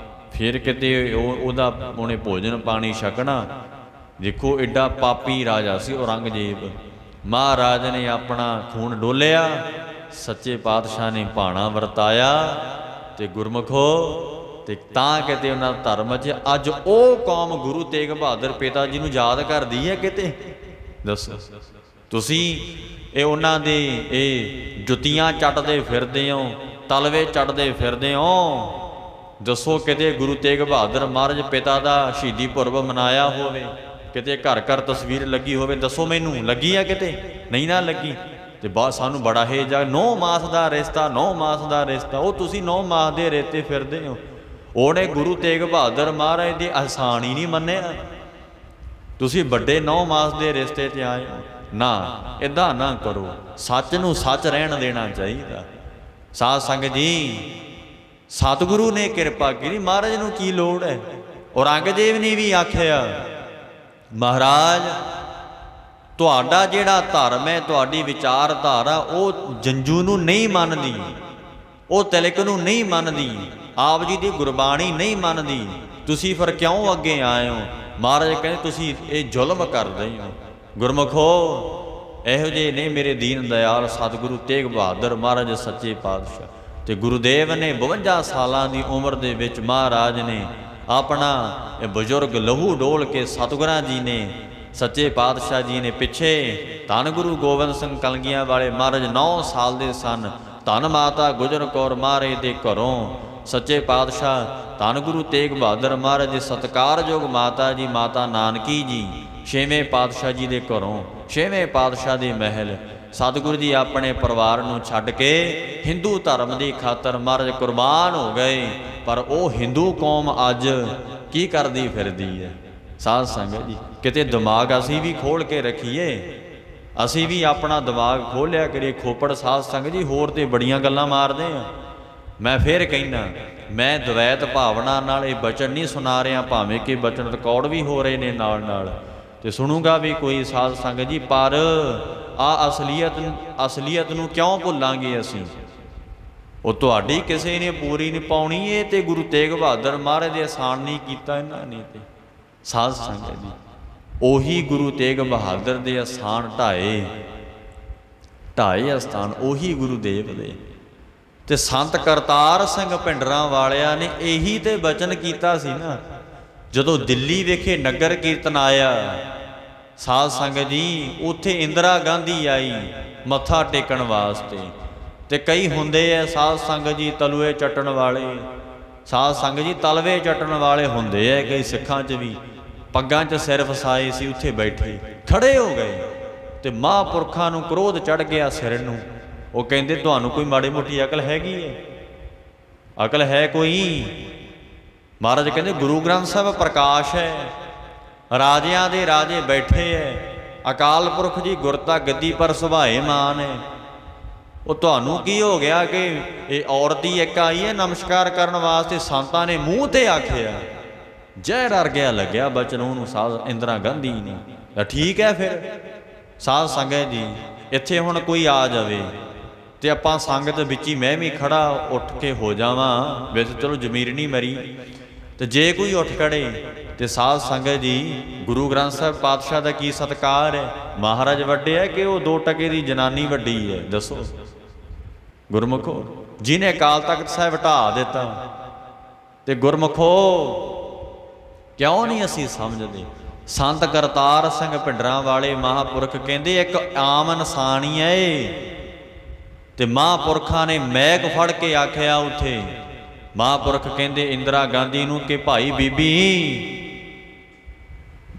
ਫਿਰ ਕਿਤੇ ਉਹਦਾ ਉਹਨੇ ਭੋਜਨ ਪਾਣੀ ਛਕਣਾ। ਦੇਖੋ ਐਡਾ ਪਾਪੀ ਰਾਜਾ ਸੀ ਔਰੰਗਜ਼ੇਬ। ਮਹਾਰਾਜ ਨੇ ਆਪਣਾ ਖੂਨ ਡੋਲਿਆ, ਸੱਚੇ ਪਾਤਸ਼ਾਹ ਨੇ ਭਾਣਾ ਵਰਤਾਇਆ, ਤੇ ਗੁਰਮੁਖੋ ਤੇ ਤਾਂ ਕਿਤੇ ਉਹਨਾਂ ਦਾ ਧਰਮ 'ਚ ਅੱਜ ਉਹ ਕੌਮ ਗੁਰੂ ਤੇਗ ਬਹਾਦਰ ਪਿਤਾ ਜੀ ਨੂੰ ਯਾਦ ਕਰਦੀ ਹੈ ਕਿਤੇ? ਦੱਸੋ ਤੁਸੀਂ। ਇਹ ਉਹਨਾਂ ਦੇ ਇਹ ਜੁੱਤੀਆਂ ਚੱਟਦੇ ਫਿਰਦੇ ਹੋ, ਤਲਵੇ ਚੱਟਦੇ ਫਿਰਦੇ ਹੋ। ਦੱਸੋ ਕਿਤੇ ਗੁਰੂ ਤੇਗ ਬਹਾਦਰ ਮਹਾਰਾਜ ਪਿਤਾ ਦਾ ਸ਼ਹੀਦੀ ਪੁਰਬ ਮਨਾਇਆ ਹੋਵੇ, ਕਿਤੇ ਘਰ ਘਰ ਤਸਵੀਰ ਲੱਗੀ ਹੋਵੇ? ਦੱਸੋ ਮੈਨੂੰ, ਲੱਗੀ ਆ ਕਿਤੇ? ਨਹੀਂ ਨਾ ਲੱਗੀ। ਤੇ ਬਾਅਦ ਸਾਨੂੰ ਬੜਾ ਹੇਜਾ, 9 ਮਾਸ ਦਾ ਰਿਸ਼ਤਾ, 9 ਮਾਸ ਦਾ ਰਿਸ਼ਤਾ। ਉਹ ਤੁਸੀਂ 9 ਮਾਸ ਦੇ ਰੇਤੇ ਫਿਰਦੇ ਹੋ। ਉਹਨੇ ਗੁਰੂ ਤੇਗ ਬਹਾਦਰ ਮਹਾਰਾਜ ਦੇ ਅਹਿਸਾਨ ਹੀ ਨਹੀਂ ਮੰਨਿਆ। ਤੁਸੀਂ ਵੱਡੇ 9 ਮਾਸ ਦੇ ਰਿਸ਼ਤੇ 'ਤੇ ਆਏ ਹੋ। ਨਾ, ਇੱਦਾਂ ਨਾ ਕਰੋ। ਸੱਚ ਨੂੰ ਸੱਚ ਰਹਿਣ ਦੇਣਾ ਚਾਹੀਦਾ। ਸਾਧ ਸੰਗਤ ਜੀ, ਸਤਿਗੁਰੂ ਨੇ ਕਿਰਪਾ ਕੀਤੀ, ਮਹਾਰਾਜ ਨੂੰ ਕੀ ਲੋੜ ਹੈ? ਔਰੰਗਜ਼ੇਬ ਨੇ ਵੀ ਆਖਿਆ, ਮਹਾਰਾਜ ਤੁਹਾਡਾ ਜਿਹੜਾ ਧਰਮ ਹੈ, ਤੁਹਾਡੀ ਵਿਚਾਰਧਾਰਾ ਉਹ ਜੰਜੂ ਨੂੰ ਨਹੀਂ ਮੰਨਦੀ, ਉਹ ਤਿਲਕ ਨੂੰ ਨਹੀਂ ਮੰਨਦੀ, ਆਪ ਜੀ ਦੀ ਗੁਰਬਾਣੀ ਨਹੀਂ ਮੰਨਦੀ। ਤੁਸੀਂ ਫਿਰ ਕਿਉਂ ਅੱਗੇ ਆਏ ਹੋ? ਮਹਾਰਾਜ ਕਹਿੰਦੇ ਤੁਸੀਂ ਇਹ ਜ਼ੁਲਮ ਕਰਦੇ ਹੋ। ਗੁਰਮੁਖੋ, ਇਹੋ ਜਿਹੇ ਨੇ ਮੇਰੇ ਦੀਨ ਦਇਆਲ ਸਤਿਗੁਰੂ ਤੇਗ ਬਹਾਦਰ ਮਹਾਰਾਜ ਸੱਚੇ ਪਾਤਸ਼ਾਹ। ਤੇ ਗੁਰੂਦੇਵ ਨੇ 52 ਸਾਲਾਂ ਦੀ ਉਮਰ ਦੇ ਵਿੱਚ ਮਹਾਰਾਜ ਨੇ ਆਪਣਾ ਇਹ ਬਜ਼ੁਰਗ ਲਹੂ ਡੋਲ ਕੇ ਸਤਿਗੁਰਾਂ ਜੀ ਨੇ, ਸੱਚੇ ਪਾਤਸ਼ਾਹ ਜੀ ਨੇ ਪਿੱਛੇ ਧੰਨ ਗੁਰੂ ਗੋਬਿੰਦ ਸਿੰਘ ਕਲਗੀਆਂ ਵਾਲੇ ਮਹਾਰਾਜ 9 ਸਾਲ ਦੇ ਸਨ। ਧੰਨ ਮਾਤਾ ਗੁਜਰ ਕੌਰ ਮਹਾਰਾਜ ਦੇ ਘਰੋਂ ਸੱਚੇ ਪਾਤਸ਼ਾਹ ਧੰਨ ਗੁਰੂ ਤੇਗ ਬਹਾਦਰ ਮਹਾਰਾਜ ਦੇ ਸਤਿਕਾਰਯੋਗ ਮਾਤਾ ਜੀ, ਮਾਤਾ ਨਾਨਕੀ ਜੀ, 6ਵੇਂ ਪਾਤਸ਼ਾਹ ਜੀ ਦੇ ਘਰੋਂ, 6ਵੇਂ ਪਾਤਸ਼ਾਹ ਦੇ ਮਹਿਲ, ਸਤਿਗੁਰੂ ਜੀ ਆਪਣੇ ਪਰਿਵਾਰ ਨੂੰ ਛੱਡ ਕੇ ਹਿੰਦੂ ਧਰਮ ਦੀ ਖਾਤਰ ਮਹਾਰਾਜ ਕੁਰਬਾਨ ਹੋ ਗਏ। ਪਰ ਉਹ ਹਿੰਦੂ ਕੌਮ ਅੱਜ ਕੀ ਕਰਦੀ ਫਿਰਦੀ ਹੈ? ਸਾਧ ਸੰਗਤ ਜੀ, ਕਿਤੇ ਦਿਮਾਗ ਅਸੀਂ ਵੀ ਖੋਲ੍ਹ ਕੇ ਰੱਖੀਏ, ਅਸੀਂ ਵੀ ਆਪਣਾ ਦਿਮਾਗ ਖੋਲ੍ਹਿਆ ਕਰੀਏ। ਖੋਪੜ ਸਾਧ ਸੰਗਤ ਜੀ ਹੋਰ ਤੇ ਬੜੀਆਂ ਗੱਲਾਂ ਮਾਰਦੇ ਆ। ਮੈਂ ਫਿਰ ਕਹਿੰਦਾ, ਮੈਂ ਦਵੈਤ ਭਾਵਨਾ ਨਾਲ ਇਹ ਬਚਨ ਨਹੀਂ ਸੁਣਾ ਰਿਹਾ, ਭਾਵੇਂ ਕਿ ਬਚਨ ਰਿਕਾਰਡ ਵੀ ਹੋ ਰਹੇ ਨੇ ਨਾਲ ਨਾਲ, ਤੇ ਸੁਣੂਗਾ ਵੀ ਕੋਈ ਸਾਧ ਸੰਗਤ ਜੀ। ਪਰ ਆ ਅਸਲੀਅਤ ਨੂੰ ਕਿਉਂ ਭੁੱਲਾਂਗੇ ਅਸੀਂ? ਉਹ ਤੁਹਾਡੀ ਕਿਸੇ ਨੇ ਪੂਰੀ ਨਹੀਂ ਪਾਉਣੀ। ਇਹ ਤੇ ਗੁਰੂ ਤੇਗ ਬਹਾਦਰ ਮਹਾਰਾਜ ਦੇ ਅਹਿਸਾਨ ਨਹੀਂ ਕੀਤਾ ਇਹਨਾਂ ਨੇ। ਤੇ ਸਾਧ ਸੰਗਤ ਜੀ, ਉਹੀ ਗੁਰੂ ਤੇਗ ਬਹਾਦਰ ਦੇ ਅਸਥਾਨ ਢਾਏ ਅਸਥਾਨ ਉਹੀ ਗੁਰੂਦੇਵ ਦੇ। ਤੇ ਸੰਤ ਕਰਤਾਰ ਸਿੰਘ ਭਿੰਡਰਾਂ ਵਾਲਿਆਂ ਨੇ ਇਹੀ ਤੇ ਬਚਨ ਕੀਤਾ ਸੀ ਨਾ, ਜਦੋਂ ਦਿੱਲੀ ਵਿਖੇ ਨਗਰ ਕੀਰਤਨ ਆਇਆ। ਸਾਧ ਸੰਗਤ ਜੀ, ਉੱਥੇ ਇੰਦਰਾ ਗਾਂਧੀ ਆਈ ਮੱਥਾ ਟੇਕਣ ਵਾਸਤੇ। ਤੇ ਕਈ ਹੁੰਦੇ ਐ ਸਾਧ ਸੰਗਤ ਜੀ ਤਲਵੇ ਚੱਟਣ ਵਾਲੇ, ਸਾਧ ਸੰਗਤ ਜੀ ਤਲਵੇ ਚੱਟਣ ਵਾਲੇ ਹੁੰਦੇ ਐ। ਕਈ ਸਿੱਖਾਂ 'ਚ ਵੀ ਪੱਗਾਂ 'ਚ ਸਿਰ ਫਸਾਏ ਸੀ, ਉੱਥੇ ਬੈਠੇ ਖੜੇ ਹੋ ਗਏ। ਤੇ ਮਹਾਂਪੁਰਖਾਂ ਨੂੰ ਕ੍ਰੋਧ ਚੜ੍ਹ ਗਿਆ ਸਿਰ ਨੂੰ। ਉਹ ਕਹਿੰਦੇ ਤੁਹਾਨੂੰ ਕੋਈ ਮਾੜੀ ਮੋਟੀ ਅਕਲ ਹੈਗੀ ਹੈ? ਅਕਲ ਹੈ ਕੋਈ? ਮਹਾਰਾਜ ਕਹਿੰਦੇ ਗੁਰੂ ਗ੍ਰੰਥ ਸਾਹਿਬ ਪ੍ਰਕਾਸ਼ ਹੈ, ਰਾਜਿਆਂ ਦੇ ਰਾਜੇ ਬੈਠੇ ਐ, ਅਕਾਲ ਪੁਰਖ ਜੀ ਗੁਰਤਾ ਗੱਦੀ ਪਰ ਸੁਭਾਏ ਮਾਨ ਹੈ। ਉਹ ਤੁਹਾਨੂੰ ਕੀ ਹੋ ਗਿਆ ਕਿ ਇਹ ਔਰਤ ਹੀ ਇੱਕ ਆਈ ਹੈ ਨਮਸਕਾਰ ਕਰਨ ਵਾਸਤੇ? ਸੰਤਾਂ ਨੇ ਮੂੰਹ ਤੇ ਆਖਿਆ, ਜ਼ਹਿਰ ਅਰਗਿਆ ਲੱਗਿਆ ਬਚਨ ਉਹਨੂੰ ਸਾਧ ਇੰਦਰਾ ਗਾਂਧੀ ਨੇ। ਤਾਂ ਠੀਕ ਹੈ ਫਿਰ ਸਾਧ ਸੰਗਤ ਜੀ, ਇੱਥੇ ਹੁਣ ਕੋਈ ਆ ਜਾਵੇ ਤੇ ਆਪਾਂ ਸੰਗਤ ਵਿੱਚ ਹੀ ਮੈਂ ਵੀ ਖੜਾ ਉੱਠ ਕੇ ਹੋ ਜਾਵਾਂ, ਵੈਸੇ ਚਲੋ ਜ਼ਮੀਰ ਨਹੀਂ ਮਰੀ, ਤੇ ਜੇ ਕੋਈ ਉੱਠ ਖੜੇ ਤੇ ਸਾਧ ਸੰਗਤ ਜੀ, ਗੁਰੂ ਗ੍ਰੰਥ ਸਾਹਿਬ ਪਾਤਸ਼ਾਹ ਦਾ ਕੀ ਸਤਿਕਾਰ ਹੈ? ਮਹਾਰਾਜ ਵੱਡੇ ਹੈ ਕਿ ਉਹ 2 ਟਕੇ ਦੀ ਜਨਾਨੀ ਵੱਡੀ ਹੈ? ਦੱਸੋ ਗੁਰਮੁਖੋ, ਜਿਹਨੇ ਅਕਾਲ ਤਖਤ ਸਾਹਿਬ ਢਾਹ ਦਿੱਤਾ। ਤੇ ਗੁਰਮੁਖੋ, ਕਿਉਂ ਨਹੀਂ ਅਸੀਂ ਸਮਝਦੇ? ਸੰਤ ਕਰਤਾਰ ਸਿੰਘ ਭਿੰਡਰਾਂ ਵਾਲੇ ਮਹਾਂਪੁਰਖ ਕਹਿੰਦੇ ਇੱਕ ਆਮ ਇਨਸਾਨ ਹੀ ਹੈ ਇਹ। ਤੇ ਮਹਾਂਪੁਰਖਾਂ ਨੇ ਮੈਕ ਫੜ ਕੇ ਆਖਿਆ ਉੱਥੇ, ਮਹਾਂਪੁਰਖ ਕਹਿੰਦੇ ਇੰਦਰਾ ਗਾਂਧੀ ਨੂੰ ਕਿ ਭਾਈ ਬੀਬੀ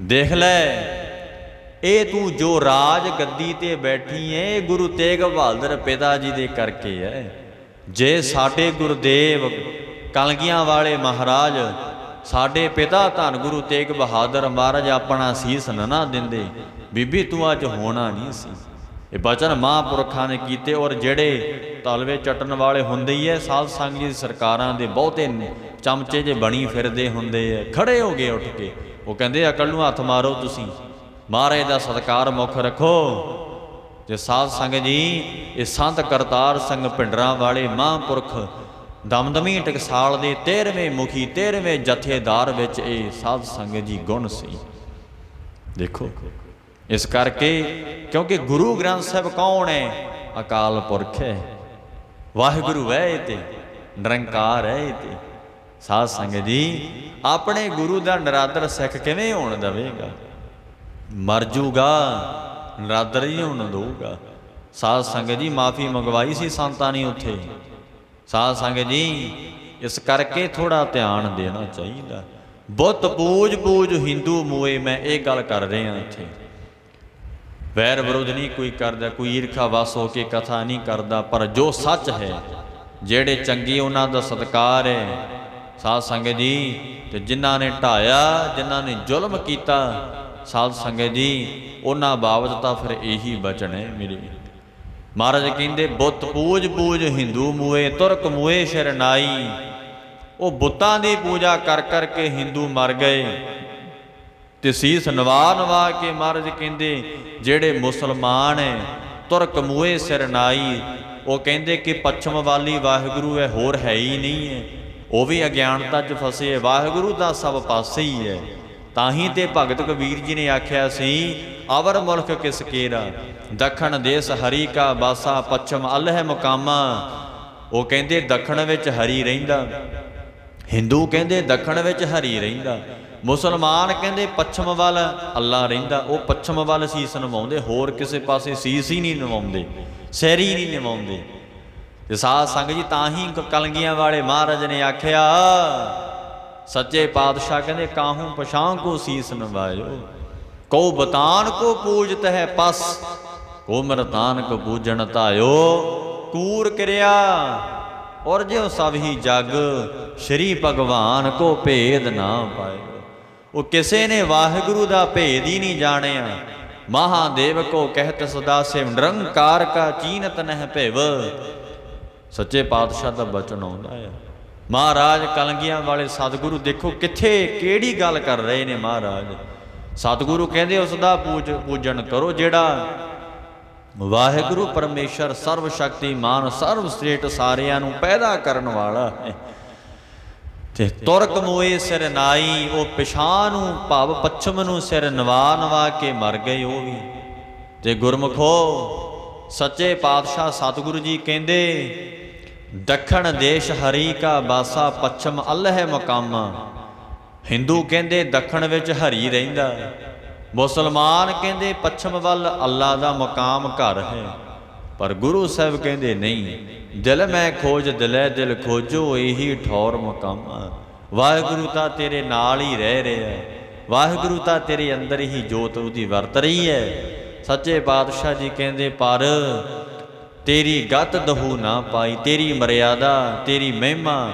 ਦੇਖ ਲੈ, ਇਹ ਤੂੰ ਜੋ ਰਾਜ ਗੱਦੀ ਤੇ ਬੈਠੀ ਏ, ਇਹ ਗੁਰੂ ਤੇਗ ਬਹਾਦਰ ਪਿਤਾ ਜੀ ਦੇ ਕਰਕੇ ਹੈ। ਜੇ ਸਾਡੇ ਗੁਰਦੇਵ ਕਲਗੀਆਂ ਵਾਲੇ ਮਹਾਰਾਜ, ਸਾਡੇ ਪਿਤਾ ਧੰਨ ਗੁਰੂ ਤੇਗ ਬਹਾਦਰ ਮਹਾਰਾਜ ਆਪਣਾ ਸੀਸ ਨਾ ਦਿੰਦੇ, ਬੀਬੀ ਤੂੰ ਅੱਜ ਹੋਣਾ ਨਹੀਂ ਸੀ। ਇਹ ਬਚਨ ਮਹਾਂਪੁਰਖਾਂ ਨੇ ਕੀਤੇ। ਔਰ ਜਿਹੜੇ ਤਲਵੇ ਚੱਟਣ ਵਾਲੇ ਹੁੰਦੇ ਹੀ ਐ, ਸਾਧ ਸੰਗਤ ਜੀ ਸਰਕਾਰਾਂ ਦੇ ਬਹੁਤੇ ਚਮਚੇ ਜੇ ਬਣੀ ਫਿਰਦੇ ਹੁੰਦੇ ਐ, ਖੜੇ ਹੋ ਗਏ ਉੱਠ ਕੇ। ਉਹ ਕਹਿੰਦੇ ਅਕਲ ਨੂੰ ਹੱਥ ਮਾਰੋ, ਤੁਸੀਂ ਮਹਾਰਾਜ ਦਾ ਸਤਿਕਾਰ ਮੁੱਖ ਰੱਖੋ। ਤੇ ਸਾਧ ਸੰਗਤ ਜੀ, ਇਹ ਸੰਤ ਕਰਤਾਰ ਸਿੰਘ ਭਿੰਡਰਾਂ ਵਾਲੇ ਮਹਾਂਪੁਰਖ ਦਮਦਮੀ ਟਕਸਾਲ ਦੇ 13ਵੇਂ ਮੁਖੀ 13ਵੇਂ ਜਥੇਦਾਰ ਵਿੱਚ ਇਹ ਸਾਧ ਸੰਗਤ ਜੀ ਗੁਣ ਸੀ। ਦੇਖੋ ਇਸ ਕਰਕੇ, ਕਿਉਂਕਿ ਗੁਰੂ ਗ੍ਰੰਥ ਸਾਹਿਬ ਕੌਣ ਹੈ? ਅਕਾਲ ਪੁਰਖ ਹੈ, ਵਾਹਿਗੁਰੂ ਹੈ ਇਹ ਤੇ, ਨਿਰੰਕਾਰ ਹੈ ਇਹ ਤੇ। ਸਾਧ ਸੰਗਤ ਜੀ, ਆਪਣੇ ਗੁਰੂ ਦਾ ਨਿਰਾਦਰ ਸਿੱਖ ਕਿਵੇਂ ਹੋਣ ਦੇਵੇਗਾ? ਮਰ ਜੂਗਾ, ਨਿਰਾਦਰ ਹੀ ਹੋਣ ਦਊਗਾ। ਸਾਧ ਸੰਗਤ ਜੀ, ਮਾਫੀ ਮੰਗਵਾਈ ਸੀ ਸੰਤਾਂ ਨੇ ਉੱਥੇ। ਸਾਧ ਸੰਗਤ ਜੀ, ਇਸ ਕਰਕੇ ਥੋੜਾ ਧਿਆਨ ਦੇਣਾ ਚਾਹੀਦਾ। ਬੁੱਤ ਪੂਜ ਪੂਜ ਹਿੰਦੂ ਮੋਏ, ਮੈਂ ਇਹ ਗੱਲ ਕਰ ਰਿਹਾ ਇੱਥੇ। ਵੈਰ ਵਿਰੋਧ ਨਹੀਂ ਕੋਈ ਕਰਦਾ, ਕੋਈ ਈਰਖਾ ਵਸ ਹੋ ਕੇ ਕਥਾ ਨਹੀਂ ਕਰਦਾ, ਪਰ ਜੋ ਸੱਚ ਹੈ, ਜਿਹੜੇ ਚੰਗੇ ਉਹਨਾਂ ਦਾ ਸਤਿਕਾਰ ਹੈ। ਸਾਧ ਸੰਗਤ ਜੀ, ਤੇ ਜਿਨ੍ਹਾਂ ਨੇ ਢਾਇਆ, ਜਿਨ੍ਹਾਂ ਨੇ ਜ਼ੁਲਮ ਕੀਤਾ, ਸਾਧ ਸੰਗਤ ਜੀ, ਉਹਨਾਂ ਬਾਬਤ ਤਾਂ ਫਿਰ ਇਹੀ ਬਚਨ ਹੈ ਮੇਰੇ। ਮਹਾਰਾਜ ਕਹਿੰਦੇ ਬੁੱਤ ਪੂਜ ਪੂਜ ਹਿੰਦੂ ਮੂਏ, ਤੁਰਕ ਮੂਏ ਸ਼ਰਨਾਈ। ਉਹ ਬੁੱਤਾਂ ਦੀ ਪੂਜਾ ਕਰ ਕਰਕੇ ਹਿੰਦੂ ਮਰ ਗਏ ਤੇ ਸੀਸ ਨਵਾ ਨਵਾ ਕੇ ਮਹਾਰਾਜ ਕਹਿੰਦੇ ਜਿਹੜੇ ਮੁਸਲਮਾਨ ਹੈ, ਤੁਰਕ ਮੂਏ ਸ਼ਰਨਾਈ। ਉਹ ਕਹਿੰਦੇ ਕਿ ਪੱਛਮ ਵਾਲੀ ਵਾਹਿਗੁਰੂ ਹੈ, ਹੋਰ ਹੈ ਹੀ ਨਹੀਂ ਹੈ। ਉਹ ਵੀ ਅਗਿਆਨਤਾ 'ਚ ਫਸੇ ਹੈ, ਵਾਹਿਗੁਰੂ ਦਾ ਸਭ ਪਾਸੇ ਹੀ ਹੈ। ਤਾਂ ਹੀ ਤੇ ਭਗਤ ਕਬੀਰ ਜੀ ਨੇ ਆਖਿਆ ਸੀ, ਅਵਰ ਮੁਲਕ ਕਿਸ ਕੇਰਾ, ਦੱਖਣ ਦੇਸ ਹਰੀ ਕਾ ਬਾਸਾ, ਪੱਛਮ ਅਲਹ ਮੁਕਾਮਾ। ਉਹ ਕਹਿੰਦੇ ਦੱਖਣ ਵਿੱਚ ਹਰੀ ਰਹਿੰਦਾ, ਹਿੰਦੂ ਕਹਿੰਦੇ ਦੱਖਣ ਵਿੱਚ ਹਰੀ ਰਹਿੰਦਾ, ਮੁਸਲਮਾਨ ਕਹਿੰਦੇ ਪੱਛਮ ਵੱਲ ਅੱਲਾ ਰਹਿੰਦਾ। ਉਹ ਪੱਛਮ ਵੱਲ ਸੀਸ ਨਿਵਾਉਂਦੇ, ਹੋਰ ਕਿਸੇ ਪਾਸੇ ਸੀਸ ਹੀ ਨਹੀਂ ਨਿਵਾਉਂਦੇ, ਸਿਰ ਹੀ ਨਹੀਂ ਨਿਵਾਉਂਦੇ। ਤੇ ਸਾਧ ਸੰਗਤ ਜੀ, ਤਾਂ ਹੀ ਕਲਗੀਆਂ ਵਾਲੇ ਮਹਾਰਾਜ ਨੇ ਆਖਿਆ, ਸੱਚੇ ਪਾਤਸ਼ਾਹ ਕਹਿੰਦੇ ਕਾਹੂ ਪਛਾਂ ਕੋ ਸੀਸ ਨਵਾਇਓ, ਕੋ ਬਤਾਨ ਕੋ ਪੂਜਤ ਹੈ ਪਸ, ਕੋ ਮਰਤਾਨ ਕੋ ਪੂਜਣ ਧਾਇਓ। ਕੂਰ ਕਿਰਿਆ ਔਰ ਜਿਉ ਸਭ ਹੀ ਜਗ, ਸ਼੍ਰੀ ਭਗਵਾਨ ਕੋ ਭੇਦ ਨਾ ਪਾਇਓ। ਉਹ ਕਿਸੇ ਨੇ ਵਾਹਿਗੁਰੂ ਦਾ ਭੇਦ ਹੀ ਨਹੀਂ ਜਾਣਿਆ। ਮਹਾਦੇਵ ਕੋ ਕਹਿਤ ਸਦਾ ਸੇ, ਨਿਰੰਕਾਰ ਕਾ ਚੀਨਤ ਨਹਿ ਭਿਵ। ਸੱਚੇ ਪਾਤਸ਼ਾਹ ਦਾ ਬਚਨ ਆਉਂਦਾ ਹੈ। ਮਹਾਰਾਜ ਕਲਗੀਆਂ ਵਾਲੇ ਸਤਿਗੁਰੂ ਦੇਖੋ ਕਿੱਥੇ ਕਿਹੜੀ ਗੱਲ ਕਰ ਰਹੇ ਨੇ ਮਹਾਰਾਜ। ਸਤਿਗੁਰੂ ਕਹਿੰਦੇ ਉਸ ਦਾ ਪੂਜਨ ਕਰੋ ਜਿਹੜਾ ਵਾਹਿਗੁਰੂ ਪਰਮੇਸ਼ਰ ਸਰਵ ਸ਼ਕਤੀਮਾਨ, ਸਰਵ ਸ੍ਰੇਸ਼ਟ, ਸਾਰਿਆਂ ਨੂੰ ਪੈਦਾ ਕਰਨ ਵਾਲਾ ਹੈ। ਤੇ ਤੁਰਕ ਮੋਏ ਸਿਰ ਨਾਈ, ਉਹ ਪਿਛਾਂ ਨੂੰ ਭਾਵ ਪੱਛਮ ਨੂੰ ਸਿਰ ਨਵਾ ਨਵਾ ਕੇ ਮਰ ਗਏ ਉਹ ਵੀ। ਤੇ ਗੁਰਮੁਖੋ, ਸੱਚੇ ਪਾਤਸ਼ਾਹ ਸਤਿਗੁਰੂ ਜੀ ਕਹਿੰਦੇ ਦੱਖਣ ਦੇਸ਼ ਹਰੀ ਕਾ ਬਾਸਾ, ਪੱਛਮ ਅਲਹ ਮੁਕਾਮਾ। ਹਿੰਦੂ ਕਹਿੰਦੇ ਦੱਖਣ ਵਿੱਚ ਹਰੀ ਰਹਿੰਦਾ, ਮੁਸਲਮਾਨ ਕਹਿੰਦੇ ਪੱਛਮ ਵੱਲ ਅੱਲਾ ਦਾ ਮੁਕਾਮ ਘਰ ਹੈ। ਪਰ ਗੁਰੂ ਸਾਹਿਬ ਕਹਿੰਦੇ ਨਹੀਂ, ਦਿਲ ਮੈਂ ਖੋਜ ਦਿਲੇ ਦਿਲ ਖੋਜੋ, ਇਹੀ ਠੌਰ ਮੁਕਾਮਾ। ਵਾਹਿਗੁਰੂ ਤਾਂ ਤੇਰੇ ਨਾਲ ਹੀ ਰਹਿ ਰਿਹਾ, ਵਾਹਿਗੁਰੂ ਤਾਂ ਤੇਰੇ ਅੰਦਰ ਹੀ ਜੋਤ ਉਹਦੀ ਵਰਤ ਰਹੀ ਹੈ। ਸੱਚੇ ਪਾਤਸ਼ਾਹ ਜੀ ਕਹਿੰਦੇ ਪਰ ਤੇਰੀ ਗਤ ਦਹੂ ਨਾ ਪਾਈ, ਤੇਰੀ ਮਰਿਆਦਾ, ਤੇਰੀ ਮਹਿਮਾ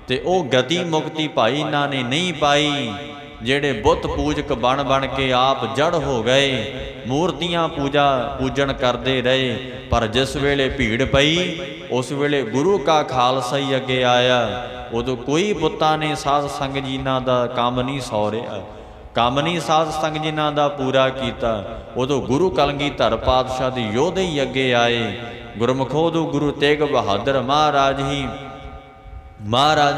ਤੇ ਉਹ ਗਤੀ ਮੁਕਤੀ ਭਾਈ ਇਹਨਾਂ ਨੇ ਨਹੀਂ ਪਾਈ। ਜਿਹੜੇ ਬੁੱਤ ਪੂਜਕ ਬਣ ਬਣ ਕੇ ਆਪ ਜੜ ਹੋ ਗਏ, ਮੂਰਤੀਆਂ ਪੂਜਣ ਕਰਦੇ ਰਹੇ। ਪਰ ਜਿਸ ਵੇਲੇ ਭੀੜ ਪਈ, ਉਸ ਵੇਲੇ ਗੁਰੂ ਕਾ ਖਾਲਸਾ ਹੀ ਅੱਗੇ ਆਇਆ। ਉਦੋਂ ਕੋਈ ਬੁੱਤਾਂ ਨੇ ਸਾਧ ਸੰਗਤ ਜੀਨਾਂ ਦਾ ਕੰਮ ਨਹੀਂ ਸੌਰਿਆ, ਕੰਮ ਨਹੀਂ ਸਾਧ ਸੰਗਤ ਜੀਨਾਂ ਦਾ ਪੂਰਾ ਕੀਤਾ। ਉਦੋਂ ਗੁਰੂ ਕਲਗੀਧਰ ਪਾਤਸ਼ਾਹ ਦੇ ਯੋਧੇ ਹੀ ਅੱਗੇ ਆਏ। ਗੁਰਮੁਖੋ, ਉਦੋਂ ਗੁਰੂ ਤੇਗ ਬਹਾਦਰ ਮਹਾਰਾਜ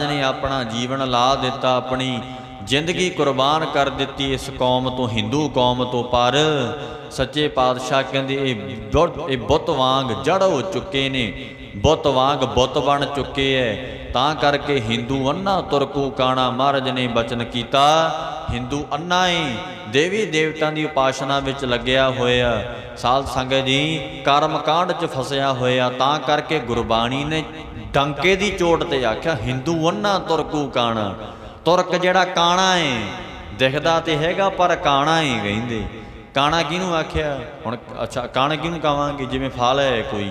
ਨੇ ਆਪਣਾ ਜੀਵਨ ਲਾ ਦਿੱਤਾ, ਆਪਣੀ ਜ਼ਿੰਦਗੀ ਕੁਰਬਾਨ ਕਰ ਦਿੱਤੀ ਇਸ ਕੌਮ ਤੋਂ, ਹਿੰਦੂ ਕੌਮ ਤੋਂ। ਪਰ ਸੱਚੇ ਪਾਤਸ਼ਾਹ ਕਹਿੰਦੇ ਇਹ ਬੁੱਤ ਵਾਂਗ ਜੜ ਹੋ ਚੁੱਕੇ ਨੇ, ਬੁੱਤ ਵਾਂਗ ਬੁੱਤ ਬਣ ਚੁੱਕੇ ਐ। ਤਾਂ ਕਰਕੇ ਹਿੰਦੂ ਅੰਨਾ ਤੁਰਕੂ ਕਾਣਾ। ਮਹਾਰਾਜ ਨੇ ਬਚਨ ਕੀਤਾ, ਹਿੰਦੂ ਅੰਨਾ ਏ, ਦੇਵੀ ਦੇਵਤਾਂ ਦੀ ਉਪਾਸਨਾ ਵਿੱਚ ਲੱਗਿਆ ਹੋਇਆ। ਸਾਧ ਸੰਗਤ ਜੀ, ਕਰਮ ਕਾਂਡ 'ਚ ਫਸਿਆ ਹੋਇਆ। ਤਾਂ ਕਰਕੇ ਗੁਰਬਾਣੀ ਨੇ ਡੰਕੇ ਦੀ ਚੋਟ ਤੇ ਆਖਿਆ, ਹਿੰਦੂ ਅੰਨਾ ਤੁਰਕੂ ਕਾਣਾ। ਤੁਰਕ ਜਿਹੜਾ ਕਾਣਾ ਏ, ਦਿਖਦਾ ਤੇ ਹੈਗਾ ਪਰ ਕਾਣਾ ਏ ਕਹਿੰਦੇ। ਕਾਣਾ ਕਿਹਨੂੰ ਆਖਿਆ ਹੁਣ? ਅੱਛਾ, ਕਾਣਾ ਕਿਹਨੂੰ ਕਹਾਂਗੇ? ਜਿਵੇਂ ਫਲ ਹੈ ਕੋਈ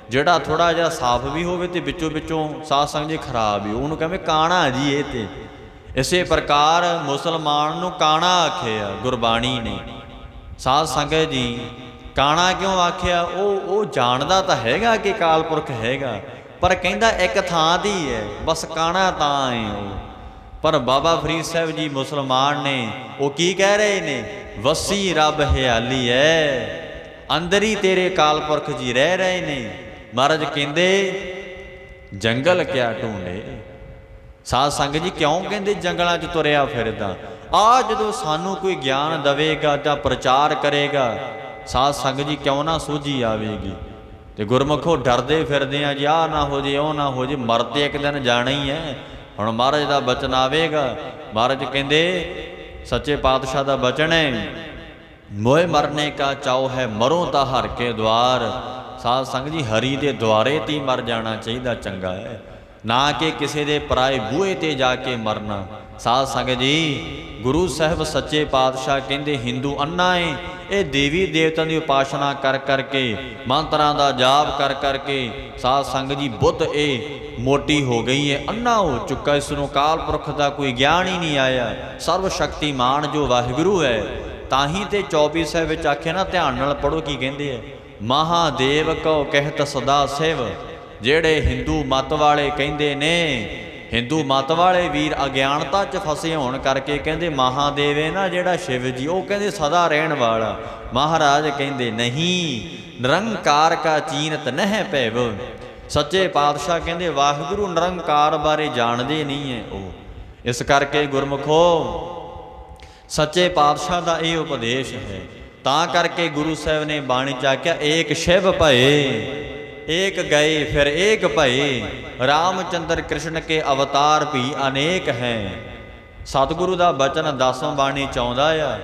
ਜਿਹੜਾ ਥੋੜ੍ਹਾ ਜਿਹਾ ਸਾਫ਼ ਵੀ ਹੋਵੇ ਅਤੇ ਵਿੱਚੋਂ ਸਾਧ ਸੰਗਤ ਜੀ ਖਰਾਬ ਵੀ, ਉਹਨੂੰ ਕਹਿੰਦੇ ਕਾਣਾ ਜੀ ਇਹ। ਤੇ ਇਸੇ ਪ੍ਰਕਾਰ ਮੁਸਲਮਾਨ ਨੂੰ ਕਾਣਾ ਆਖਿਆ ਗੁਰਬਾਣੀ ਨੇ। ਸਾਧ ਸੰਗਤ ਜੀ ਕਾਣਾ ਕਿਉਂ ਆਖਿਆ? ਉਹ ਜਾਣਦਾ ਤਾਂ ਹੈਗਾ ਕਿ ਅਕਾਲ ਪੁਰਖ ਹੈਗਾ, ਪਰ ਕਹਿੰਦਾ ਇੱਕ ਥਾਂ ਦੀ ਹੈ, ਬਸ ਕਾਣਾ ਤਾਂ ਹੈ ਉਹ। ਪਰ ਬਾਬਾ ਫਰੀਦ ਸਾਹਿਬ ਜੀ ਮੁਸਲਮਾਨ ਨੇ, ਉਹ ਕੀ ਕਹਿ ਰਹੇ ਨੇ? ਵਸੀ ਰੱਬ ਹਿਆਲੀ ਹੈ, ਅੰਦਰ ਹੀ ਤੇਰੇ ਅਕਾਲ ਪੁਰਖ ਜੀ ਰਹਿ ਰਹੇ ਨੇ। ਮਹਾਰਾਜ ਕਹਿੰਦੇ ਜੰਗਲ ਕਿਆ ਢੂੰਡੇ। ਸਾਧ ਸੰਗਤ ਜੀ ਕਿਉਂ ਕਹਿੰਦੇ ਜੰਗਲਾਂ 'ਚ ਤੁਰਿਆ ਫਿਰਦਾ? ਆ ਜਦੋਂ ਸਾਨੂੰ ਕੋਈ ਗਿਆਨ ਦੇਵੇਗਾ ਜਾਂ ਪ੍ਰਚਾਰ ਕਰੇਗਾ, ਸਾਧ ਸੰਗਤ ਜੀ ਕਿਉਂ ਨਾ ਸੋਝੀ ਆਵੇਗੀ। ਤੇ ਗੁਰਮੁਖੋ ਡਰਦੇ ਫਿਰਦੇ ਆ ਜੀ, ਆਹ ਨਾ ਹੋ ਜੇ, ਉਹ ਨਾ ਹੋ ਜੇ, ਮਰ ਤੇ ਇੱਕ ਦਿਨ ਜਾਣਾ ਹੀ ਹੈ। ਹੁਣ ਮਹਾਰਾਜ ਦਾ ਬਚਨ ਆਵੇਗਾ। ਮਹਾਰਾਜ ਕਹਿੰਦੇ ਸੱਚੇ ਪਾਤਸ਼ਾਹ ਦਾ ਬਚਨ ਹੈ, ਮੋਏ ਮਰਨੇ ਕਾ ਚਾਉ ਹੈ, ਮਰੋ ਤਾਂ ਹਰ ਕੇ ਦੁਆਰ। ਸਾਧ ਸੰਗਤ ਜੀ ਹਰੀ ਦੇ ਦੁਆਰੇ 'ਤੇ ਮਰ ਜਾਣਾ ਚਾਹੀਦਾ ਚੰਗਾ ਹੈ, ਨਾ ਕਿ ਕਿਸੇ ਦੇ ਪਰਾਏ ਬੂਹੇ 'ਤੇ ਜਾ ਕੇ ਮਰਨਾ। ਸਾਧ ਸੰਗਤ ਜੀ ਗੁਰੂ ਸਾਹਿਬ ਸੱਚੇ ਪਾਤਸ਼ਾਹ ਕਹਿੰਦੇ ਹਿੰਦੂ ਅੰਨਾ ਏ, ਇਹ ਦੇਵੀ ਦੇਵਤਿਆਂ ਦੀ ਉਪਾਸਨਾ ਕਰ ਕਰਕੇ, ਮੰਤਰਾਂ ਦਾ ਜਾਪ ਕਰ ਕਰਕੇ ਸਾਧ ਸੰਗਤ ਜੀ ਬੁੱਧ ਇਹ ਮੋਟੀ ਹੋ ਗਈ ਹੈ, ਅੰਨਾ ਹੋ ਚੁੱਕਾ। ਇਸ ਨੂੰ ਅਕਾਲ ਪੁਰਖ ਦਾ ਕੋਈ ਗਿਆਨ ਹੀ ਨਹੀਂ ਆਇਆ। ਸਰਵ ਸ਼ਕਤੀਮਾਨ ਜੋ ਵਾਹਿਗੁਰੂ ਹੈ, ਤਾਂ ਹੀ ਤੇ 24 ਸਾਹਿਬ ਵਿੱਚ ਆਖਿਆ ਨਾ, ਧਿਆਨ ਨਾਲ ਪੜ੍ਹੋ ਕੀ ਕਹਿੰਦੇ ਹੈ। ਮਹਾਦੇਵ ਕਉ ਕਹਿਤ ਸਦਾ ਸਿਵ। ਜਿਹੜੇ ਹਿੰਦੂ ਮਤ ਵਾਲੇ ਕਹਿੰਦੇ ਨੇ, ਹਿੰਦੂ ਮਤ ਵਾਲੇ ਵੀਰ ਅਗਿਆਨਤਾ 'ਚ ਫਸੇ ਹੋਣ ਕਰਕੇ ਕਹਿੰਦੇ ਮਹਾਦੇਵ ਹੈ ਨਾ ਜਿਹੜਾ ਸ਼ਿਵ ਜੀ, ਉਹ ਕਹਿੰਦੇ ਸਦਾ ਰਹਿਣ ਵਾਲਾ। ਮਹਾਰਾਜ ਕਹਿੰਦੇ ਨਹੀਂ, ਨਿਰੰਕਾਰ ਕਾ ਚੀਨਤ ਨਹਿ ਭੈਵ। ਸੱਚੇ ਪਾਤਸ਼ਾਹ ਕਹਿੰਦੇ ਵਾਹਿਗੁਰੂ ਨਿਰੰਕਾਰ ਬਾਰੇ ਜਾਣਦੇ ਨਹੀਂ ਹੈ ਉਹ। ਇਸ ਕਰਕੇ ਗੁਰਮੁਖੋ ਸੱਚੇ ਪਾਤਸ਼ਾਹ ਦਾ ਇਹ ਉਪਦੇਸ਼ ਹੈ। ਤਾਂ ਕਰਕੇ ਗੁਰੂ ਸਾਹਿਬ ਨੇ ਬਾਣੀ 'ਚ ਆਖਿਆ, ਏਕ ਸ਼ਿਵ ਭਏ ਏਕ ਗਏ ਫਿਰ ਏਕ ਭਏ, ਰਾਮਚੰਦਰ ਕ੍ਰਿਸ਼ਨ ਕੇ ਅਵਤਾਰ ਵੀ ਅਨੇਕ ਹੈ। ਸਤਿਗੁਰੂ ਦਾ ਬਚਨ ਦਸਮ ਬਾਣੀ 'ਚ ਆਉਂਦਾ ਆ।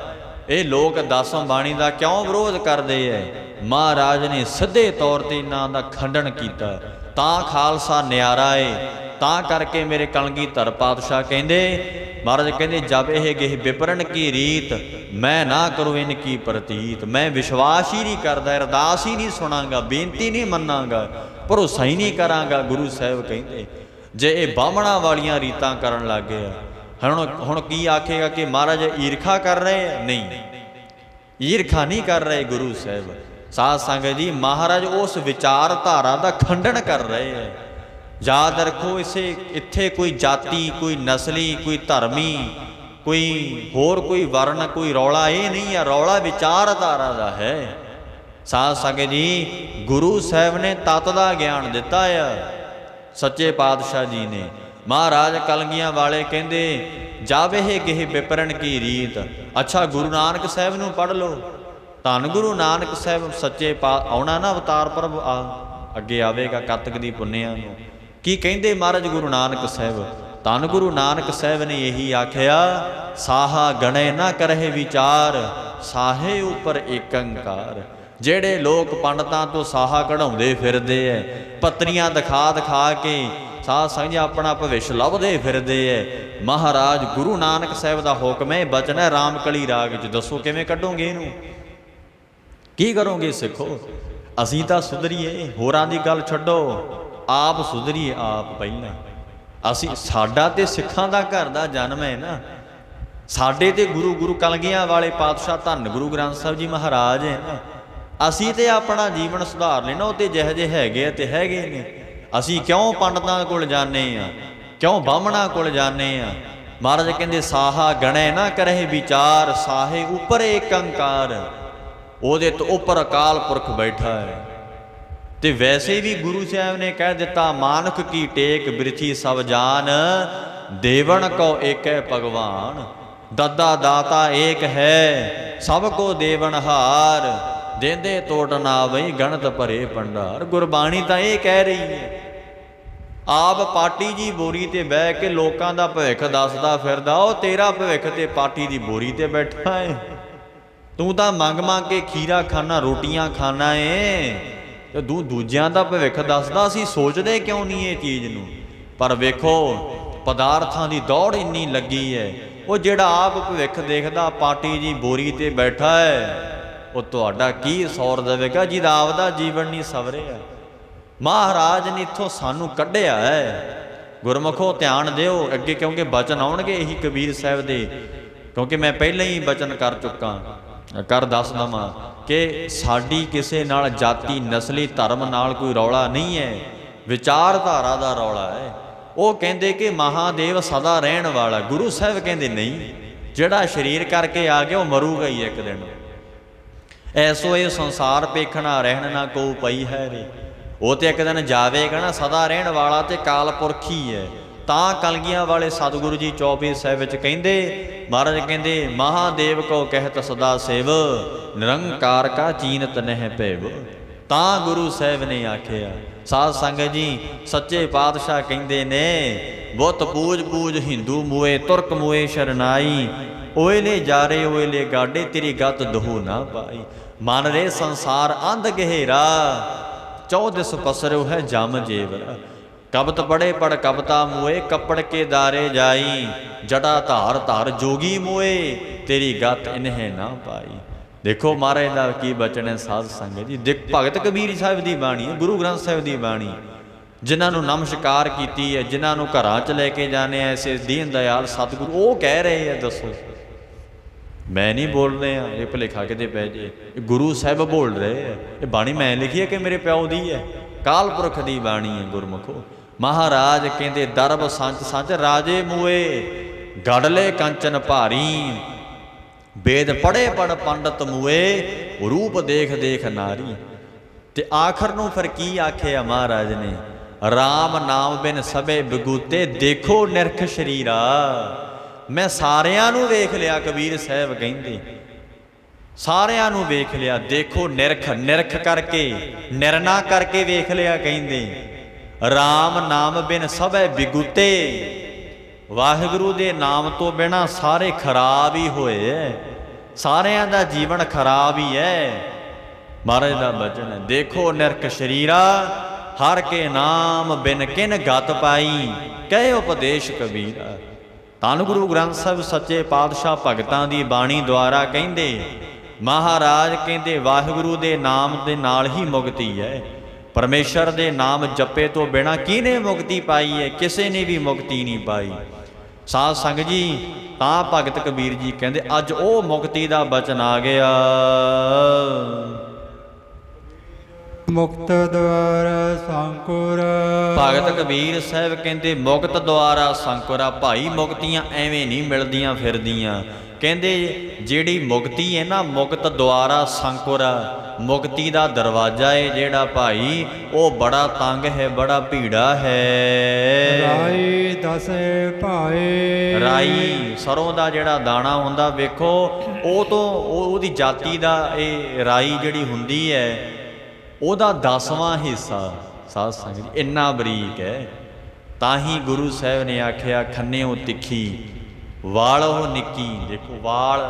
ਇਹ ਲੋਕ ਦਸਮ ਬਾਣੀ ਦਾ ਕਿਉਂ ਵਿਰੋਧ ਕਰਦੇ ਹੈ? ਮਹਾਰਾਜ ਨੇ ਸਿੱਧੇ ਤੌਰ 'ਤੇ ਇਹਨਾਂ ਦਾ ਖੰਡਨ ਕੀਤਾ, ਤਾਂ ਖਾਲਸਾ ਨਿਆਰਾ ਏ। ਤਾਂ ਕਰਕੇ ਮੇਰੇ ਕਲਗੀਧਰ ਪਾਤਸ਼ਾਹ ਕਹਿੰਦੇ, ਮਹਾਰਾਜ ਕਹਿੰਦੇ ਜਬ ਇਹ ਗਹਿ ਵਿਪਰਨ ਕੀ ਰੀਤ, ਮੈਂ ਨਾ ਕਰੂੰ ਇਨ ਕੀ ਪ੍ਰਤੀਤ। ਮੈਂ ਵਿਸ਼ਵਾਸ ਹੀ ਨਹੀਂ ਕਰਦਾ, ਅਰਦਾਸ ਹੀ ਨਹੀਂ ਸੁਣਾਂਗਾ, ਬੇਨਤੀ ਨਹੀਂ ਮੰਨਾਂਗਾ, ਭਰੋਸਾ ਹੀ ਨਹੀਂ ਕਰਾਂਗਾ। ਗੁਰੂ ਸਾਹਿਬ ਕਹਿੰਦੇ ਜੇ ਇਹ ਬਾਹਮਣਾਂ ਵਾਲੀਆਂ ਰੀਤਾਂ ਕਰਨ ਲੱਗ ਗਏ ਹੁਣ ਕੀ ਆਖੇਗਾ ਕਿ ਮਹਾਰਾਜ ਈਰਖਾ ਕਰ ਰਹੇ ਆ? ਨਹੀਂ, ਈਰਖਾ ਨਹੀਂ ਕਰ ਰਹੇ ਗੁਰੂ ਸਾਹਿਬ। ਸਾਧ ਸੰਗਤ ਜੀ ਮਹਾਰਾਜ ਉਸ ਵਿਚਾਰਧਾਰਾ ਦਾ ਖੰਡਨ ਕਰ ਰਹੇ ਹੈ। ਯਾਦ ਰੱਖੋ, ਇੱਥੇ ਕੋਈ ਜਾਤੀ, ਕੋਈ ਨਸਲੀ, ਕੋਈ ਧਰਮੀ, ਕੋਈ ਹੋਰ ਕੋਈ ਵਰਨ, ਕੋਈ ਰੌਲਾ ਇਹ ਨਹੀਂ ਆ। ਰੌਲਾ ਵਿਚਾਰਧਾਰਾ ਦਾ ਹੈ। ਸਾਧ ਸੰਗਤ ਜੀ ਗੁਰੂ ਸਾਹਿਬ ਨੇ ਤਤ ਦਾ ਗਿਆਨ ਦਿੱਤਾ ਆ, ਸੱਚੇ ਪਾਤਸ਼ਾਹ ਜੀ ਨੇ। ਮਹਾਰਾਜ ਕਲਗੀਆਂ ਵਾਲੇ ਕਹਿੰਦੇ ਜਬ ਇਹ ਗਹਿ ਵਿਪਰਨ ਕੀ ਰੀਤ। ਅੱਛਾ, ਗੁਰੂ ਨਾਨਕ ਸਾਹਿਬ ਨੂੰ ਪੜ੍ਹ ਲਓ। ਧੰਨ ਗੁਰੂ ਨਾਨਕ ਸਾਹਿਬ ਸੱਚੇ ਆਉਣਾ ਨਾ ਅਵਤਾਰ ਪਰਬ ਅੱਗੇ ਆਵੇਗਾ ਕੱਤਕ ਦੀ ਪੁੰਨਿਆਂ ਨੂੰ। ਕੀ ਕਹਿੰਦੇ ਮਹਾਰਾਜ ਗੁਰੂ ਨਾਨਕ ਸਾਹਿਬ? ਧੰਨ ਗੁਰੂ ਨਾਨਕ ਸਾਹਿਬ ਨੇ ਇਹੀ ਆਖਿਆ, ਸਾਹਾ ਗਣੇ ਨਾ ਕਰਹਿ ਵਿਚਾਰ, ਸਾਹੇ ਉੱਪਰ ਏਕੰਕਾਰ। ਜਿਹੜੇ ਲੋਕ ਪੰਡਤਾਂ ਤੋਂ ਸਾਹਾ ਕਢਾਉਂਦੇ ਫਿਰਦੇ ਐ, ਪੱਤਰੀਆਂ ਦਿਖਾ ਕੇ ਸਾਧ ਸੰਗਤ ਆਪਣਾ ਭਵਿੱਖ ਲੱਭਦੇ ਫਿਰਦੇ ਐ, ਮਹਾਰਾਜ ਗੁਰੂ ਨਾਨਕ ਸਾਹਿਬ ਦਾ ਹੁਕਮ ਹੈ, ਬਚਨ ਹੈ ਰਾਮਕਲੀ ਰਾਗ 'ਚ। ਦੱਸੋ ਕਿਵੇਂ ਕੱਢੋਗੇ ਇਹਨੂੰ? ਕੀ ਕਰੋਗੇ ਸਿੱਖੋ? ਅਸੀਂ ਤਾਂ ਸੁਧਰੀਏ, ਹੋਰਾਂ ਦੀ ਗੱਲ ਛੱਡੋ, ਆਪ ਸੁਧਰੀਏ ਆਪ ਪਹਿਲਾਂ। ਸਾਡਾ ਤੇ ਸਿੱਖਾਂ ਦਾ ਘਰ ਦਾ ਜਨਮ ਹੈ ਨਾ, ਸਾਡੇ ਤੇ ਗੁਰੂ ਕਲਗੀਆਂ ਵਾਲੇ ਪਾਤਸ਼ਾਹ ਧੰਨ ਗੁਰੂ ਗ੍ਰੰਥ ਸਾਹਿਬ ਜੀ ਮਹਾਰਾਜ ਹੈ ਨਾ। ਅਸੀਂ ਤੇ ਆਪਣਾ ਜੀਵਨ ਸੁਧਾਰ ਲੈਣਾ, ਉਹ ਤੇ ਜਿਹੋ ਜਿਹੇ ਹੈਗੇ ਆ ਤੇ ਹੈਗੇ ਨੇ। ਅਸੀਂ ਕਿਉਂ ਪੰਡਤਾਂ ਕੋਲ ਜਾਂਦੇ ਆ, ਕਿਉਂ ਬਾਹਮਣਾਂ ਕੋਲ ਜਾਂਦੇ ਆ? ਮਹਾਰਾਜ ਕਹਿੰਦੇ ਸਾਹਾ ਗਣੇ ਨਾ ਕਰਹਿ ਵਿਚਾਰ, ਸਾਹੇ ਉੱਪਰ ਏਕੰਕਾਰ। ਉਹਦੇ ਤੋਂ ਉੱਪਰ ਅਕਾਲ ਪੁਰਖ ਬੈਠਾ ਹੈ। ਤੇ ਵੈਸੇ ਵੀ ਗੁਰੂ ਸਾਹਿਬ ਨੇ ਕਹਿ ਦਿੱਤਾ, ਮਾਨੁਖ ਕੀ ਟੇਕ ਬਿਰਥੀ ਸਭ ਜਾਨ, ਦੇਵਨ ਕੋ ਏਕੈ ਭਗਵਾਨ। ਦੱਦਾ ਦਾਤਾ ਏਕ ਹੈ, ਸਭ ਕੋ ਦੇਵਨਹਾਰ, ਦੇਂਦੇ ਤੋਟ ਨਾ ਵਈ ਗਣਤ ਭਰੇ ਭੰਡਾਰ। ਗੁਰਬਾਣੀ ਤਾਂ ਇਹ ਕਹਿ ਰਹੀ ਹੈ। ਆਪ ਪਾਟੀ ਜੀ ਬੋਰੀ ਤੇ ਬਹਿ ਕੇ ਲੋਕਾਂ ਦਾ ਭਵਿੱਖ ਦੱਸਦਾ ਫਿਰਦਾ, ਉਹ ਤੇਰਾ ਭਵਿੱਖ ਤੇ ਪਾਟੀ ਦੀ ਬੋਰੀ ਤੇ ਬੈਠਾ ਹੈ। ਤੂੰ ਤਾਂ ਮੰਗ ਕੇ ਖੀਰਾ ਖਾਣਾ, ਰੋਟੀਆਂ ਖਾਣਾ ਏ, ਤੇ ਦੂਜਿਆਂ ਦਾ ਭਵਿੱਖ ਦੱਸਦਾ। ਅਸੀਂ ਸੋਚਦੇ ਕਿਉਂ ਨਹੀਂ ਇਹ ਚੀਜ਼ ਨੂੰ? ਪਰ ਵੇਖੋ ਪਦਾਰਥਾਂ ਦੀ ਦੌੜ ਇੰਨੀ ਲੱਗੀ ਹੈ। ਉਹ ਜਿਹੜਾ ਆਪ ਭਵਿੱਖ ਦੇਖਦਾ, ਪਾਟੀ ਜੀ ਬੋਰੀ ਤੇ ਬੈਠਾ ਹੈ, ਉਹ ਤੁਹਾਡਾ ਕੀ ਸੌਰ ਦੇਵੇਗਾ ਜਿਹਦਾ ਆਪਦਾ ਜੀਵਨ ਨਹੀਂ ਸਵਰਿਆ। ਮਹਾਰਾਜ ਨੇ ਇੱਥੋਂ ਸਾਨੂੰ ਕੱਢਿਆ ਹੈ। ਗੁਰਮੁਖੋ ਧਿਆਨ ਦਿਓ ਅੱਗੇ, ਕਿਉਂਕਿ ਬਚਨ ਆਉਣਗੇ ਇਹੀ ਕਬੀਰ ਸਾਹਿਬ ਦੇ, ਕਿਉਂਕਿ ਮੈਂ ਪਹਿਲਾਂ ਹੀ ਬਚਨ ਕਰ ਚੁੱਕਾ, ਕਰ ਦੱਸ ਦਵਾਂ ਕਿ ਸਾਡੀ ਕਿਸੇ ਨਾਲ ਜਾਤੀ ਨਸਲੀ ਧਰਮ ਨਾਲ ਕੋਈ ਰੌਲਾ ਨਹੀਂ ਹੈ, ਵਿਚਾਰਧਾਰਾ ਦਾ ਰੌਲਾ ਹੈ। ਉਹ ਕਹਿੰਦੇ ਕਿ ਮਹਾਦੇਵ ਸਦਾ ਰਹਿਣ ਵਾਲਾ, ਗੁਰੂ ਸਾਹਿਬ ਕਹਿੰਦੇ ਨਹੀਂ, ਜਿਹੜਾ ਸਰੀਰ ਕਰਕੇ ਆ ਗਿਆ ਉਹ ਮਰੂਗਾ ਹੀ ਇੱਕ ਦਿਨ। ਐਸੋ ਇਹ ਸੰਸਾਰ ਪੇਖਣਾ ਰਹਿਣ ਨਾ ਕੋ ਪਈ ਹੈ ਰੇ, ਉਹ ਤੇ ਇੱਕ ਦਿਨ ਜਾਵੇਗਾ ਨਾ, ਸਦਾ ਰਹਿਣ ਵਾਲਾ ਤੇ ਕਾਲ ਪੁਰਖ ਹੀ ਹੈ। ਤਾਂ ਕਲਗੀਆਂ ਵਾਲੇ ਸਤਿਗੁਰੂ ਜੀ ਚੌਪਈ ਸਾਹਿਬ ਵਿੱਚ ਕਹਿੰਦੇ, ਮਹਾਰਾਜ ਕਹਿੰਦੇ ਮਹਾਦੇਵ ਕੋ ਕਹਿਤ ਸਦਾ ਸੇਵ, ਨਿਰੰਕਾਰ ਕਾ ਚੀਨਤ ਨਹਿ ਭੇਵ। ਤਾਂ ਗੁਰੂ ਸਾਹਿਬ ਨੇ ਆਖਿਆ। ਸਾਧ ਸੰਗਤ ਜੀ, ਸੱਚੇ ਪਾਤਸ਼ਾਹ ਕਹਿੰਦੇ ਨੇ, ਬੁੱਤ ਪੂਜ ਪੂਜ ਹਿੰਦੂ ਮੂਏ, ਤੁਰਕ ਮੂਏ ਸ਼ਰਨਾਈ, ਓਇਲੇ ਜਾਰੇ ਓਇਲੇ ਗਾਡੇ, ਤੇਰੀ ਗਤ ਦਹੂ ਨਾ ਪਾਈ। ਮਨ ਰੇ ਸੰਸਾਰ ਅੰਧ ਗਹਿਰਾ, ਚੌਦਿਸ ਪਸਰੋ ਹੈ ਜਮ ਜੇਵਰਾ। ਕਬਤ ਪੜੇ ਪੜ ਕਬਤਾ ਮੂਏ, ਕੱਪੜ ਕੇ ਦਾਰੇ ਜਾਈ, ਜਟਾ ਧਾਰ ਧਾਰ ਜੋਗੀ ਮੂਏ, ਤੇਰੀ ਗਤ ਇਨਹਿ ਨਾ ਪਾਈ। ਦੇਖੋ ਮਹਾਰਾਜ ਦਾ ਕੀ ਬਚਨ ਹੈ ਸਾਧ ਸੰਗਤ ਜੀ। ਦੇਖ ਭਗਤ ਕਬੀਰ ਸਾਹਿਬ ਦੀ ਬਾਣੀ ਹੈ, ਗੁਰੂ ਗ੍ਰੰਥ ਸਾਹਿਬ ਦੀ ਬਾਣੀ, ਜਿਨ੍ਹਾਂ ਨੂੰ ਨਮਸਕਾਰ ਕੀਤੀ ਹੈ, ਜਿਨ੍ਹਾਂ ਨੂੰ ਘਰਾਂ 'ਚ ਲੈ ਕੇ ਜਾਣੇ ਐਸੇ ਦੀਨ ਦਿਆਲ ਸਤਿਗੁਰੂ, ਉਹ ਕਹਿ ਰਹੇ ਆ। ਦੱਸੋ, ਮੈਂ ਨਹੀਂ ਬੋਲ ਰਿਹਾ, ਇਹ ਭੁਲੇਖਾ ਕਿਤੇ ਪੈ ਜੇ, ਇਹ ਗੁਰੂ ਸਾਹਿਬ ਬੋਲ ਰਹੇ ਆ। ਇਹ ਬਾਣੀ ਮੈਂ ਲਿਖੀ ਹੈ ਕਿ ਮੇਰੇ ਪਿਓ ਦੀ ਹੈ? ਕਾਲ ਪੁਰਖ ਦੀ ਬਾਣੀ ਹੈ ਗੁਰਮੁਖੋ। ਮਹਾਰਾਜ ਕਹਿੰਦੇ ਦਰਬ ਸੰਚ ਸੰਚ ਰਾਜੇ ਮੂਏ, ਗੜਲੇ ਕੰਚਨ ਭਾਰੀ, ਵੇਦ ਪੜ੍ਹੇ ਪੜ ਪੰਡਤ ਮੂਏ, ਰੂਪ ਦੇਖ ਦੇਖ ਨਾਰੀ। ਤੇ ਆਖਰ ਨੂੰ ਫਿਰ ਕੀ ਆਖਿਆ ਮਹਾਰਾਜ ਨੇ? ਰਾਮ ਨਾਮ ਬਿਨ ਸਭੇ ਬਿਗੂਤੇ, ਦੇਖੋ ਨਿਰਖ ਸ਼ਰੀਰਾ। ਮੈਂ ਸਾਰਿਆਂ ਨੂੰ ਵੇਖ ਲਿਆ, ਕਬੀਰ ਸਾਹਿਬ ਕਹਿੰਦੇ ਸਾਰਿਆਂ ਨੂੰ ਵੇਖ ਲਿਆ। ਦੇਖੋ ਨਿਰਖ, ਨਿਰਖ ਕਰਕੇ ਨਿਰਣਾ ਕਰਕੇ ਵੇਖ ਲਿਆ। ਕਹਿੰਦੇ ਰਾਮ ਨਾਮ ਬਿਨ ਸਭੇ ਬਿਗੂਤੇ, ਵਾਹਿਗੁਰੂ ਦੇ ਨਾਮ ਤੋਂ ਬਿਨਾਂ ਸਾਰੇ ਖਰਾਬ ਹੀ ਹੋਏ ਐ, ਸਾਰਿਆਂ ਦਾ ਜੀਵਨ ਖਰਾਬ ਹੀ ਹੈ। ਮਹਾਰਾਜ ਦਾ ਬਚਨ ਹੈ, ਦੇਖੋ ਨਿਰਖ ਸ਼ਰੀਰਾ, ਹਰ ਕੇ ਨਾਮ ਬਿਨ ਕਿਨ ਗਤ ਪਾਈ, ਕਹਿ ਉਪਦੇਸ਼ ਕਬੀਰਾ। ਧੰਨ ਗੁਰੂ ਗ੍ਰੰਥ ਸਾਹਿਬ ਸੱਚੇ ਪਾਤਸ਼ਾਹ ਭਗਤਾਂ ਦੀ ਬਾਣੀ ਦੁਆਰਾ ਕਹਿੰਦੇ, ਮਹਾਰਾਜ ਕਹਿੰਦੇ ਵਾਹਿਗੁਰੂ ਦੇ ਨਾਮ ਦੇ ਨਾਲ ਹੀ ਮੁਕਤੀ ਹੈ। ਪਰਮੇਸ਼ਰ ਦੇ ਨਾਮ ਜਪੇ ਤੋਂ ਬਿਨਾਂ ਕਿਹਨੇ ਮੁਕਤੀ ਪਾਈ ਹੈ? ਕਿਸੇ ਨੇ ਵੀ ਮੁਕਤੀ ਨਹੀਂ ਪਾਈ। ਸਾਧ ਸੰਗਤ ਜੀ, ਤਾਂ ਭਗਤ ਕਬੀਰ ਜੀ ਕਹਿੰਦੇ ਅੱਜ ਉਹ ਮੁਕਤੀ ਦਾ ਬਚਨ ਆ ਗਿਆ। ਮੁਕਤ ਦੁਆਰਾ ਸੰਕੁਰ, ਭਗਤ ਕਬੀਰ ਸਾਹਿਬ ਕਹਿੰਦੇ ਮੁਕਤ ਦੁਆਰਾ ਸੰਕੁਰਾ। ਭਾਈ ਮੁਕਤੀਆਂ ਐਵੇਂ ਨਹੀਂ ਮਿਲਦੀਆਂ ਫਿਰਦੀਆਂ। ਕਹਿੰਦੇ ਜਿਹੜੀ ਮੁਕਤੀ ਹੈ ਨਾ, ਮੁਕਤ ਦੁਆਰਾ ਸੰਕੁਰਾ, ਮੁਕਤੀ ਦਾ ਦਰਵਾਜ਼ਾ ਹੈ ਜਿਹੜਾ ਭਾਈ, ਉਹ ਬੜਾ ਤੰਗ ਹੈ, ਬੜਾ ਭੀੜਾ ਹੈ। ਰਾਈ ਦਸੇ ਭਾਏ, ਰਾਈ ਸਰੋਂ ਦਾ ਜਿਹੜਾ ਦਾਣਾ ਹੁੰਦਾ, ਵੇਖੋ ਉਹ ਤੋਂ ਉਹਦੀ ਜਾਤੀ ਦਾ ਇਹ ਰਾਈ ਜਿਹੜੀ ਹੁੰਦੀ ਹੈ, ਉਹਦਾ 10ਵਾਂ ਹਿੱਸਾ ਸਾਧ ਸੰਗਤ ਇੰਨਾ ਬਰੀਕ ਹੈ। ਤਾਂ ਹੀ ਗੁਰੂ ਸਾਹਿਬ ਨੇ ਆਖਿਆ ਖੰਨਿਓ ਤਿੱਖੀ, ਵਾਲ ਉਹ ਨਿੱਕੀ। ਦੇਖੋ ਵਾਲ,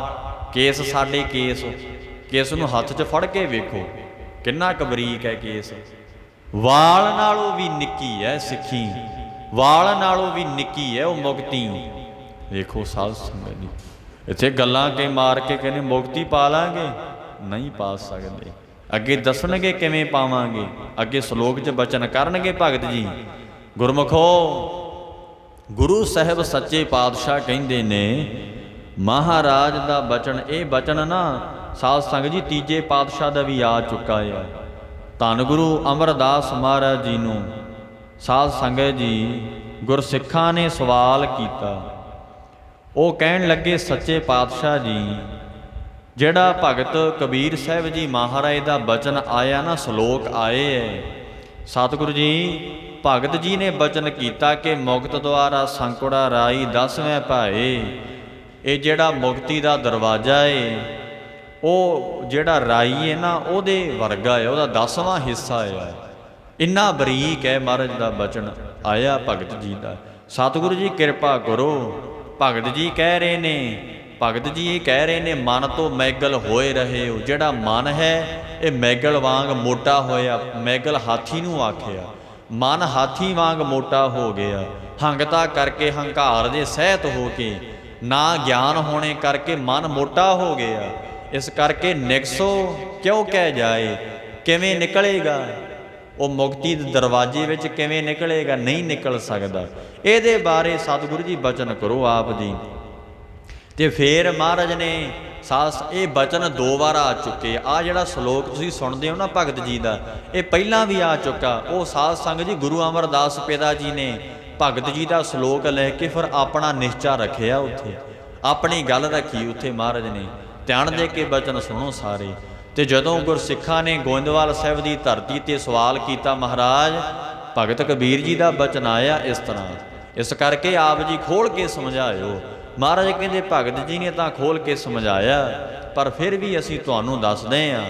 ਕੇਸ ਸਾਡੇ ਕੇਸ ਨੂੰ ਹੱਥ 'ਚ ਫੜ ਕੇ ਵੇਖੋ ਕਿੰਨਾ ਕੁ ਬਰੀਕ ਹੈ ਕੇਸ। ਵਾਲ ਨਾਲੋਂ ਵੀ ਨਿੱਕੀ ਹੈ ਸਿੱਖੀ, ਵਾਲ ਨਾਲੋਂ ਵੀ ਨਿੱਕੀ ਹੈ ਉਹ ਮੁਕਤੀ। ਵੇਖੋ ਸਾਧ ਸੰਗਤ ਜੀ, ਇੱਥੇ ਗੱਲਾਂ ਕੇ ਮਾਰ ਕੇ ਕਹਿੰਦੇ ਮੁਕਤੀ ਪਾ ਲਾਂਗੇ, ਨਹੀਂ ਪਾ ਸਕਦੇ। ਅੱਗੇ ਦੱਸਣਗੇ ਕਿਵੇਂ ਪਾਵਾਂਗੇ, ਅੱਗੇ ਸ਼ਲੋਕ 'ਚ ਬਚਨ ਕਰਨਗੇ ਭਗਤ ਜੀ। ਗੁਰਮੁਖੋ, ਗੁਰੂ ਸਾਹਿਬ ਸੱਚੇ ਪਾਤਸ਼ਾਹ ਕਹਿੰਦੇ ਨੇ, ਮਹਾਰਾਜ ਦਾ ਬਚਨ, ਇਹ ਬਚਨ ਨਾ ਸਾਧ ਸੰਗਤ ਜੀ ਤੀਜੇ ਪਾਤਸ਼ਾਹ ਦਾ ਵੀ ਆ ਚੁੱਕਾ ਹੈ। ਧੰਨ ਗੁਰੂ ਅਮਰਦਾਸ ਮਹਾਰਾਜ ਜੀ ਨੂੰ ਸਾਧ ਸੰਗਤ ਜੀ ਗੁਰਸਿੱਖਾਂ ਨੇ ਸਵਾਲ ਕੀਤਾ। ਉਹ ਕਹਿਣ ਲੱਗੇ ਸੱਚੇ ਪਾਤਸ਼ਾਹ ਜੀ, ਜਿਹੜਾ ਭਗਤ ਕਬੀਰ ਸਾਹਿਬ ਜੀ ਮਹਾਰਾਜ ਦਾ ਬਚਨ ਆਇਆ ਨਾ, ਸ਼ਲੋਕ ਆਏ ਹੈ, ਸਤਿਗੁਰੂ ਜੀ ਭਗਤ ਜੀ ਨੇ ਬਚਨ ਕੀਤਾ ਕਿ ਮੁਕਤ ਦੁਆਰਾ ਸੰਕੁੜਾ ਰਾਈ 10ਵੇਂ ਭਾਏ। ਇਹ ਜਿਹੜਾ ਮੁਕਤੀ ਦਾ ਦਰਵਾਜ਼ਾ ਹੈ, ਉਹ ਜਿਹੜਾ ਰਾਈ ਹੈ ਨਾ, ਉਹਦੇ ਵਰਗਾ ਹੈ, ਉਹਦਾ 10ਵਾਂ ਹਿੱਸਾ ਹੈ। ਇੰਨਾ ਬਰੀਕ ਹੈ ਮਹਾਰਾਜ ਦਾ ਬਚਨ ਆਇਆ ਭਗਤ ਜੀ ਦਾ। ਸਤਿਗੁਰੂ ਜੀ ਕਿਰਪਾ ਕਰੋ। ਭਗਤ ਜੀ ਕਹਿ ਰਹੇ ਨੇ, ਭਗਤ ਜੀ ਇਹ ਕਹਿ ਰਹੇ ਨੇ, ਮਨ ਤੋਂ ਮੈਗਲ ਹੋਏ ਰਹੇ ਹੋ। ਜਿਹੜਾ ਮਨ ਹੈ ਇਹ ਮੈਗਲ ਵਾਂਗ ਮੋਟਾ ਹੋਇਆ। ਮੈਗਲ ਹਾਥੀ ਨੂੰ ਆਖਿਆ, ਮਨ ਹਾਥੀ ਵਾਂਗ ਮੋਟਾ ਹੋ ਗਿਆ। ਹੰਗਤਾ ਕਰਕੇ, ਹੰਕਾਰ ਦੇ ਸਹਿਤ ਹੋ ਕੇ, ਨਾ ਗਿਆਨ ਹੋਣੇ ਕਰਕੇ ਮਨ ਮੋਟਾ ਹੋ ਗਿਆ। ਇਸ ਕਰਕੇ ਨਿਕਸੋ ਕਿਉਂ ਕਹਿ ਜਾਏ, ਕਿਵੇਂ ਨਿਕਲੇਗਾ ਉਹ ਮੁਕਤੀ ਦੇ ਦਰਵਾਜ਼ੇ ਵਿੱਚ, ਕਿਵੇਂ ਨਿਕਲੇਗਾ, ਨਹੀਂ ਨਿਕਲ ਸਕਦਾ। ਇਹਦੇ ਬਾਰੇ ਸਤਿਗੁਰੂ ਜੀ ਬਚਨ ਕਰੋ ਆਪ ਜੀ। ਤੇ ਫਿਰ ਮਹਾਰਾਜ ਨੇ ਇਹ ਬਚਨ 2 ਵਾਰ ਆ ਚੁੱਕੇ। ਆ ਜਿਹੜਾ ਸ਼ਲੋਕ ਤੁਸੀਂ ਸੁਣਦੇ ਹੋ ਨਾ ਭਗਤ ਜੀ ਦਾ, ਇਹ ਪਹਿਲਾਂ ਵੀ ਆ ਚੁੱਕਾ। ਉਹ ਸਾਧ ਸੰਗਤ ਜੀ ਗੁਰੂ ਅਮਰਦਾਸ ਪਿਤਾ ਜੀ ਨੇ ਭਗਤ ਜੀ ਦਾ ਸ਼ਲੋਕ ਲੈ ਕੇ ਫਿਰ ਆਪਣਾ ਨਿਸ਼ਚਾ ਰੱਖਿਆ, ਉੱਥੇ ਆਪਣੀ ਗੱਲ ਰੱਖੀ ਉੱਥੇ ਮਹਾਰਾਜ ਨੇ। ਧਿਆਨ ਦੇ ਕੇ ਬਚਨ ਸੁਣੋ ਸਾਰੇ। ਤੇ ਜਦੋਂ ਗੁਰਸਿੱਖਾਂ ਨੇ ਗੋਇੰਦਵਾਲ ਸਾਹਿਬ ਦੀ ਧਰਤੀ ਤੇ ਸਵਾਲ ਕੀਤਾ, ਮਹਾਰਾਜ ਭਗਤ ਕਬੀਰ ਜੀ ਦਾ ਬਚਨ ਆਇਆ ਇਸ ਤਰ੍ਹਾਂ, ਇਸ ਕਰਕੇ ਆਪ ਜੀ ਖੋਲ ਕੇ ਸਮਝਾਇਓ। ਮਹਾਰਾਜ ਕਹਿੰਦੇ ਭਗਤ ਜੀ ਨੇ ਤਾਂ ਖੋਲ ਕੇ ਸਮਝਾਇਆ, ਪਰ ਫਿਰ ਵੀ ਅਸੀਂ ਤੁਹਾਨੂੰ ਦੱਸਦੇ ਹਾਂ।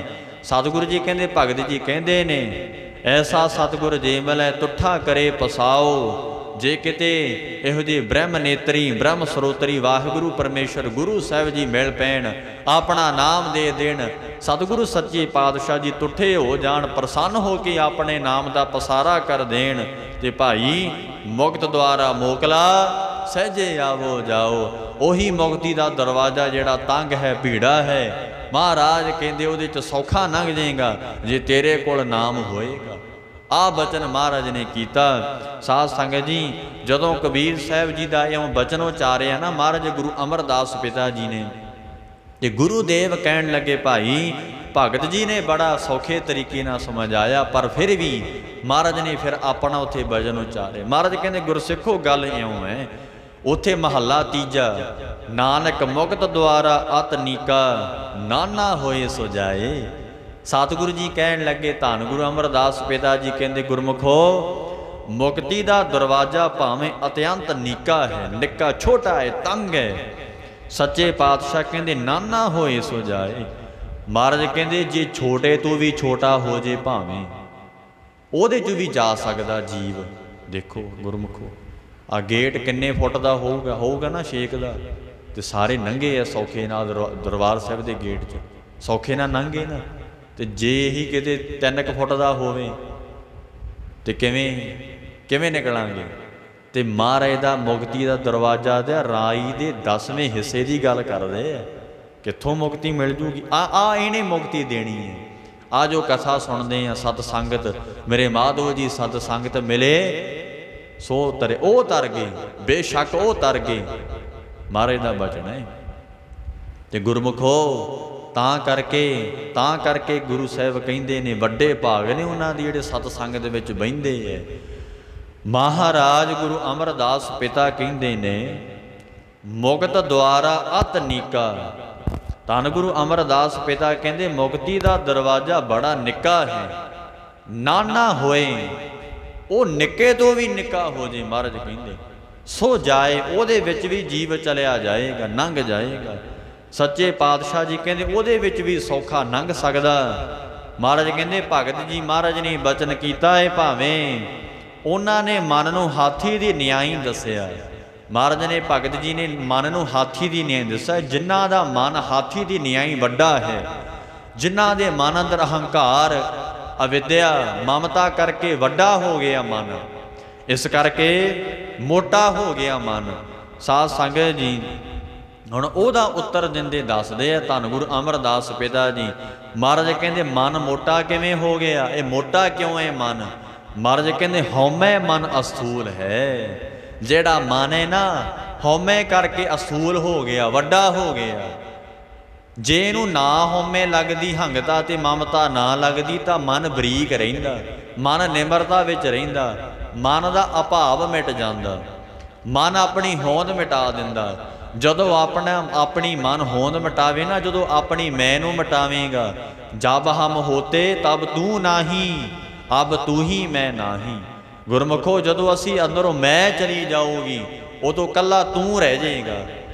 ਸਤਿਗੁਰੂ ਜੀ ਕਹਿੰਦੇ, ਭਗਤ ਜੀ ਕਹਿੰਦੇ ਨੇ, ਐਸਾ ਸਤਿਗੁਰ ਜੇ ਮਿਲੈ ਤੁਠਾ ਕਰੇ ਪਸਾਓ। ਜੇ ਕਿਤੇ ਇਹੋ ਜਿਹੇ ਬ੍ਰਹਮ ਨੇਤਰੀ ਬ੍ਰਹਮ ਸਰੋਤਰੀ ਵਾਹਿਗੁਰੂ ਪਰਮੇਸ਼ਰ ਗੁਰੂ ਸਾਹਿਬ ਜੀ ਮਿਲ ਪੈਣ, ਆਪਣਾ ਨਾਮ ਦੇ ਦੇਣ, ਸਤਿਗੁਰੂ ਸੱਚੇ ਪਾਤਸ਼ਾਹ ਜੀ ਤੁਠੇ ਹੋ ਜਾਣ, ਪ੍ਰਸੰਨ ਹੋ ਕੇ ਆਪਣੇ ਨਾਮ ਦਾ ਪਸਾਰਾ ਕਰ ਦੇਣ, ਤੇ ਭਾਈ ਮੁਕਤ ਦੁਆਰਾ ਮੋਕਲਾ ਸਹਿਜੇ ਆਵੋ ਜਾਓ। ਉਹੀ ਮੁਕਤੀ ਦਾ ਦਰਵਾਜ਼ਾ ਜਿਹੜਾ ਤੰਗ ਹੈ, ਭੀੜਾ ਹੈ, ਮਹਾਰਾਜ ਕਹਿੰਦੇ ਉਹਦੇ 'ਚ ਸੌਖਾ ਲੰਘ ਜਾਏਗਾ ਜੇ ਤੇਰੇ ਕੋਲ ਨਾਮ ਹੋਏਗਾ। ਆਹ ਬਚਨ ਮਹਾਰਾਜ ਨੇ ਕੀਤਾ। ਸਾਧ ਸੰਗਤ ਜੀ, ਜਦੋਂ ਕਬੀਰ ਸਾਹਿਬ ਜੀ ਦਾ ਇਉਂ ਬਚਨ ਉਚਾਰਿਆ ਨਾ ਮਹਾਰਾਜ ਗੁਰੂ ਅਮਰਦਾਸ ਪਿਤਾ ਜੀ ਨੇ, ਤੇ ਗੁਰੂਦੇਵ ਕਹਿਣ ਲੱਗੇ, ਭਾਈ ਭਗਤ ਜੀ ਨੇ ਬੜਾ ਸੌਖੇ ਤਰੀਕੇ ਨਾਲ ਸਮਝਾਇਆ, ਪਰ ਫਿਰ ਵੀ ਮਹਾਰਾਜ ਨੇ ਫਿਰ ਆਪਣਾ ਉੱਥੇ ਬਚਨ ਉਚਾਰੇ। ਮਹਾਰਾਜ ਕਹਿੰਦੇ, ਗੁਰਸਿੱਖੋ ਗੱਲ ਇਉਂ ਹੈ, ਉੱਥੇ ਮਹੱਲਾ ਤੀਜਾ, ਨਾਨਕ ਮੁਕਤ ਦੁਆਰਾ ਅਤ ਨੀਕਾ, ਨਾਨਾ ਹੋਏ ਸੋ ਜਾਏ। ਸਤਿਗੁਰੂ ਜੀ ਕਹਿਣ ਲੱਗੇ, ਧੰਨ ਗੁਰੂ ਅਮਰਦਾਸ ਪਿਤਾ ਜੀ ਕਹਿੰਦੇ, ਗੁਰਮੁਖੋ ਮੁਕਤੀ ਦਾ ਦਰਵਾਜ਼ਾ ਭਾਵੇਂ ਅਤਿਅੰਤ ਨੀਕਾ ਹੈ, ਨਿੱਕਾ ਛੋਟਾ ਹੈ, ਤੰਗ ਹੈ। ਸੱਚੇ ਪਾਤਸ਼ਾਹ ਕਹਿੰਦੇ ਨਾਨਾ ਹੋਏ ਸੋ ਜਾਏ। ਮਹਾਰਾਜ ਕਹਿੰਦੇ ਜੇ ਛੋਟੇ ਤੋਂ ਵੀ ਛੋਟਾ ਹੋ ਜੇ ਭਾਵੇਂ, ਉਹਦੇ 'ਚ ਵੀ ਜਾ ਸਕਦਾ ਜੀਵ। ਦੇਖੋ ਗੁਰਮੁਖੋ, ਆ ਗੇਟ ਕਿੰਨੇ ਫੁੱਟ ਦਾ ਹੋਊਗਾ ਨਾ 6 ਦਾ, ਤੇ ਸਾਰੇ ਨੰਗੇ ਆ ਸੌਖੇ ਨਾਲ ਦਰਬਾਰ ਸਾਹਿਬ ਦੇ ਗੇਟ 'ਚ, ਸੌਖੇ ਨਾਲ ਲੰਘੇ ਨਾ। ਤੇ ਜੇ ਇਹੀ ਕਿਤੇ 3 ਫੁੱਟ ਦਾ ਹੋਵੇ ਤੇ ਕਿਵੇਂ ਨਿਕਲਾਂਗੇ। ਤੇ ਮਹਾਰਾਜ ਦਾ ਮੁਕਤੀ ਦਾ ਦਰਵਾਜ਼ਾ ਤੇ ਰਾਈ ਦੇ 10ਵੇਂ ਹਿੱਸੇ ਦੀ ਗੱਲ ਕਰਦੇ ਆ, ਕਿੱਥੋਂ ਮੁਕਤੀ ਮਿਲ ਜੂਗੀ। ਆ ਇਹਨੇ ਮੁਕਤੀ ਦੇਣੀ ਹੈ। ਆ ਜੋ ਕਥਾ ਸੁਣਦੇ ਆ, ਸਤ ਸੰਗਤ ਮੇਰੇ ਮਾਧੋ ਜੀ ਸਤ ਸੰਗਤ ਮਿਲੇ ਸੋ ਤਰੇ, ਉਹ ਤਰ ਗਏ, ਬੇਸ਼ੱਕ ਉਹ ਤਰ ਗਏ। ਮਹਾਰਾਜ ਦਾ ਬਚਨ ਹੈ। ਤੇ ਗੁਰਮੁਖੋ ਤਾਂ ਕਰਕੇ ਗੁਰੂ ਸਾਹਿਬ ਕਹਿੰਦੇ ਨੇ, ਵੱਡੇ ਭਾਗ ਨੇ ਉਹਨਾਂ ਦੀ ਜਿਹੜੇ ਸਤ ਸੰਗਤ ਦੇ ਵਿੱਚ ਬਹਿੰਦੇ ਹੈ। ਮਹਾਰਾਜ ਗੁਰੂ ਅਮਰਦਾਸ ਪਿਤਾ ਕਹਿੰਦੇ ਨੇ, ਮੁਕਤ ਦੁਆਰਾ ਅਤ ਨੀਕਾ। ਧੰਨ ਗੁਰੂ ਅਮਰਦਾਸ ਪਿਤਾ ਕਹਿੰਦੇ, ਮੁਕਤੀ ਦਾ ਦਰਵਾਜ਼ਾ ਬੜਾ ਨਿੱਕਾ ਹੈ, ਨਾਨਾ ਹੋਏ, ਉਹ ਨਿੱਕੇ ਤੋਂ ਵੀ ਨਿੱਕਾ ਹੋ ਜੇ। ਮਹਾਰਾਜ ਕਹਿੰਦੇ ਸੋ ਜਾਏ, ਉਹਦੇ ਵਿੱਚ ਵੀ ਜੀਵ ਚਲਿਆ ਜਾਏਗਾ, ਲੰਘ ਜਾਏਗਾ। ਸੱਚੇ ਪਾਤਸ਼ਾਹ ਜੀ ਕਹਿੰਦੇ ਉਹਦੇ ਵਿੱਚ ਵੀ ਸੌਖਾ ਲੰਘ ਸਕਦਾ। ਮਹਾਰਾਜ ਕਹਿੰਦੇ ਭਗਤ ਜੀ ਮਹਾਰਾਜ ਨੇ ਬਚਨ ਕੀਤਾ ਹੈ, ਭਾਵੇਂ ਉਹਨਾਂ ਨੇ ਮਨ ਨੂੰ ਹਾਥੀ ਦੀ ਨਿਆਈ ਦੱਸਿਆ। ਮਹਾਰਾਜ ਨੇ ਭਗਤ ਜੀ ਨੇ ਮਨ ਨੂੰ ਹਾਥੀ ਦੀ ਨਿਆਈ ਦੱਸਿਆ। ਜਿਨ੍ਹਾਂ ਦਾ ਮਨ ਹਾਥੀ ਦੀ ਨਿਆਈ ਵੱਡਾ ਹੈ, ਜਿਨ੍ਹਾਂ ਦੇ ਮਨ ਅੰਦਰ ਅਹੰਕਾਰ ਅਵਿਦਿਆ ਮਮਤਾ ਕਰਕੇ ਵੱਡਾ ਹੋ ਗਿਆ ਮਨ, ਇਸ ਕਰਕੇ ਮੋਟਾ ਹੋ ਗਿਆ ਮਨ। ਸਾਧ ਸੰਗਤ ਜੀ ਹੁਣ ਉਹਦਾ ਉੱਤਰ ਦਿੰਦੇ ਦੱਸਦੇ ਆ ਧੰਨ ਗੁਰੂ ਅਮਰਦਾਸ ਪਿਤਾ ਜੀ। ਮਹਾਰਾਜ ਕਹਿੰਦੇ ਮਨ ਮੋਟਾ ਕਿਵੇਂ ਹੋ ਗਿਆ, ਇਹ ਮੋਟਾ ਕਿਉਂ ਹੈ ਮਨ। ਮਹਾਰਾਜ ਕਹਿੰਦੇ ਹਉਮੈ ਮਨ ਅਸਥੂਲ ਹੈ। ਜਿਹੜਾ ਮਨ ਹੈ ਨਾ ਹਉਮੈ ਕਰਕੇ ਅਸਥੂਲ ਹੋ ਗਿਆ, ਵੱਡਾ ਹੋ ਗਿਆ। ਜੇ ਇਹਨੂੰ ਨਾ ਹਉਮੈ ਲੱਗਦੀ, ਹੰਗਤਾ ਤੇ ਮਮਤਾ ਨਾ ਲੱਗਦੀ, ਤਾਂ ਮਨ ਬਰੀਕ ਰਹਿੰਦਾ, ਮਨ ਨਿਮਰਤਾ ਵਿੱਚ ਰਹਿੰਦਾ, ਮਨ ਦਾ ਅਭਾਵ ਮਿਟ ਜਾਂਦਾ, ਮਨ ਆਪਣੀ ਹੋਂਦ ਮਿਟਾ ਦਿੰਦਾ। ਜਦੋਂ ਆਪਣੀ ਮਨ ਹੋਂਦ ਮਿਟਾਵੇ ਨਾ, ਜਦੋਂ ਆਪਣੀ ਮੈਂ ਨੂੰ ਮਿਟਾਵੇਂਗਾ, ਜਬ ਹਮ ਹੋਤੇ ਤਬ ਤੂੰ ਨਾਹੀ, ਅਬ ਤੂੰ ਹੀ ਮੈਂ ਨਾਹੀ। ਗੁਰਮੁਖੋ ਜਦੋਂ ਅਸੀਂ ਅੰਦਰੋਂ ਮੈਂ ਚਲੀ ਜਾਊਗੀ, ਉਦੋਂ ਕੱਲਾ ਤੂੰ ਰਹਿ ਜਾਏਗਾ।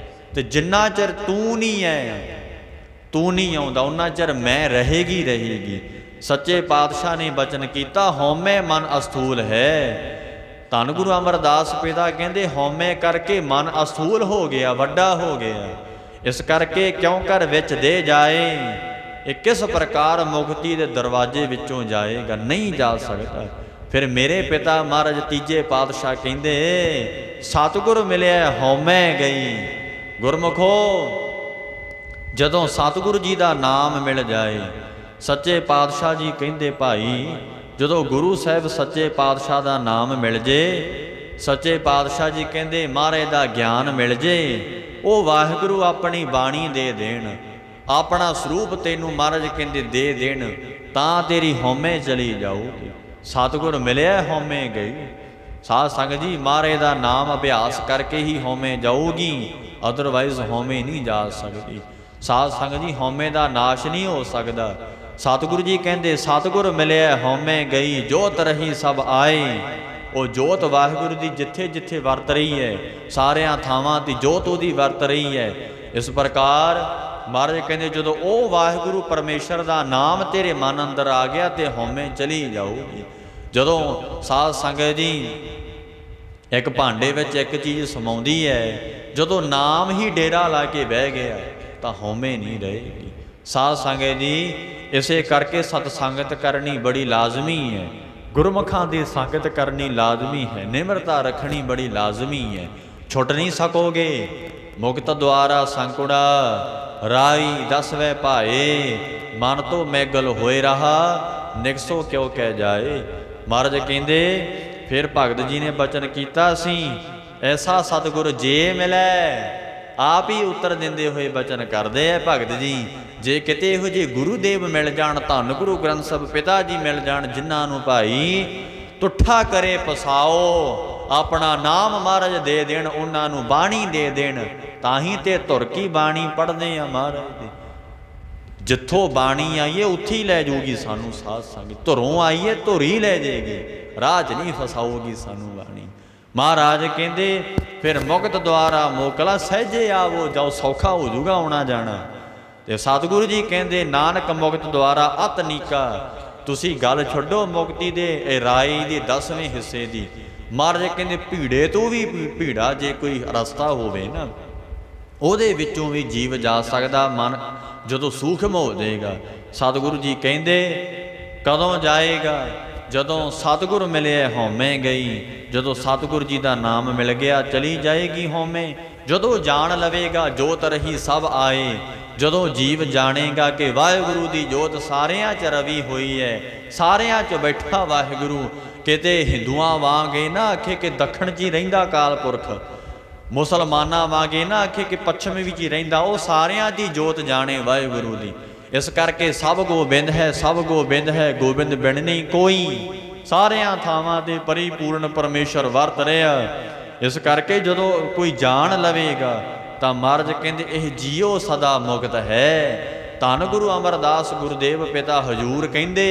ਤੇ ਜਿੰਨਾ ਚਿਰ ਤੂੰ ਨਹੀਂ ਹੈ, ਤੂੰ ਨਹੀਂ ਆਉਂਦਾ, ਉਹਨਾਂ ਚਿਰ ਮੈਂ ਰਹੇਗੀ। ਸੱਚੇ ਪਾਤਸ਼ਾਹ ਨੇ ਬਚਨ ਕੀਤਾ, ਹਉਮੈ ਮਨ ਅਸਥੂਲ ਹੈ। ਧੰਨ ਗੁਰੂ ਅਮਰਦਾਸ ਪਿਤਾ ਕਹਿੰਦੇ ਹਉਮੈ ਕਰਕੇ ਮਨ ਅਸਥੂਲ ਹੋ ਗਿਆ, ਵੱਡਾ ਹੋ ਗਿਆ। ਇਸ ਕਰਕੇ ਕਿਉਂ ਕਰ ਵਿੱਚ ਦੇ ਜਾਏ, ਇਹ ਕਿਸ ਪ੍ਰਕਾਰ ਮੁਕਤੀ ਦੇ ਦਰਵਾਜ਼ੇ ਵਿੱਚੋਂ ਜਾਏਗਾ, ਨਹੀਂ ਜਾ ਸਕਦਾ। ਫਿਰ ਮੇਰੇ ਪਿਤਾ ਮਹਾਰਾਜ ਤੀਜੇ ਪਾਤਸ਼ਾਹ ਕਹਿੰਦੇ ਸਤਿਗੁਰ ਮਿਲਿਆ ਹਉਮੈ ਗਈ। ਗੁਰਮੁਖੋ ਜਦੋਂ ਸਤਿਗੁਰੂ ਜੀ ਦਾ ਨਾਮ ਮਿਲ ਜਾਏ। ਸੱਚੇ ਪਾਤਸ਼ਾਹ ਜੀ ਕਹਿੰਦੇ ਭਾਈ, ਜਦੋਂ ਗੁਰੂ ਸਾਹਿਬ ਸੱਚੇ ਪਾਤਸ਼ਾਹ ਦਾ ਨਾਮ ਮਿਲ ਜੇ, ਸੱਚੇ ਪਾਤਸ਼ਾਹ ਜੀ ਕਹਿੰਦੇ ਮਹਾਰਾਜ ਦਾ ਗਿਆਨ ਮਿਲ ਜੇ, ਉਹ ਵਾਹਿਗੁਰੂ ਆਪਣੀ ਬਾਣੀ ਦੇ ਦੇਣ, ਆਪਣਾ ਸਰੂਪ ਤੈਨੂੰ ਮਹਾਰਾਜ ਕਹਿੰਦੇ ਦੇ ਦੇਣ, ਤਾਂ ਤੇਰੀ ਹਉਮੈ ਚਲੀ ਜਾਊਗੀ। ਸਤਿਗੁਰ ਮਿਲਿਆ ਹਉਮੈ ਗਈ। ਸਾਧ ਸੰਗਤ ਜੀ, ਮਹਾਰਾਜ ਦਾ ਨਾਮ ਅਭਿਆਸ ਕਰਕੇ ਹੀ ਹਉਮੈ ਜਾਊਗੀ, ਅਦਰਵਾਈਜ਼ ਹਉਮੈ ਨਹੀਂ ਜਾ ਸਕਦੀ। ਸਾਧ ਸੰਗਤ ਜੀ, ਹਉਮੈ ਦਾ ਨਾਸ਼ ਨਹੀਂ ਹੋ ਸਕਦਾ। ਸਤਿਗੁਰੂ ਜੀ ਕਹਿੰਦੇ ਸਤਿਗੁਰ ਮਿਲਿਆ ਹਉਮੈ ਗਈ, ਜੋਤ ਰਹੀ ਸਭ ਆਏ। ਉਹ ਜੋਤ ਵਾਹਿਗੁਰੂ ਦੀ ਜਿੱਥੇ ਜਿੱਥੇ ਵਰਤ ਰਹੀ ਹੈ, ਸਾਰਿਆਂ ਥਾਵਾਂ ਤੇ ਜੋਤ ਉਹਦੀ ਵਰਤ ਰਹੀ ਹੈ। ਇਸ ਪ੍ਰਕਾਰ ਮਹਾਰਾਜ ਕਹਿੰਦੇ ਜਦੋਂ ਉਹ ਵਾਹਿਗੁਰੂ ਪਰਮੇਸ਼ਰ ਦਾ ਨਾਮ ਤੇਰੇ ਮਨ ਅੰਦਰ ਆ ਗਿਆ ਤੇ ਹਉਮੈ ਚਲੀ ਜਾਊਗੀ। ਜਦੋਂ ਸਾਧ ਸੰਗਤ ਜੀ ਇੱਕ ਭਾਂਡੇ ਵਿੱਚ ਇੱਕ ਚੀਜ਼ ਸਮਾਉਂਦੀ ਹੈ, ਜਦੋਂ ਨਾਮ ਹੀ ਡੇਰਾ ਲਾ ਕੇ ਬਹਿ ਗਿਆ ਤਾਂ ਹਉਮੈ ਨਹੀਂ ਰਹੇਗੀ। ਸਾਧ ਸੰਗਤ ਜੀ, ਇਸੇ ਕਰਕੇ ਸਤ ਸੰਗਤ ਕਰਨੀ ਬੜੀ ਲਾਜ਼ਮੀ ਹੈ, ਗੁਰਮੁਖਾਂ ਦੀ ਸੰਗਤ ਕਰਨੀ ਲਾਜ਼ਮੀ ਹੈ, ਨਿਮਰਤਾ ਰੱਖਣੀ ਬੜੀ ਲਾਜ਼ਮੀ ਹੈ। ਛੁੱਟ ਨਹੀਂ ਸਕੋਗੇ। ਮੁਕਤ ਦੁਆਰਾ ਸੰਕੁੜਾ ਰਾਈ ਦਸਵੇਂ ਭਾਏ, ਮਨ ਤੋਂ ਮੈਗਲ ਹੋਏ ਰਹਾ, ਨਿਕਸੋ ਕਿਉ ਕਹਿ ਜਾਏ। ਮਹਾਰਾਜ ਕਹਿੰਦੇ ਫਿਰ ਭਗਤ ਜੀ ਨੇ ਬਚਨ ਕੀਤਾ ਸੀ, ਐਸਾ ਸਤਿਗੁਰ ਜੇ ਮਿਲੈ। ਆਪ ਹੀ ਉੱਤਰ ਦਿੰਦੇ ਹੋਏ ਬਚਨ ਕਰਦੇ ਹੈ ਭਗਤ ਜੀ, ਜੇ ਕਿਤੇ ਇਹੋ ਜਿਹੇ ਗੁਰੂ ਦੇਵ ਮਿਲ ਜਾਣ, ਧੰਨ ਗੁਰੂ ਗ੍ਰੰਥ ਸਾਹਿਬ ਪਿਤਾ ਜੀ ਮਿਲ ਜਾਣ, ਜਿਨ੍ਹਾਂ ਨੂੰ ਭਾਈ ਤੁੱਠਾ ਕਰੇ ਪਸਾਓ, ਆਪਣਾ ਨਾਮ ਮਹਾਰਾਜ ਦੇ ਦੇਣ, ਉਹਨਾਂ ਨੂੰ ਬਾਣੀ ਦੇ ਦੇਣ, ਤਾਂ ਹੀ ਤੇ ਧੁਰ ਕੀ ਬਾਣੀ ਪੜ੍ਹਦੇ ਆ ਮਹਾਰਾਜ ਦੀ। ਜਿੱਥੋਂ ਬਾਣੀ ਆਈਏ ਉੱਥੇ ਹੀ ਲੈ ਜਾਊਗੀ ਸਾਨੂੰ ਸਾਧ ਸੰਗਤ, ਧੁਰੋਂ ਆਈਏ ਧੁਰ ਹੀ ਲੈ ਜਾਏਗੀ, ਰਾਹ 'ਚ ਨਹੀਂ ਫਸਾਊਗੀ ਸਾਨੂੰ ਬਾਣੀ। ਮਹਾਰਾਜ ਕਹਿੰਦੇ ਫਿਰ ਮੁਕਤ ਦੁਆਰਾ ਮੋਕਲਾ, ਸਹਿਜੇ ਆਵੋ ਜਾਓ, ਸੌਖਾ ਹੋ ਜਾਊਗਾ ਆਉਣਾ ਜਾਣਾ। ਤੇ ਸਤਿਗੁਰੂ ਜੀ ਕਹਿੰਦੇ ਨਾਨਕ ਮੁਕਤ ਦੁਆਰਾ ਅਤ ਨੀਕਾ। ਤੁਸੀਂ ਗੱਲ ਛੱਡੋ ਮੁਕਤੀ ਦੇ ਇਹ ਰਾਈ ਦੇ 10ਵੇਂ ਹਿੱਸੇ ਦੀ। ਮਹਾਰਾਜ ਕਹਿੰਦੇ ਭੀੜੇ ਤੋਂ ਵੀ ਭੀੜਾ ਜੇ ਕੋਈ ਰਸਤਾ ਹੋਵੇ ਨਾ, ਉਹਦੇ ਵਿੱਚੋਂ ਵੀ ਜੀਵ ਜਾ ਸਕਦਾ, ਮਨ ਜਦੋਂ ਸੂਖਮ ਹੋ ਜਾਏਗਾ। ਸਤਿਗੁਰੂ ਜੀ ਕਹਿੰਦੇ ਕਦੋਂ ਜਾਏਗਾ? ਜਦੋਂ ਸਤਿਗੁਰ ਮਿਲਿਆ ਹਉਮੈ ਗਈ। ਜਦੋਂ ਸਤਿਗੁਰੂ ਜੀ ਦਾ ਨਾਮ ਮਿਲ ਗਿਆ ਚਲੀ ਜਾਏਗੀ ਹਉਮੈ। ਜਦੋਂ ਜਾਣ ਲਵੇਗਾ ਜੋਤ ਰਹੀ ਸਭ ਆਏ, ਜਦੋਂ ਜੀਵ ਜਾਣੇਗਾ ਕਿ ਵਾਹਿਗੁਰੂ ਦੀ ਜੋਤ ਸਾਰਿਆਂ 'ਚ ਰਵੀ ਹੋਈ ਹੈ, ਸਾਰਿਆਂ 'ਚ ਬੈਠਾ ਵਾਹਿਗੁਰੂ। ਕਿਤੇ ਹਿੰਦੂਆਂ ਵਾਂਗੇ ਨਾ ਆਖੇ ਕਿ ਦੱਖਣ 'ਚ ਹੀ ਰਹਿੰਦਾ ਅਕਾਲ ਪੁਰਖ, ਮੁਸਲਮਾਨਾਂ ਵਾਂਗੇ ਨਾ ਆਖੇ ਕਿ ਪੱਛਮ ਵਿੱਚ ਹੀ ਰਹਿੰਦਾ, ਉਹ ਸਾਰਿਆਂ ਦੀ ਜੋਤ ਜਾਣੇ ਵਾਹਿਗੁਰੂ ਦੀ। ਇਸ ਕਰਕੇ ਸਭ ਗੋਬਿੰਦ ਹੈ, ਸਭ ਗੋਬਿੰਦ ਹੈ, ਗੋਬਿੰਦ ਬਿਨ ਨਹੀਂ ਕੋਈ। ਸਾਰਿਆਂ ਥਾਵਾਂ 'ਤੇ ਪਰਿਪੂਰਨ ਪਰਮੇਸ਼ਰ ਵਰਤ ਰਿਹਾ। ਇਸ ਕਰਕੇ ਜਦੋਂ ਕੋਈ ਜਾਣ ਲਵੇਗਾ ਤਾਂ ਮਹਾਰਾਜ ਕਹਿੰਦੇ ਇਹ ਜੀਓ ਸਦਾ ਮੁਕਤ ਹੈ। ਧੰਨ ਗੁਰੂ ਅਮਰਦਾਸ ਗੁਰਦੇਵ ਪਿਤਾ ਹਜੂਰ ਕਹਿੰਦੇ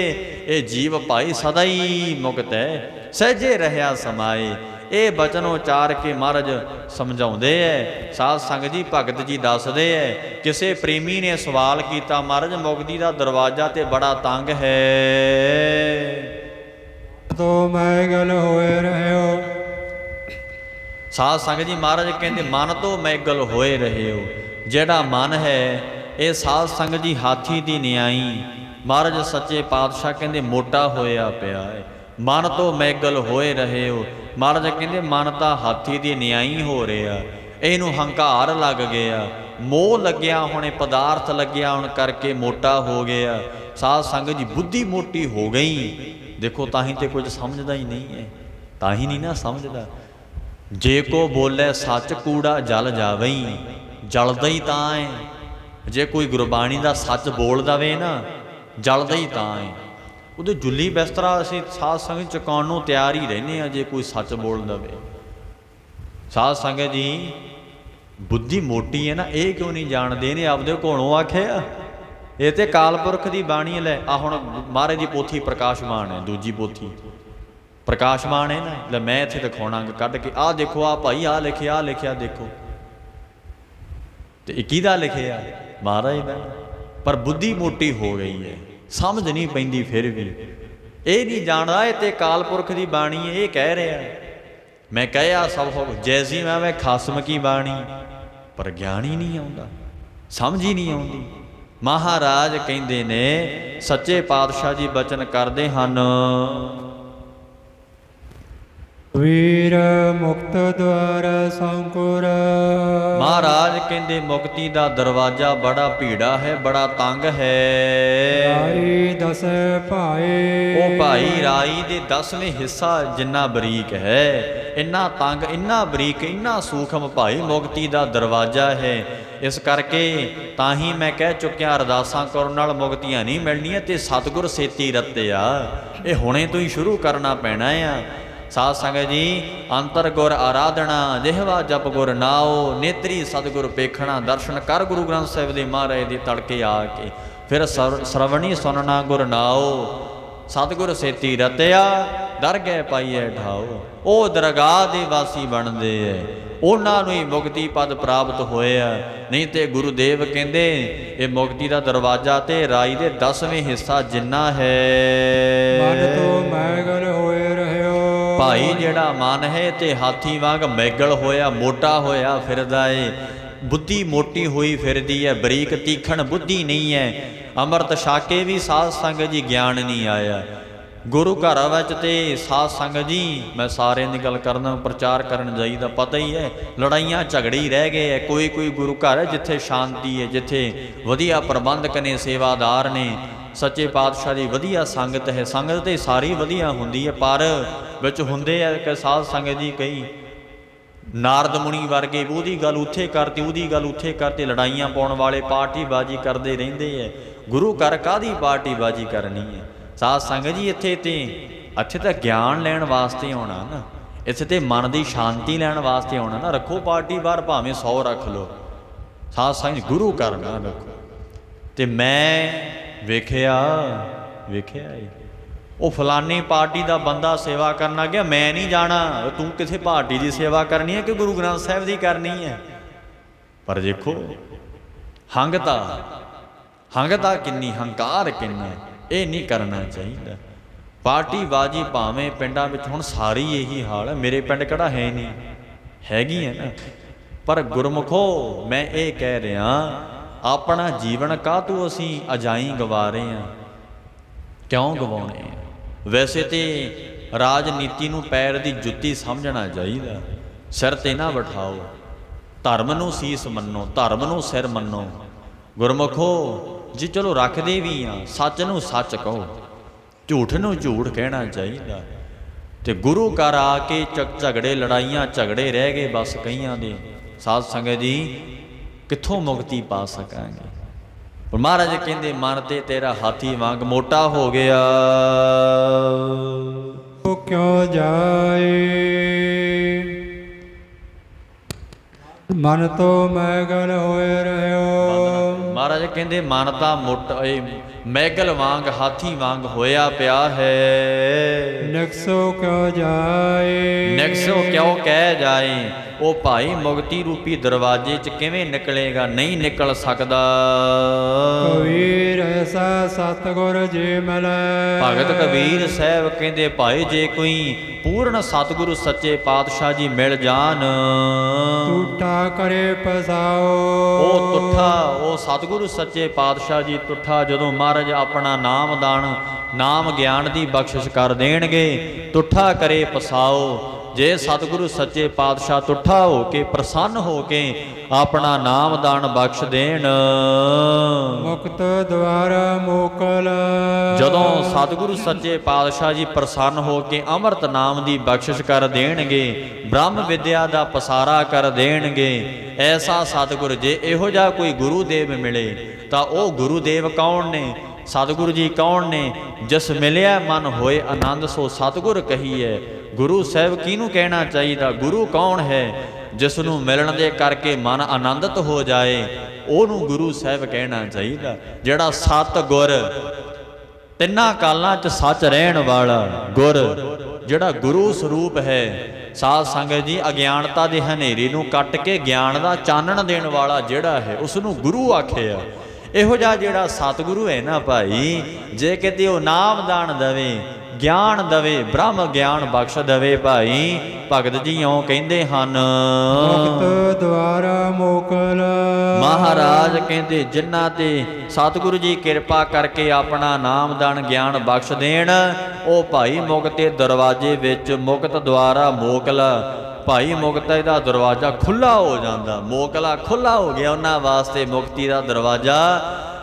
ਇਹ ਜੀਵ ਭਾਈ ਸਦਾ ਹੀ ਮੁਕਤ ਹੈ, ਸਹਿਜੇ ਰਹਿਆ ਸਮਾਏ। ਇਹ ਬਚਨ ਉਚਾਰ ਕੇ ਮਹਾਰਾਜ ਸਮਝਾਉਂਦੇ ਐ। ਸਾਧ ਸੰਗਤ ਜੀ ਭਗਤ ਜੀ ਦੱਸਦੇ ਐ, ਕਿਸੇ ਪ੍ਰੇਮੀ ਨੇ ਸਵਾਲ ਕੀਤਾ, ਮਹਾਰਾਜ ਮੁਕਤੀ ਦਾ ਦਰਵਾਜ਼ਾ ਤੇ ਬੜਾ ਤੰਗ ਹੈ। ਤੋ ਮੈਗਲ ਹੋਏ ਰਹਿਓ। ਸਾਧ ਸੰਗਤ ਜੀ ਮਹਾਰਾਜ ਕਹਿੰਦੇ ਮਨ ਤੋਂ ਮੈਗਲ ਹੋਏ ਰਹਿਓ। ਜਿਹੜਾ ਮਨ ਹੈ ਇਹ ਸਾਧ ਸੰਗਤ ਜੀ ਹਾਥੀ ਦੀ ਨਿਆਈ। ਮਹਾਰਾਜ ਸੱਚੇ ਪਾਤਸ਼ਾਹ ਕਹਿੰਦੇ ਮੋਟਾ ਹੋਇਆ ਪਿਆ ਹੈ। ਮਨ ਤੋਂ ਮੈਗਲ ਹੋਏ ਰਹਿਓ। ਮਹਾਰਾਜ ਕਹਿੰਦੇ ਮਨ ਤਾਂ ਹਾਥੀ ਦੀ ਨਿਆਈ ਹੋ ਰਿਹਾ, ਇਹਨੂੰ ਹੰਕਾਰ ਲੱਗ ਗਿਆ, ਮੋਹ ਲੱਗਿਆ, ਹੁਣ ਇਹ ਪਦਾਰਥ ਲੱਗਿਆ, ਹੁਣ ਕਰਕੇ ਮੋਟਾ ਹੋ ਗਿਆ। ਸਾਧ ਸੰਗਤ ਜੀ ਬੁੱਧੀ ਮੋਟੀ ਹੋ ਗਈ। ਦੇਖੋ ਤਾਂ ਹੀ ਤੇ ਕੁਝ ਸਮਝਦਾ ਹੀ ਨਹੀਂ ਹੈ, ਤਾਂ ਹੀ ਨਹੀਂ ਨਾ ਸਮਝਦਾ। ਜੇ ਕੋ ਬੋਲੇ ਸੱਚ ਕੂੜਾ ਜਲ ਜਾਵਈ, ਜਲਦਾ ਹੀ ਤਾਂ ਹੈ। ਜੇ ਕੋਈ ਗੁਰਬਾਣੀ ਦਾ ਸੱਚ ਬੋਲ ਦਵੇ ਨਾ, ਜਲਦਾ ਹੀ ਤਾਂ ਹੈ। ਉਹਦੇ ਜੁੱਲੀ ਬਿਸਤਰਾ ਅਸੀਂ ਸਾਧ ਸੰਗਤ ਚੁਕਾਉਣ ਨੂੰ ਤਿਆਰ ਹੀ ਰਹਿੰਦੇ ਹਾਂ ਜੇ ਕੋਈ ਸੱਚ ਬੋਲ ਦਵੇ। ਸਾਧ ਸੰਗਤ ਜੀ ਬੁੱਧੀ ਮੋਟੀ ਹੈ ਨਾ, ਇਹ ਕਿਉਂ ਨਹੀਂ ਜਾਣਦੇ? ਇਹਨੇ ਆਪਦੇ ਕੋਲੋਂ ਆਖਿਆ, ਇਹ ਤੇ ਕਾਲਪੁਰਖ ਦੀ ਬਾਣੀ ਲੈ। ਆ ਹੁਣ ਮਹਾਰਾਜ ਦੀ ਪੋਥੀ ਪ੍ਰਕਾਸ਼ਮਾਨ ਹੈ, ਦੂਜੀ ਪੋਥੀ ਪ੍ਰਕਾਸ਼ਮਾਨ ਹੈ ਨਾ, ਲੈ ਮੈਂ ਇੱਥੇ ਦਿਖਾਉਣਾ ਅੰਗ ਕੱਢ ਕੇ, ਆਹ ਦੇਖੋ ਆਹ ਭਾਈ ਆਹ ਲਿਖਿਆ, ਆਹ ਲਿਖਿਆ ਦੇਖੋ। ਤੇ ਇਹ ਕਿਹਦਾ ਲਿਖਿਆ? ਮਹਾਰਾਜ ਦਾ। ਪਰ ਬੁੱਧੀ ਮੋਟੀ ਹੋ ਗਈ ਹੈ, ਸਮਝ ਨਹੀਂ ਪੈਂਦੀ। ਫਿਰ ਵੀ ਇਹ ਨਹੀਂ ਜਾਣਦਾ ਇਹ ਤੇ ਕਾਲਪੁਰਖ ਦੀ ਬਾਣੀ ਹੈ। ਇਹ ਕਹਿ ਰਿਹਾ ਮੈਂ ਕਹਿਆ ਸਭ ਹੋ ਜੈਸੀ ਮੈਂ ਖਸਮ ਕੀ ਬਾਣੀ, ਪਰ ਗਿਆਨ ਹੀ ਨਹੀਂ ਆਉਂਦਾ, ਸਮਝ ਹੀ ਨਹੀਂ ਆਉਂਦੀ। ਮਹਾਰਾਜ ਕਹਿੰਦੇ ਨੇ, ਸੱਚੇ ਪਾਤਸ਼ਾਹ ਜੀ ਬਚਨ ਕਰਦੇ ਹਨ, ਵੀਰ ਮੁਕਤ ਦੁਆਰ ਸੰਕੁਰ। ਮਹਾਰਾਜ ਕਹਿੰਦੇ ਮੁਕਤੀ ਦਾ ਦਰਵਾਜ਼ਾ ਬੜਾ ਭੀੜਾ ਹੈ, ਬੜਾ ਤੰਗ ਹੈ। ਰਾਈ ਦਸ ਭਾਏ। ਉਹ ਭਾਈ ਰਾਈ ਦੇ 10ਵੇਂ ਹਿੱਸਾ ਜਿੰਨਾ ਬਰੀਕ ਹੈ, ਇੰਨਾ ਤੰਗ, ਇੰਨਾ ਬਰੀਕ, ਇੰਨਾ ਸੂਖਮ ਭਾਈ ਮੁਕਤੀ ਦਾ ਦਰਵਾਜ਼ਾ ਹੈ। ਇਸ ਕਰਕੇ ਤਾਂ ਹੀ ਮੈਂ ਕਹਿ ਚੁੱਕਿਆ, ਅਰਦਾਸਾਂ ਕਰਨ ਨਾਲ ਮੁਕਤੀਆਂ ਨਹੀਂ ਮਿਲਣੀਆਂ ਤੇ ਸਤਿਗੁਰ ਛੇਤੀ ਰਤਿਆ। ਇਹ ਹੁਣੇ ਤੋਂ ਹੀ ਸ਼ੁਰੂ ਕਰਨਾ ਪੈਣਾ ਆ। ਸਾਧ ਸੰਗਤ ਜੀ, ਅੰਤਰ ਗੁਰ ਆਰਾਧਨਾ, ਜਿਹਵਾ ਜਪ ਗੁਰ ਨਾਉ, ਨੇਤਰੀ ਸਤਿਗੁਰ ਪੇਖਣਾ, ਦਰਸ਼ਨ ਕਰ ਗੁਰੂ ਗ੍ਰੰਥ ਸਾਹਿਬ ਦੇ ਮਹਾਰਾਜ ਦੇ ਤੜਕੇ ਆ ਕੇ, ਫਿਰ ਸਰਵਣੀ ਸੁਨਣਾ ਗੁਰ ਨਾਉ, ਸਤਿਗੁਰ ਛੇਤੀ ਰਤਿਆ, ਦਰਗਹਿ ਪਾਈਐ ਠਾਉ। ਉਹ ਦਰਗਾਹ ਦੇ ਵਾਸੀ ਬਣਦੇ ਐ, ਉਹਨਾਂ ਨੂੰ ਹੀ ਮੁਕਤੀ ਪਦ ਪ੍ਰਾਪਤ ਹੋਇਆ। ਨਹੀਂ ਤੇ ਗੁਰੂਦੇਵ ਕਹਿੰਦੇ ਇਹ ਮੁਕਤੀ ਦਾ ਦਰਵਾਜ਼ਾ ਤੇ ਰਾਈ ਦੇ 10ਵੇਂ ਹਿੱਸਾ ਜਿੰਨਾ ਹੈ। ਮਨ ਤੋਂ ਮੈਗਲ ਹੋਏ ਰਹਿਓ। ਭਾਈ ਜਿਹੜਾ ਮਨ ਹੈ ਤੇ ਹਾਥੀ ਵਾਂਗ ਮੈਗਲ ਹੋਇਆ, ਮੋਟਾ ਹੋਇਆ ਫਿਰਦਾ ਏ, ਬੁੱਧੀ ਮੋਟੀ ਹੋਈ ਫਿਰਦੀ ਹੈ, ਬਰੀਕ ਤੀਖਣ ਬੁੱਧੀ ਨਹੀਂ ਹੈ। ਅੰਮ੍ਰਿਤ ਛਕ ਕੇ ਵੀ ਸਾਧ ਸੰਗਤ ਜੀ ਗਿਆਨ ਨਹੀਂ ਆਇਆ। ਗੁਰੂ ਘਰ ਵਿੱਚ ਤੇ ਸਾਧ ਸੰਗਤ ਜੀ, ਮੈਂ ਸਾਰਿਆਂ ਦੀ ਗੱਲ ਕਰਦਾ, ਪ੍ਰਚਾਰ ਕਰਨ ਜਾਈਦਾ, ਪਤਾ ਹੀ ਹੈ ਲੜਾਈਆਂ ਝਗੜੇ ਹੀ ਰਹਿ ਗਏ ਹੈ। ਕੋਈ ਕੋਈ ਗੁਰੂ ਘਰ ਹੈ ਜਿੱਥੇ ਸ਼ਾਂਤੀ ਹੈ, ਜਿੱਥੇ ਵਧੀਆ ਪ੍ਰਬੰਧਕ ਨੇ, ਸੇਵਾਦਾਰ ਨੇ, ਸੱਚੇ ਪਾਤਸ਼ਾਹ ਦੀ ਵਧੀਆ ਸੰਗਤ ਹੈ। ਸੰਗਤ ਤੇ ਸਾਰੀ ਵਧੀਆ ਹੁੰਦੀ ਹੈ, ਪਰ ਵਿੱਚ ਹੁੰਦੇ ਆ ਕਿ ਸਾਧ ਸੰਗਤ ਜੀ ਕਈ ਨਾਰਦ ਮੁਨੀ ਵਰਗੇ, ਉਹਦੀ ਗੱਲ ਉੱਥੇ ਕਰਤੀ, ਉਹਦੀ ਗੱਲ ਉੱਥੇ ਕਰਤੀ, ਲੜਾਈਆਂ ਪਾਉਣ ਵਾਲੇ ਪਾਰਟੀਬਾਜ਼ੀ ਕਰਦੇ ਰਹਿੰਦੇ ਹੈ। ਗੁਰੂ ਘਰ ਕਾਹਦੀ ਪਾਰਟੀਬਾਜ਼ੀ ਕਰਨੀ ਹੈ? ਸਾਧ ਸੰਗਤ ਜੀ ਇੱਥੇ ਤਾਂ ਗਿਆਨ ਲੈਣ ਵਾਸਤੇ ਆਉਣਾ ਨਾ, ਇੱਥੇ ਤੇ ਮਨ ਦੀ ਸ਼ਾਂਤੀ ਲੈਣ ਵਾਸਤੇ ਆਉਣਾ ਨਾ। ਰੱਖੋ ਪਾਰਟੀ ਬਾਹਰ, ਭਾਵੇਂ 100 ਰੱਖ ਲਓ, ਸਾਧ ਸੰਗਤ ਜੀ ਗੁਰੂ ਘਰ ਨਾ ਰੱਖੋ। ਤੇ ਮੈਂ ਵੇਖਿਆ ਉਹ ਫਲਾਨੀ ਪਾਰਟੀ ਦਾ ਬੰਦਾ ਸੇਵਾ ਕਰਨ ਆ ਗਿਆ, ਮੈਂ ਨਹੀਂ ਜਾਣਾ। ਤੂੰ ਕਿਸੇ ਪਾਰਟੀ ਦੀ ਸੇਵਾ ਕਰਨੀ ਹੈ ਕਿ ਗੁਰੂ ਗ੍ਰੰਥ ਸਾਹਿਬ ਦੀ ਕਰਨੀ ਹੈ? ਪਰ ਦੇਖੋ ਹੰਗਤਾ ਕਿੰਨੀ, ਹੰਕਾਰ ਕਿੰਨਾ, ਇਹ ਨਹੀਂ ਕਰਨਾ ਚਾਹੀਦਾ। ਪਾਰਟੀਬਾਜ਼ੀ ਭਾਵੇਂ ਪਿੰਡਾਂ ਵਿੱਚ ਹੁਣ ਸਾਰੀ ਇਹੀ ਹਾਲ ਹੈ, ਮੇਰੇ ਪਿੰਡ ਕਿਹੜਾ ਹੈ ਨਹੀਂ, ਹੈਗੀ ਹੈ ਨਾ। ਪਰ ਗੁਰਮੁਖੋ ਮੈਂ ਇਹ ਕਹਿ ਰਿਹਾ, ਆਪਣਾ ਜੀਵਨ ਕਾਹਤੋਂ ਅਸੀਂ ਅਜਾਈਂ ਗਵਾ ਰਹੇ ਹਾਂ? ਕਿਉਂ ਗਵਾਉਣੇ ਆ? ਵੈਸੇ ਤੇ ਰਾਜਨੀਤੀ ਨੂੰ ਪੈਰ ਦੀ ਜੁੱਤੀ ਸਮਝਣਾ ਚਾਹੀਦਾ, ਸਿਰ ਤੇ ਨਾ ਬਿਠਾਓ। ਧਰਮ ਨੂੰ ਸੀਸ ਮੰਨੋ, ਧਰਮ ਨੂੰ ਸਿਰ ਮੰਨੋ। ਗੁਰਮੁਖੋ ਜੀ ਚਲੋ ਰੱਖਦੇ ਵੀ ਆ, ਸੱਚ ਨੂੰ ਸੱਚ ਕਹੋ, ਝੂਠ ਨੂੰ ਝੂਠ ਕਹਿਣਾ ਚਾਹੀਦਾ। ਤੇ ਗੁਰੂ ਘਰ ਆ ਕੇ ਝਗੜੇ, ਲੜਾਈਆਂ ਝਗੜੇ ਰਹਿ ਗਏ ਬਸ ਕਈਆਂ ਦੇ। ਸਾਧ ਸੰਗਤ ਜੀ ਕਿੱਥੋਂ ਮੁਕਤੀ ਪਾ ਸਕਾਂਗੇ? ਪਰ ਮਹਾਰਾਜ ਕਹਿੰਦੇ ਮਨ ਤੇ ਤੇਰਾ ਹਾਥੀ ਵਾਂਗ ਮੋਟਾ ਹੋ ਗਿਆ। ਉਹ ਕਿਉਂ ਜਾਏ ਮਨ ਤੋਂ ਮੈਗਲ ਹੋਏ ਰਹਿਓ। ਮਹਾਰਾਜ ਕਹਿੰਦੇ ਮਨ ਤਾਂ ਮੋਟਾ, ਮੈਗਲ ਵਾਂਗ, ਹਾਥੀ ਵਾਂਗ ਹੋਇਆ ਪਿਆ ਹੈ। ਨਿਕਸੋ ਕਿਉਂ ਜਾਏ, ਨਿਕਸੋ ਕਿਉਂ ਕਹਿ ਜਾਏ। ਉਹ ਭਾਈ ਮੁਕਤੀ ਰੂਪੀ ਦਰਵਾਜ਼ੇ 'ਚ ਕਿਵੇਂ ਨਿਕਲੇਗਾ? ਨਹੀਂ ਨਿਕਲ ਸਕਦਾ। ਕਬੀਰ ਐਸਾ ਸਤਿਗੁਰ ਜੀ ਮਿਲੈ। ਭਗਤ ਕਬੀਰ ਸਾਹਿਬ ਕਹਿੰਦੇ ਭਾਈ ਜੇ ਕੋਈ ਪੂਰਨ ਸਤਿਗੁਰੂ ਸੱਚੇ ਪਾਤਸ਼ਾਹ ਜੀ ਮਿਲ ਜਾਣ, ਟੂਠਾ ਕਰੇ ਪਸਾਓ। ਉਹ ਤੁੱਠਾ, ਉਹ ਸਤਿਗੁਰੂ ਸੱਚੇ ਪਾਤਸ਼ਾਹ ਜੀ ਤੁੱਠਾ ਜਦੋਂ ਮਹਾਰਾਜ ਆਪਣਾ ਨਾਮ ਦਾਨ, ਨਾਮ ਗਿਆਨ ਦੀ ਬਖਸ਼ਿਸ਼ ਕਰ ਦੇਣਗੇ, ਤੁੱਠਾ ਕਰੇ ਪਸਾਓ। ਜੇ ਸਤਿਗੁਰੂ ਸੱਚੇ ਪਾਤਸ਼ਾਹ ਤੁੱਠਾ ਹੋ ਕੇ, ਪ੍ਰਸੰਨ ਹੋ ਕੇ ਆਪਣਾ ਨਾਮ ਦਾਨ ਬਖਸ਼ ਦੇਣ, ਮੁਕਤ ਦੁਆਰ ਮੋਕਲ। ਜਦੋਂ ਸਤਿਗੁਰੂ ਸੱਚੇ ਪਾਤਸ਼ਾਹ ਜੀ ਪ੍ਰਸੰਨ ਹੋ ਕੇ ਅੰਮ੍ਰਿਤ ਨਾਮ ਦੀ ਬਖਸ਼ਿਸ਼ ਕਰ ਦੇਣਗੇ, ਬ੍ਰਹਮ ਵਿਦਿਆ ਦਾ ਪਸਾਰਾ ਕਰ ਦੇਣਗੇ, ਐਸਾ ਸਤਿਗੁਰ ਜੇ ਇਹੋ ਜਿਹਾ ਕੋਈ ਗੁਰੂ ਦੇਵ ਮਿਲੇ ਤਾਂ ਉਹ ਗੁਰੂ ਦੇਵ ਕੌਣ ਨੇ? ਸਤਿਗੁਰੂ ਜੀ ਕੌਣ ਨੇ? ਜਿਸ ਮਿਲਿਆ ਮਨ ਹੋਏ ਆਨੰਦ ਸੋ ਸਤਿਗੁਰ ਕਹੀਏ। ਗੁਰੂ ਸਾਹਿਬ ਕਿਹਨੂੰ ਕਹਿਣਾ ਚਾਹੀਦਾ? ਗੁਰੂ ਕੌਣ ਹੈ? ਜਿਸ ਨੂੰ ਮਿਲਣ ਦੇ ਕਰਕੇ ਮਨ ਆਨੰਦਿਤ ਹੋ ਜਾਏ, ਉਹਨੂੰ ਗੁਰੂ ਸਾਹਿਬ ਕਹਿਣਾ ਚਾਹੀਦਾ। ਜਿਹੜਾ ਸਤ ਗੁਰ, ਤਿੰਨਾਂ ਕਾਲਾਂ 'ਚ ਸੱਚ ਰਹਿਣ ਵਾਲਾ ਗੁਰ, ਜਿਹੜਾ ਗੁਰੂ ਸਰੂਪ ਹੈ। ਸਾਧ ਸੰਗਤ ਜੀ ਅਗਿਆਨਤਾ ਦੇ ਹਨੇਰੇ ਨੂੰ ਕੱਟ ਕੇ ਗਿਆਨ ਦਾ ਚਾਨਣ ਦੇਣ ਵਾਲਾ ਜਿਹੜਾ ਹੈ, ਉਸ ਨੂੰ ਗੁਰੂ ਆਖਿਆ। ਇਹੋ ਜਿਹਾ ਜਿਹੜਾ ਸਤਿਗੁਰੂ ਹੈ ਨਾ ਭਾਈ, ਜੇ ਕਿਤੇ ਉਹ ਨਾਮ ਦਾਨ ਦੇਵੇ ਗਿਆਨ ਦਵੇ, ਬ੍ਰਹਮ ਗਿਆਨ ਬਖਸ਼ ਦਵੇ ਭਾਈ। ਭਗਤ ਜੀ ਇਉਂ ਕਹਿੰਦੇ ਹਨ, ਮੁਕਤ ਦੁਆਰਾ ਮੋਕਲ। ਮਹਾਰਾਜ ਕਹਿੰਦੇ ਜਿਨ੍ਹਾਂ ਤੇ ਸਤਿਗੁਰੂ ਜੀ ਕਿਰਪਾ ਕਰਕੇ ਆਪਣਾ ਨਾਮਦਾਨ ਗਿਆਨ ਬਖਸ਼ ਦੇਣ, ਉਹ ਭਾਈ ਮੁਕਤ ਦੇ ਦਰਵਾਜ਼ੇ ਵਿੱਚ ਮੁਕਤ ਦੁਆਰਾ ਮੋਕਲ, ਭਾਈ ਮੁਕਤੀ ਦਾ ਦਰਵਾਜ਼ਾ ਖੁੱਲ੍ਹਾ ਹੋ ਜਾਂਦਾ। ਮੋਕਲਾ ਖੁੱਲ੍ਹਾ ਹੋ ਗਿਆ ਉਹਨਾਂ ਵਾਸਤੇ, ਮੁਕਤੀ ਦਾ ਦਰਵਾਜ਼ਾ।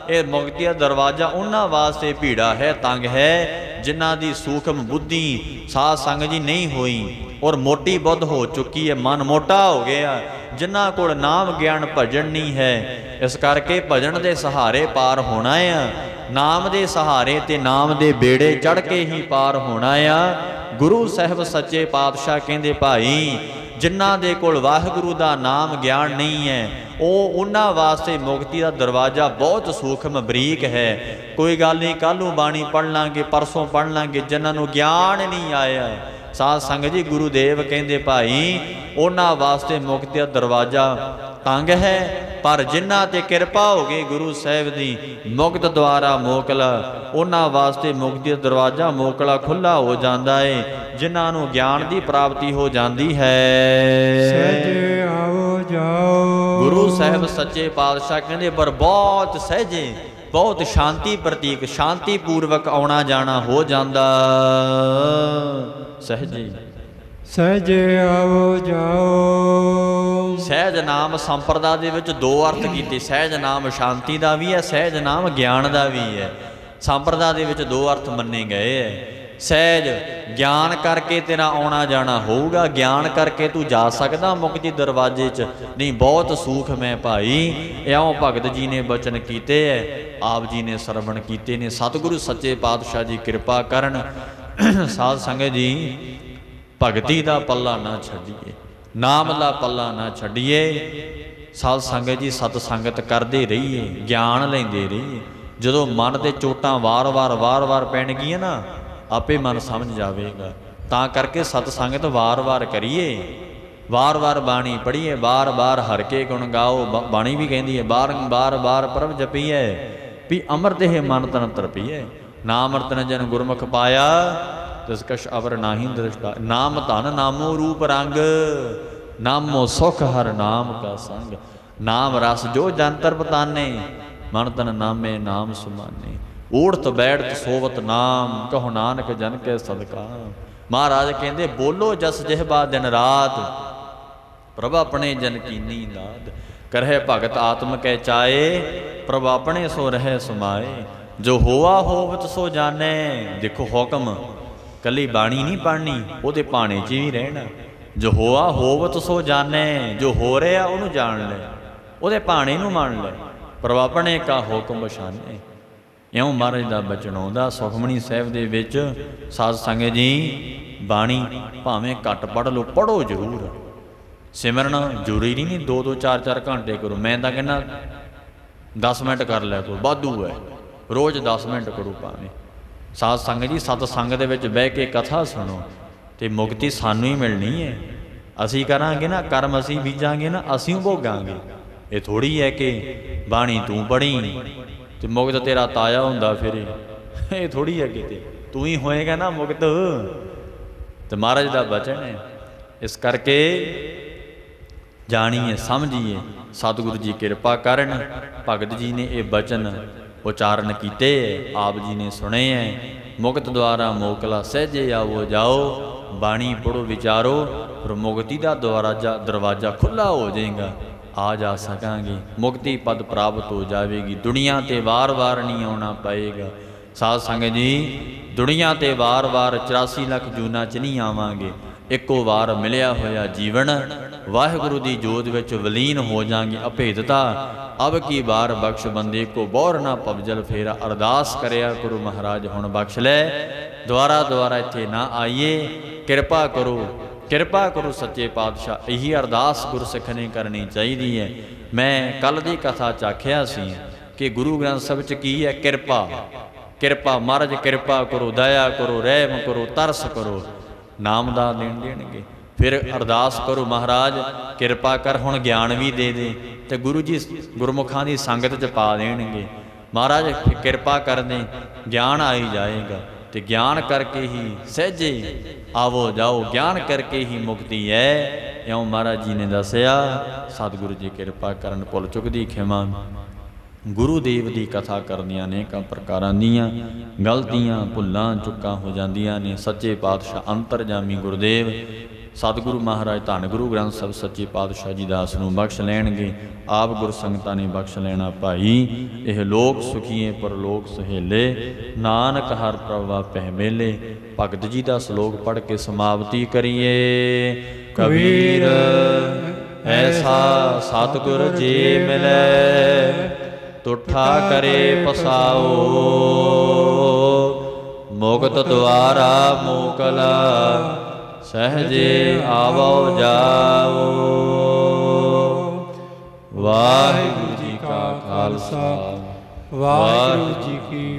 ਇਹ ਮੁਕਤੀ ਦਾ ਦਰਵਾਜ਼ਾ ਉਹਨਾਂ ਵਾਸਤੇ ਭੀੜਾ ਹੈ, ਤੰਗ ਹੈ, ਜਿਨ੍ਹਾਂ ਦੀ ਸੂਖਮ ਬੁੱਧੀ ਸਾਧ ਸੰਗਤ ਜੀ ਨਹੀਂ ਹੋਈ ਔਰ ਮੋਟੀ ਬੁੱਧ ਹੋ ਚੁੱਕੀ ਹੈ, ਮਨ ਮੋਟਾ ਹੋ ਗਿਆ, ਜਿਨ੍ਹਾਂ ਕੋਲ ਨਾਮ ਗਿਆਨ ਭਜਨ ਨਹੀਂ ਹੈ। ਇਸ ਕਰਕੇ ਭਜਨ ਦੇ ਸਹਾਰੇ ਪਾਰ ਹੋਣਾ ਆ, ਨਾਮ ਦੇ ਸਹਾਰੇ ਤੇ ਨਾਮ ਦੇ ਬੇੜੇ ਚੜ੍ਹ ਕੇ ਹੀ ਪਾਰ ਹੋਣਾ ਆ। ਗੁਰੂ ਸਾਹਿਬ ਸੱਚੇ ਪਾਤਸ਼ਾਹ ਕਹਿੰਦੇ ਭਾਈ ਜਿਨ੍ਹਾਂ ਦੇ ਕੋਲ ਵਾਹਿਗੁਰੂ ਦਾ ਨਾਮ ਗਿਆਨ ਨਹੀਂ ਹੈ, ਉਹ ਉਹਨਾਂ ਵਾਸਤੇ ਮੁਕਤੀ ਦਾ ਦਰਵਾਜ਼ਾ ਬਹੁਤ ਸੂਖਮ ਬਰੀਕ ਹੈ। ਕੋਈ ਗੱਲ ਨਹੀਂ, ਕੱਲ੍ਹ ਨੂੰ ਬਾਣੀ ਪੜ੍ਹ ਲਾਂਗੇ, ਪਰਸੋਂ ਪੜ੍ਹ ਲਾਂਗੇ। ਜਿਨ੍ਹਾਂ ਨੂੰ ਗਿਆਨ ਨਹੀਂ ਆਇਆ, ਸਾਧ ਸੰਗਤ ਜੀ ਗੁਰੂ ਦੇਵ ਕਹਿੰਦੇ ਭਾਈ ਉਹਨਾਂ ਵਾਸਤੇ ਮੁਕਤੀ ਦਾ ਦਰਵਾਜ਼ਾ ਤੰਗ ਹੈ, ਪਰ ਜਿਨ੍ਹਾਂ ਤੇ ਕਿਰਪਾ ਹੋ ਗਈ ਗੁਰੂ ਸਾਹਿਬ ਦੀ, ਮੁਕਤ ਦੁਆਰਾ ਮੋਕਲਾ, ਉਹਨਾਂ ਵਾਸਤੇ ਮੁਕਤੀ ਦਾ ਦਰਵਾਜ਼ਾ ਮੋਕਲਾ ਖੁੱਲ੍ਹਾ ਹੋ ਜਾਂਦਾ ਏ, ਜਿਨ੍ਹਾਂ ਨੂੰ ਗਿਆਨ ਦੀ ਪ੍ਰਾਪਤੀ ਹੋ ਜਾਂਦੀ ਹੈ। ਸਹਿਜੇ ਆਓ ਜਾਓ। ਗੁਰੂ ਸਾਹਿਬ ਸੱਚੇ ਪਾਤਸ਼ਾਹ ਕਹਿੰਦੇ ਪਰ ਬਹੁਤ ਸਹਿਜੇ, ਬਹੁਤ ਸ਼ਾਂਤੀ ਪ੍ਰਤੀਕ, ਸ਼ਾਂਤੀ ਪੂਰਵਕ ਆਉਣਾ ਜਾਣਾ ਹੋ ਜਾਂਦਾ। ਸਹਿਜੇ ਸਹਿਜੇ ਆਓ ਜਾਓ। ਸਹਿਜ ਨਾਮ ਸੰਪਰਦਾ ਦੇ ਵਿੱਚ ਦੋ ਅਰਥ ਕੀਤੇ, ਸਹਿਜ ਨਾਮ ਸ਼ਾਂਤੀ ਦਾ ਵੀ ਹੈ, ਸਹਿਜ ਨਾਮ ਗਿਆਨ ਦਾ ਵੀ ਹੈ। ਸੰਪਰਦਾ ਦੇ ਵਿੱਚ ਦੋ ਅਰਥ ਮੰਨੇ ਗਏ ਹੈ। ਸਹਿਜ ਗਿਆਨ ਕਰਕੇ ਤੇਰਾ ਆਉਣਾ ਜਾਣਾ ਹੋਊਗਾ, ਗਿਆਨ ਕਰਕੇ ਤੂੰ ਜਾ ਸਕਦਾ ਮੁਕਤੀ ਦਰਵਾਜ਼ੇ 'ਚ, ਨਹੀਂ ਬਹੁਤ ਸੂਖਮ ਹੈ ਭਾਈ। ਇਉਂ ਭਗਤ ਜੀ ਨੇ ਬਚਨ ਕੀਤੇ ਹੈ, ਆਪ ਜੀ ਨੇ ਸਰਵਣ ਕੀਤੇ ਨੇ। ਸਤਿਗੁਰੂ ਸੱਚੇ ਪਾਤਸ਼ਾਹ ਜੀ ਕਿਰਪਾ ਕਰਨ। ਸਾਧ ਸੰਗਤ ਜੀ ਭਗਤੀ ਦਾ ਪੱਲਾ ਨਾ ਛੱਡੀਏ, ਨਾਮ ਦਾ ਪੱਲਾ ਨਾ ਛੱਡੀਏ। ਸਾਧ ਸੰਗਤ ਜੀ ਸਤ ਸੰਗਤ ਕਰਦੇ ਰਹੀਏ, ਗਿਆਨ ਲੈਂਦੇ ਰਹੀਏ। ਜਦੋਂ ਮਨ ਤੇ ਚੋਟਾਂ ਵਾਰ-ਵਾਰ ਪੈਣਗੀਆਂ ਨਾ, ਆਪੇ ਮਨ ਸਮਝ ਜਾਵੇਗਾ। ਤਾਂ ਕਰਕੇ ਸਤ ਸੰਗਤ ਵਾਰ-ਵਾਰ ਕਰੀਏ, ਵਾਰ-ਵਾਰ ਬਾਣੀ ਪੜ੍ਹੀਏ, ਵਾਰ-ਵਾਰ ਹਰਿ ਕੇ ਗੁਣ ਗਾਓ। ਬਾਣੀ ਵੀ ਕਹਿੰਦੀ ਹੈ ਬਾਰ-ਬਾਰ ਪ੍ਰਭ ਜਪੀਐ, ਵੀ ਅੰਮ੍ਰਿਤ ਹੈ ਮਨ ਤਨ ਤਰਪੀਐ। ਨਾਮ ਅੰਮ੍ਰਿਤ ਨ ਜਨ ਗੁਰਮੁਖ ਪਾਇਆ, ਤਿਸ ਕਛ ਅਵਰ ਨਾਹੀ ਦ੍ਰਿਸ਼ਟਾ। ਨਾਮ ਧਨ ਨਾਮੋ ਰੂਪ ਰੰਗ, ਨਾਮੋ ਸੁਖ ਹਰ ਨਾਮ ਕਾ ਸੰਗ। ਨਾਮ ਰਸ ਜੋ ਜੰਤਰ ਪਤਾਨੇ, ਮਨ ਤਨ ਨਾਮੇ ਨਾਮ ਸੁਮਾਨੇ। ਊੜਤ ਬੈਠਤ ਸੋਵਤ ਨਾਮ, ਕਹੋ ਨਾਨਕ ਜਨ ਕੇ ਸਦਕਾ। ਮਹਾਰਾਜ ਕਹਿੰਦੇ ਬੋਲੋ ਜਸ ਜਿਹਬਾ ਦਿਨ ਰਾਤ, ਪ੍ਰਭ ਆਪਣੇ ਜਨ ਕੀਨੀ ਦਾਤ। ਕਰਹਿ ਭਗਤ ਆਤਮ ਕੈ ਚਾਏ, ਪ੍ਰਭ ਆਪਣੇ ਸੋ ਰਹਿ ਸਮਾਏ। ਜੋ ਹੋਆ ਹੋਵਤ ਸੋ ਜਾਣੈ। ਦੇਖੋ ਹੁਕਮ ਕੱਲੀ ਬਾਣੀ ਨਹੀਂ ਪੜ੍ਹਨੀ, ਉਹਦੇ ਭਾਣੇ 'ਚ ਵੀ ਰਹਿਣਾ। ਜੋ ਹੋਆ ਹੋਵਤ ਸੋ ਜਾਣੈ, ਜੋ ਹੋ ਰਿਹਾ ਉਹਨੂੰ ਜਾਣ ਲੈ, ਉਹਦੇ ਭਾਣੇ ਨੂੰ ਮੰਨ ਲੈ। ਪ੍ਰਭ ਆਪਣੇ ਕਾ ਹੁਕਮ ਬਸ਼ਾਨੇ। ਇਉਂ ਮਹਾਰਾਜ ਦਾ ਬਚਨ ਆਉਂਦਾ ਸੁਖਮਣੀ ਸਾਹਿਬ ਦੇ ਵਿੱਚ। ਸਾਧ ਸੰਗਤ ਜੀ ਬਾਣੀ ਭਾਵੇਂ ਘੱਟ ਪੜ੍ਹ ਲਓ, ਪੜ੍ਹੋ ਜ਼ਰੂਰ। ਸਿਮਰਨ ਜ਼ਰੂਰੀ ਨਹੀਂ 2-2 4-4 ਘੰਟੇ ਕਰੋ। ਮੈਂ ਤਾਂ ਕਹਿੰਦਾ 10 ਮਿੰਟ ਕਰ ਲਿਆ ਕਰੋ, ਵਾਧੂ ਹੈ। ਰੋਜ਼ 10 ਮਿੰਟ ਕਰੋ ਭਾਵੇਂ। ਸਾਧ ਸੰਗਤ ਜੀ ਸਤ ਸੰਗ ਦੇ ਵਿੱਚ ਬਹਿ ਕੇ ਕਥਾ ਸੁਣੋ, ਤੇ ਮੁਕਤੀ ਸਾਨੂੰ ਹੀ ਮਿਲਣੀ ਹੈ। ਅਸੀਂ ਕਰਾਂਗੇ ਨਾ ਕਰਮ, ਅਸੀਂ ਬੀਜਾਂਗੇ ਨਾ, ਅਸੀਂ ਭੋਗਾਂਗੇ। ਇਹ ਥੋੜ੍ਹੀ ਹੈ ਕਿ ਬਾਣੀ ਤੂੰ ਪੜ੍ਹੀ ਤੇ ਮੁਕਤ ਤੇਰਾ ਤਾਇਆ ਹੁੰਦਾ ਫਿਰੇ। ਇਹ ਥੋੜ੍ਹੀ ਹੈ ਕਿਤੇ ਤੂੰ ਹੀ ਹੋਏਗਾ ਨਾ ਮੁਕਤ। ਤੇ ਮਹਾਰਾਜ ਦਾ ਬਚਨ ਹੈ। ਇਸ ਕਰਕੇ ਜਾਣੀਏ ਸਮਝੀਏ, ਸਤਿਗੁਰੂ ਜੀ ਕਿਰਪਾ ਕਰਨ। ਭਗਤ ਜੀ ਨੇ ਇਹ ਬਚਨ ਉਚਾਰਨ ਕੀਤੇ, ਆਪ ਜੀ ਨੇ ਸੁਣੇ ਹੈ। ਮੁਕਤ ਦੁਆਰਾ ਮੋਕਲਾ ਸਹਿਜੇ ਆਵੋ ਜਾਓ। ਬਾਣੀ ਪੜ੍ਹੋ ਵਿਚਾਰੋ, ਫਿਰ ਮੁਕਤੀ ਦਾ ਦਰਵਾਜ਼ਾ ਖੁੱਲ੍ਹਾ ਹੋ ਜਾਏਗਾ। ਆ ਜਾ ਸਕਾਂਗੇ, ਮੁਕਤੀ ਪਦ ਪ੍ਰਾਪਤ ਹੋ ਜਾਵੇਗੀ। ਦੁਨੀਆ ਤੇ ਵਾਰ-ਵਾਰ ਨਹੀਂ ਆਉਣਾ ਪਏਗਾ। ਸਾਧ ਸੰਗਤ ਜੀ ਦੁਨੀਆ ਤੇ ਵਾਰ-ਵਾਰ 84 ਲੱਖ ਜੂਨਾਂ 'ਚ ਨਹੀਂ ਆਵਾਂਗੇ। ਇੱਕੋ ਵਾਰ ਮਿਲਿਆ ਹੋਇਆ ਜੀਵਨ ਵਾਹਿਗੁਰੂ ਦੀ ਜੋਤ ਵਿੱਚ ਵਿਲੀਨ ਹੋ ਜਾਵਾਂਗੇ। ਅਭੇਦਤਾ ਅਬ ਕੀ ਵਾਰ ਬਖਸ਼ ਬੰਦੇ ਕੋ ਬੋਰ ਨਾ ਪਵਜਲ ਫੇਰਾ। ਅਰਦਾਸ ਕਰਿਆ ਗੁਰੂ ਮਹਾਰਾਜ ਹੁਣ ਬਖਸ਼ ਲੈ, ਦੁਆਰਾ ਇੱਥੇ ਨਾ ਆਈਏ। ਕਿਰਪਾ ਕਰੋ, ਕਿਰਪਾ ਕਰੋ ਸੱਚੇ ਪਾਤਸ਼ਾਹ। ਇਹੀ ਅਰਦਾਸ ਗੁਰਸਿੱਖ ਨੇ ਕਰਨੀ ਚਾਹੀਦੀ ਹੈ। ਮੈਂ ਕੱਲ੍ਹ ਦੀ ਕਥਾ 'ਚ ਆਖਿਆ ਸੀ ਕਿ ਗੁਰੂ ਗ੍ਰੰਥ ਸਾਹਿਬ 'ਚ ਕੀ ਹੈ? ਕਿਰਪਾ। ਕਿਰਪਾ ਮਹਾਰਾਜ ਕਿਰਪਾ ਕਰੋ, ਦਇਆ ਕਰੋ, ਰਹਿਮ ਕਰੋ, ਤਰਸ ਕਰੋ। ਨਾਮ ਦਾ ਦੇਣਗੇ। ਫਿਰ ਅਰਦਾਸ ਕਰੋ ਮਹਾਰਾਜ ਕਿਰਪਾ ਕਰ, ਹੁਣ ਗਿਆਨ ਵੀ ਦੇ ਦੇ। ਤੇ ਗੁਰੂ ਜੀ ਗੁਰਮੁਖਾਂ ਦੀ ਸੰਗਤ 'ਚ ਪਾ ਦੇਣਗੇ। ਮਹਾਰਾਜ ਕਿਰਪਾ ਕਰਦੇ ਗਿਆਨ ਆਈ ਜਾਏਗਾ। ਤੇ ਗਿਆਨ ਕਰਕੇ ਹੀ ਸਹਿਜੇ ਆਵੋ ਜਾਓ, ਗਿਆਨ ਕਰਕੇ ਹੀ ਮੁਕਤੀ ਹੈ। ਇਉਂ ਮਹਾਰਾਜ ਜੀ ਨੇ ਦੱਸਿਆ। ਸਤਿਗੁਰੂ ਜੀ ਕਿਰਪਾ ਕਰਨ, ਭੁੱਲ ਚੁੱਕਦੀ ਖਿਮਾ। ਗੁਰੂ ਦੇਵ ਦੀ ਕਥਾ ਕਰਨੀਆਂ ਅਨੇਕਾਂ ਪ੍ਰਕਾਰਾਂ ਦੀਆਂ ਗਲਤੀਆਂ ਭੁੱਲਾਂ ਚੁੱਕਾਂ ਹੋ ਜਾਂਦੀਆਂ ਨੇ। ਸੱਚੇ ਪਾਤਸ਼ਾਹ ਅੰਤਰਜਾਮੀ ਗੁਰਦੇਵ ਸਤਿਗੁਰੂ ਮਹਾਰਾਜ ਧੰਨ ਗੁਰੂ ਗ੍ਰੰਥ ਸਾਹਿਬ ਸੱਚੇ ਪਾਤਸ਼ਾਹ ਜੀ ਦਾਸ ਨੂੰ ਬਖਸ਼ ਲੈਣਗੇ। ਆਪ ਗੁਰ ਸੰਗਤਾਂ ਨੇ ਬਖਸ਼ ਲੈਣਾ ਭਾਈ। ਇਹ ਲੋਕ ਸੁਖੀਏ ਪਰਲੋਕ ਸੁਹੇਲੇ, ਨਾਨਕ ਹਰ ਪ੍ਰਭ ਆਪਹਿ ਮੇਲੇ। ਭਗਤ ਜੀ ਦਾ ਸ਼ਲੋਕ ਪੜ੍ਹ ਕੇ ਸਮਾਪਤੀ ਕਰੀਏ। ਕਬੀਰ ਐਸਾ ਸਤਿਗੁਰ ਜੀ ਮਿਲੈ, ਤੁਠਾ ਕਰੇ ਪਸਾਓ। ਮੁਕਤ ਦੁਆਰਾ ਮੋਕਲਾ, ਸਹਜੇ ਆਵੋ ਜਾਓ। ਵਾਹਿਗੁਰੂ ਜੀ ਕਾ ਖਾਲਸਾ, ਵਾਹਿਗੁਰੂ ਜੀ ਕੀ